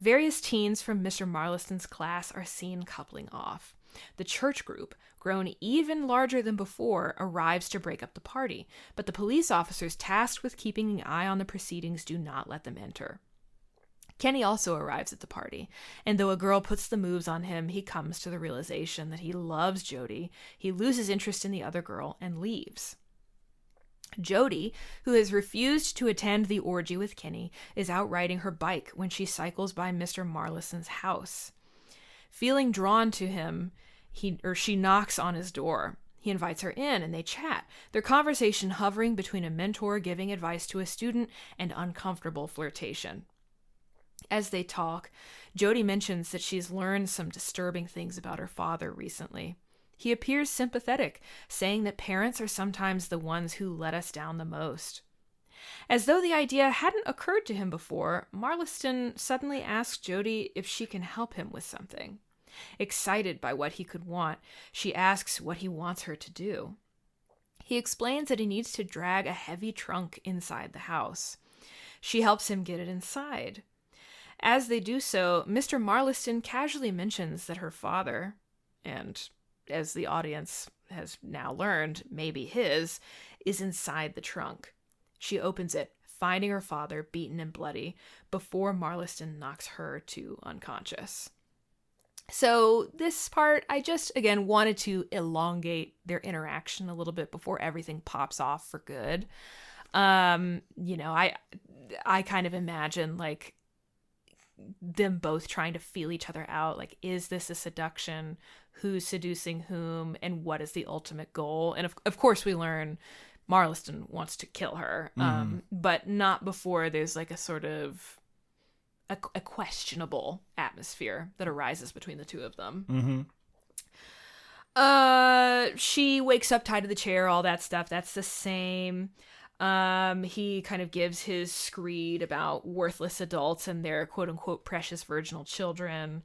Various teens from Mr. Marliston's class are seen coupling off. The church group, grown even larger than before, arrives to break up the party, but the police officers tasked with keeping an eye on the proceedings do not let them enter. Kenny also arrives at the party, and though a girl puts the moves on him, he comes to the realization that he loves Jody. He loses interest in the other girl and leaves. Jody, who has refused to attend the orgy with Kenny, is out riding her bike when she cycles by Mr. Marliston's house. Feeling drawn to him, she knocks on his door. He invites her in and they chat, their conversation hovering between a mentor giving advice to a student and uncomfortable flirtation. As they talk, Jody mentions that she's learned some disturbing things about her father recently. He appears sympathetic, saying that parents are sometimes the ones who let us down the most. As though the idea hadn't occurred to him before, Marliston suddenly asks Jody if she can help him with something. Excited by what he could want, she asks what he wants her to do. He explains that he needs to drag a heavy trunk inside the house. She helps him get it inside. As they do so, Mr. Marliston casually mentions that her father, and as the audience has now learned, maybe his, is inside the trunk. She opens it, finding her father beaten and bloody, before Marliston knocks her to unconscious. So this part, I just, again, wanted to elongate their interaction a little bit before everything pops off for good. I kind of imagine, like, them both trying to feel each other out. Like, is this a seduction? Who's seducing whom? And what is the ultimate goal? And of course we learn Marliston wants to kill her, but not before there's like a sort of a questionable atmosphere that arises between the two of them. She wakes up tied to the chair, all that stuff. That's the same. He kind of gives his screed about worthless adults and their quote-unquote precious virginal children.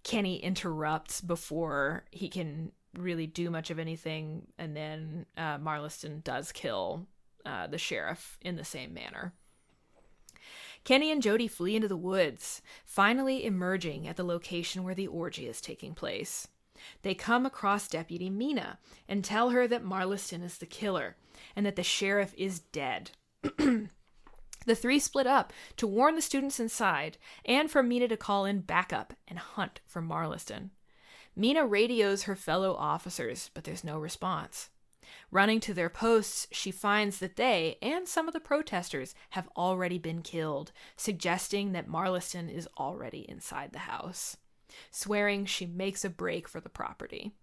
Kenny interrupts before he can really do much of anything, and then Marliston does kill the sheriff in the same manner. Kenny and Jody flee into the woods, finally emerging at the location where the orgy is taking place. They come across Deputy Mina and tell her that Marliston is the killer and that the sheriff is dead. The three split up to warn the students inside and for Mina to call in backup and hunt for Marliston. Mina radios her fellow officers, but there's no response. Running to their posts, she finds that they and some of the protesters have already been killed, suggesting that Marliston is already inside the house. Swearing she makes a break for the property.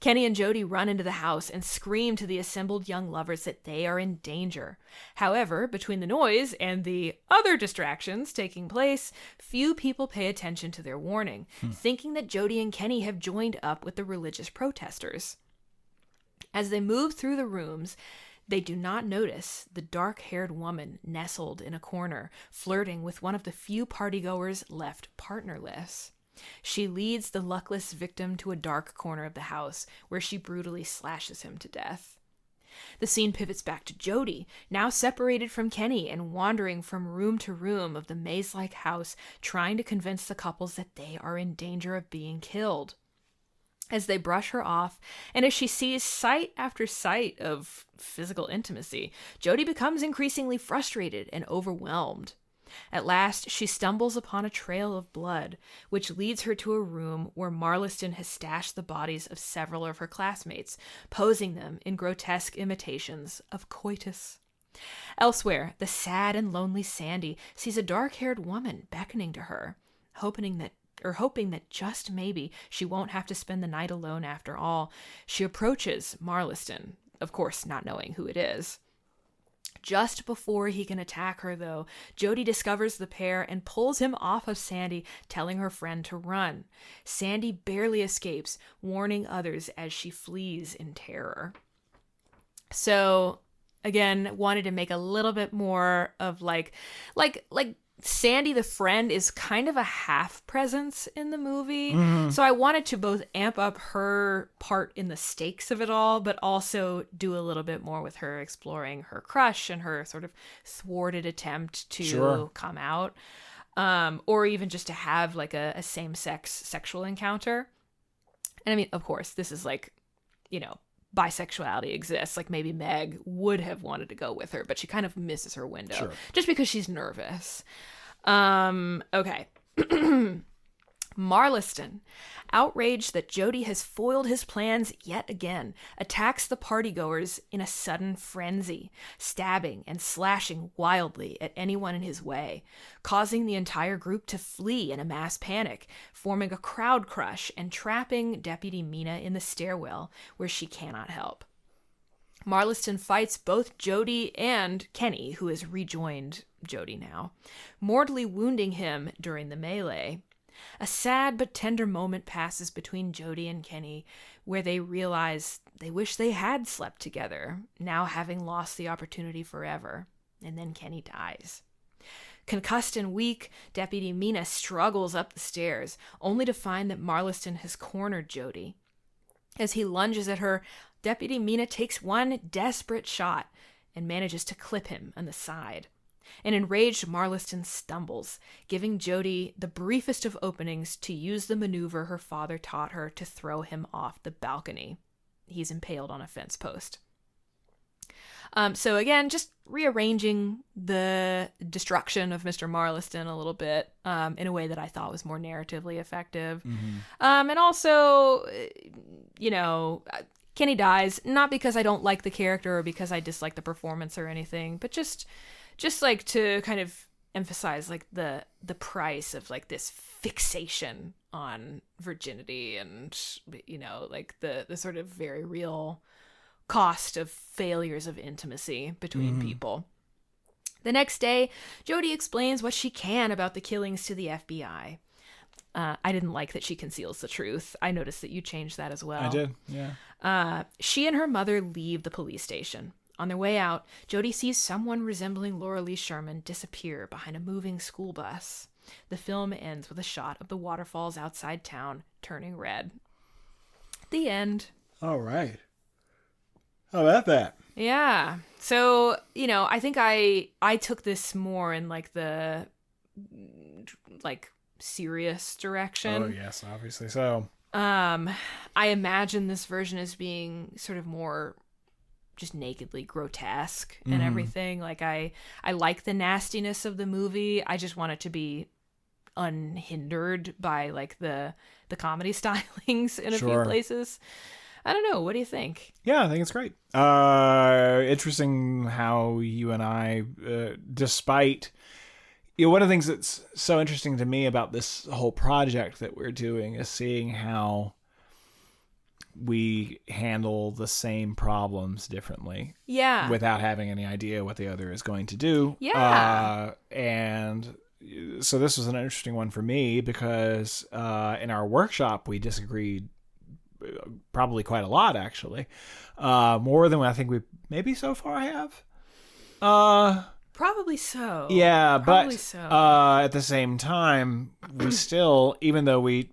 Kenny and Jody run into the house and scream to the assembled young lovers that they are in danger. However, between the noise and the other distractions taking place, few people pay attention to their warning, thinking that Jody and Kenny have joined up with the religious protesters. As they move through the rooms, They do not notice the dark-haired woman nestled in a corner, flirting with one of the few partygoers left partnerless. She leads the luckless victim to a dark corner of the house, where she brutally slashes him to death. The scene pivots back to Jody, now separated from Kenny and wandering from room to room of the maze-like house, trying to convince the couples that they are in danger of being killed. As they brush her off, and as she sees sight after sight of physical intimacy, Jody becomes increasingly frustrated and overwhelmed. At last, she stumbles upon a trail of blood, which leads her to a room where Marliston has stashed the bodies of several of her classmates, posing them in grotesque imitations of coitus. Elsewhere, the sad and lonely Sandy sees a dark-haired woman beckoning to her, hoping that just maybe she won't have to spend the night alone after all. She approaches Marliston, of course not knowing who it is. Just before he can attack her, though, Jody discovers the pair and pulls him off of Sandy, telling her friend to run. Sandy barely escapes, warning others as she flees in terror. So, again, wanted to make a little bit more of like Sandy the friend is kind of a half presence in the movie. So I wanted to both amp up her part in the stakes of it all, but also do a little bit more with her exploring her crush and her sort of thwarted attempt to come out, or even just to have like a same-sex sexual encounter. And I mean, of course, this is like, bisexuality exists. Like maybe Meg would have wanted to go with her, but she kind of misses her window just because she's nervous. Okay. Marliston, outraged that Jody has foiled his plans yet again, attacks the partygoers in a sudden frenzy, stabbing and slashing wildly at anyone in his way, causing the entire group to flee in a mass panic, forming a crowd crush and trapping Deputy Mina in the stairwell where she cannot help. Marliston fights both Jody and Kenny, who has rejoined Jody now, mortally wounding him during the melee. A sad but tender moment passes between Jody and Kenny, where they realize they wish they had slept together, now having lost the opportunity forever. And then Kenny dies. Concussed and weak, Deputy Mina struggles up the stairs, only to find that Marliston has cornered Jody. As he lunges at her, Deputy Mina takes one desperate shot and manages to clip him on the side. An enraged Marliston stumbles, giving Jody the briefest of openings to use the maneuver her father taught her to throw him off the balcony. He's impaled on a fence post. So again, just rearranging the destruction of Mr. Marliston a little bit in a way that I thought was more narratively effective. And also, Kenny dies, not because I don't like the character or because I dislike the performance or anything, but just like to kind of emphasize like the price of like this fixation on virginity and, like the sort of very real cost of failures of intimacy between people. The next day, Jody explains what she can about the killings to the FBI. I didn't like that she conceals the truth. I noticed that you changed that as well. I did, yeah. She and her mother leave the police station. On their way out, Jody sees someone resembling Laura Lee Sherman disappear behind a moving school bus. The film ends with a shot of the waterfalls outside town turning red. The end. All right. How about that? Yeah. So, I think I took this more in like the serious direction. Oh, yes, obviously so. I imagine this version as being sort of more just nakedly grotesque and everything. Like I like the nastiness of the movie. I just want it to be unhindered by like the comedy stylings in a few places. I don't know. What do you think? Yeah, I think it's great. Interesting how you and I, despite... one of the things that's so interesting to me about this whole project that we're doing is seeing how we handle the same problems differently. Yeah. Without having any idea what the other is going to do. Yeah. And so this was an interesting one for me because in our workshop we disagreed probably quite a lot, actually. More than I think we maybe so far have. Probably so. Yeah, Probably but so. At the same time, we still, even though we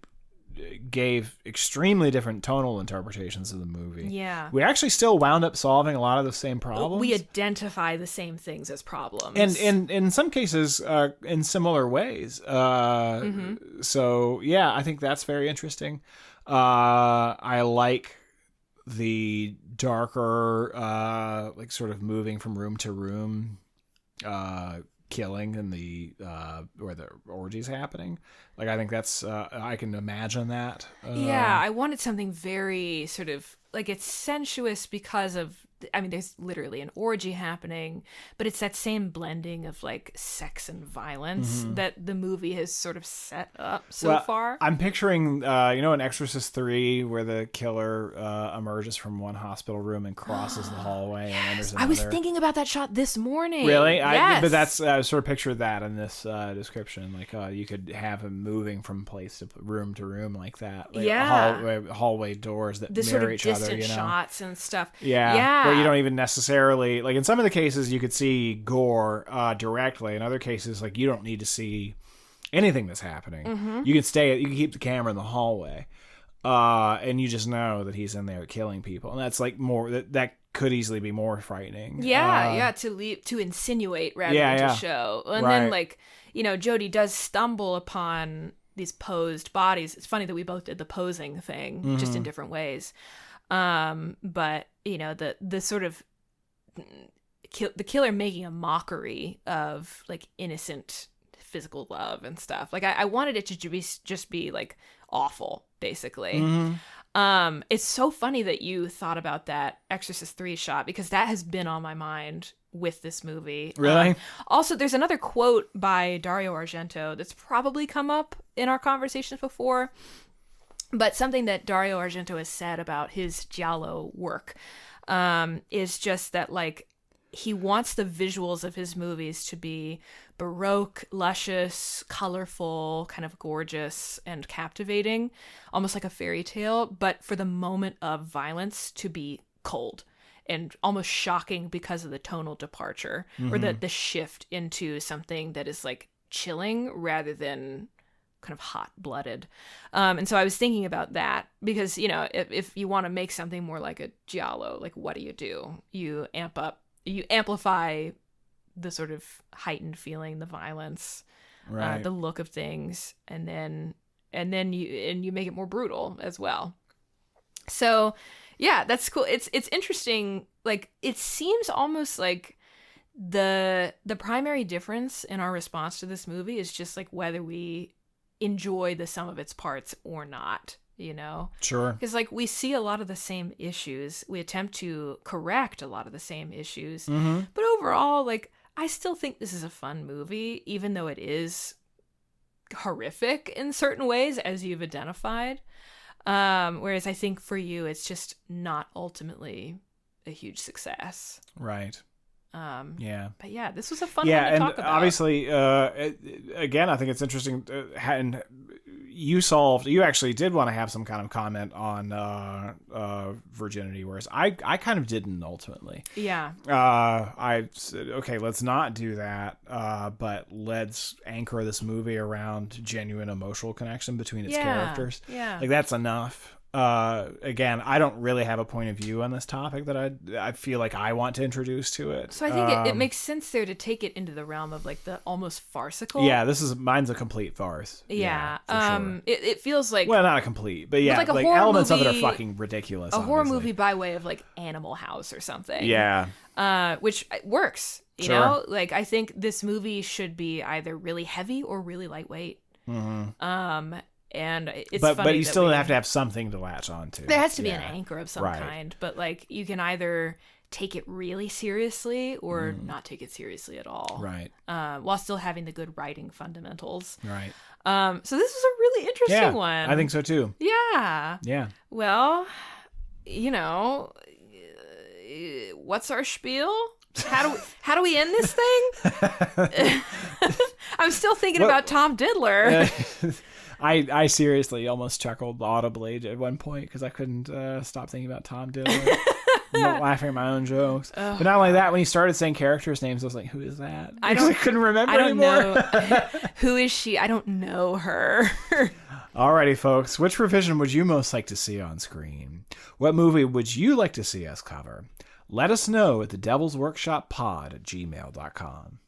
gave extremely different tonal interpretations of the movie, Yeah. we actually still wound up solving a lot of the same problems. We identify the same things as problems. And in some cases, in similar ways. So, yeah, I think that's very interesting. I like the darker, like sort of moving from room to room, killing and the where the orgy's happening. Like, I think that's I can imagine that. Yeah, I wanted something very sort of like, it's sensuous because of, I mean, there's literally an orgy happening, but it's that same blending of like sex and violence that the movie has sort of set up so far. I'm picturing, in Exorcist 3, where the killer emerges from one hospital room and crosses the hallway and enters another. I was thinking about that shot this morning. Really? Yes. But that's I sort of pictured that in this description. Like, you could have him moving from place to room like that. Like hallway doors that the mirror sort of each other. distant shots and stuff. Yeah. Where you don't even necessarily, like, in some of the cases you could see gore directly. In other cases, like, you don't need to see anything that's happening. You can keep the camera in the hallway, and you just know that he's in there killing people, and that's like more that could easily be more frightening. To insinuate rather than to show. And then, like, Jodie does stumble upon these posed bodies. It's funny that we both did the posing thing, just in different ways. But the sort of the killer making a mockery of like innocent physical love and stuff. Like, I wanted it to just be like awful, basically. It's so funny that you thought about that Exorcist 3 shot, because that has been on my mind with this movie. Really? Also, there's another quote by Dario Argento that's probably come up in our conversations before, but something that Dario Argento has said about his giallo work is just that, like, he wants the visuals of his movies to be baroque, luscious, colorful, kind of gorgeous and captivating, almost like a fairy tale, but for the moment of violence to be cold and almost shocking because of the tonal departure, or the shift into something that is like chilling rather than kind of hot-blooded. And so I was thinking about that because, if you want to make something more like a giallo, like, what do? You amplify the sort of heightened feeling, the violence, the look of things, and then you make it more brutal as well. So yeah, that's cool. It's interesting. Like, it seems almost like the primary difference in our response to this movie is just like whether we enjoy the sum of its parts or not. Sure. Because, like, we see a lot of the same issues. We attempt to correct a lot of the same issues. But overall, like, I still think this is a fun movie, even though it is horrific in certain ways, as you've identified. Whereas I think for you, it's just not ultimately a huge success. Right. Yeah. But yeah, this was a fun one to talk about. Obviously, again, I think it's interesting. And you actually did want to have some kind of comment on virginity, whereas I kind of didn't ultimately. Yeah. I said, okay, let's not do that, but let's anchor this movie around genuine emotional connection between its characters. Yeah. Like, that's enough. Again, I don't really have a point of view on this topic that I feel like I want to introduce to it. So I think it makes sense there to take it into the realm of like the almost farcical. Yeah, mine's a complete farce. Yeah. For sure. It feels like, well, not a complete, but yeah, like like elements of it are fucking ridiculous. A horror movie by way of like Animal House or something. Yeah. Which works, you know? Like, I think this movie should be either really heavy or really lightweight. And it's funny, but you still have to have something to latch on to. There has to be an anchor of some kind, but like, you can either take it really seriously or not take it seriously at all, right? While still having the good writing fundamentals, right? So this was a really interesting one. I think so too. Yeah. Well, what's our spiel? How do we end this thing? I'm still thinking about Tom Diddler. I seriously almost chuckled audibly at one point because I couldn't stop thinking about Tom Dillon. Laughing at my own jokes. But not only that, when he started saying characters' names, I was like, who is that? I couldn't remember anymore. Know. Who is she? I don't know her. Alrighty, folks. Which revision would you most like to see on screen? What movie would you like to see us cover? Let us know at thedevilsworkshoppod@gmail.com.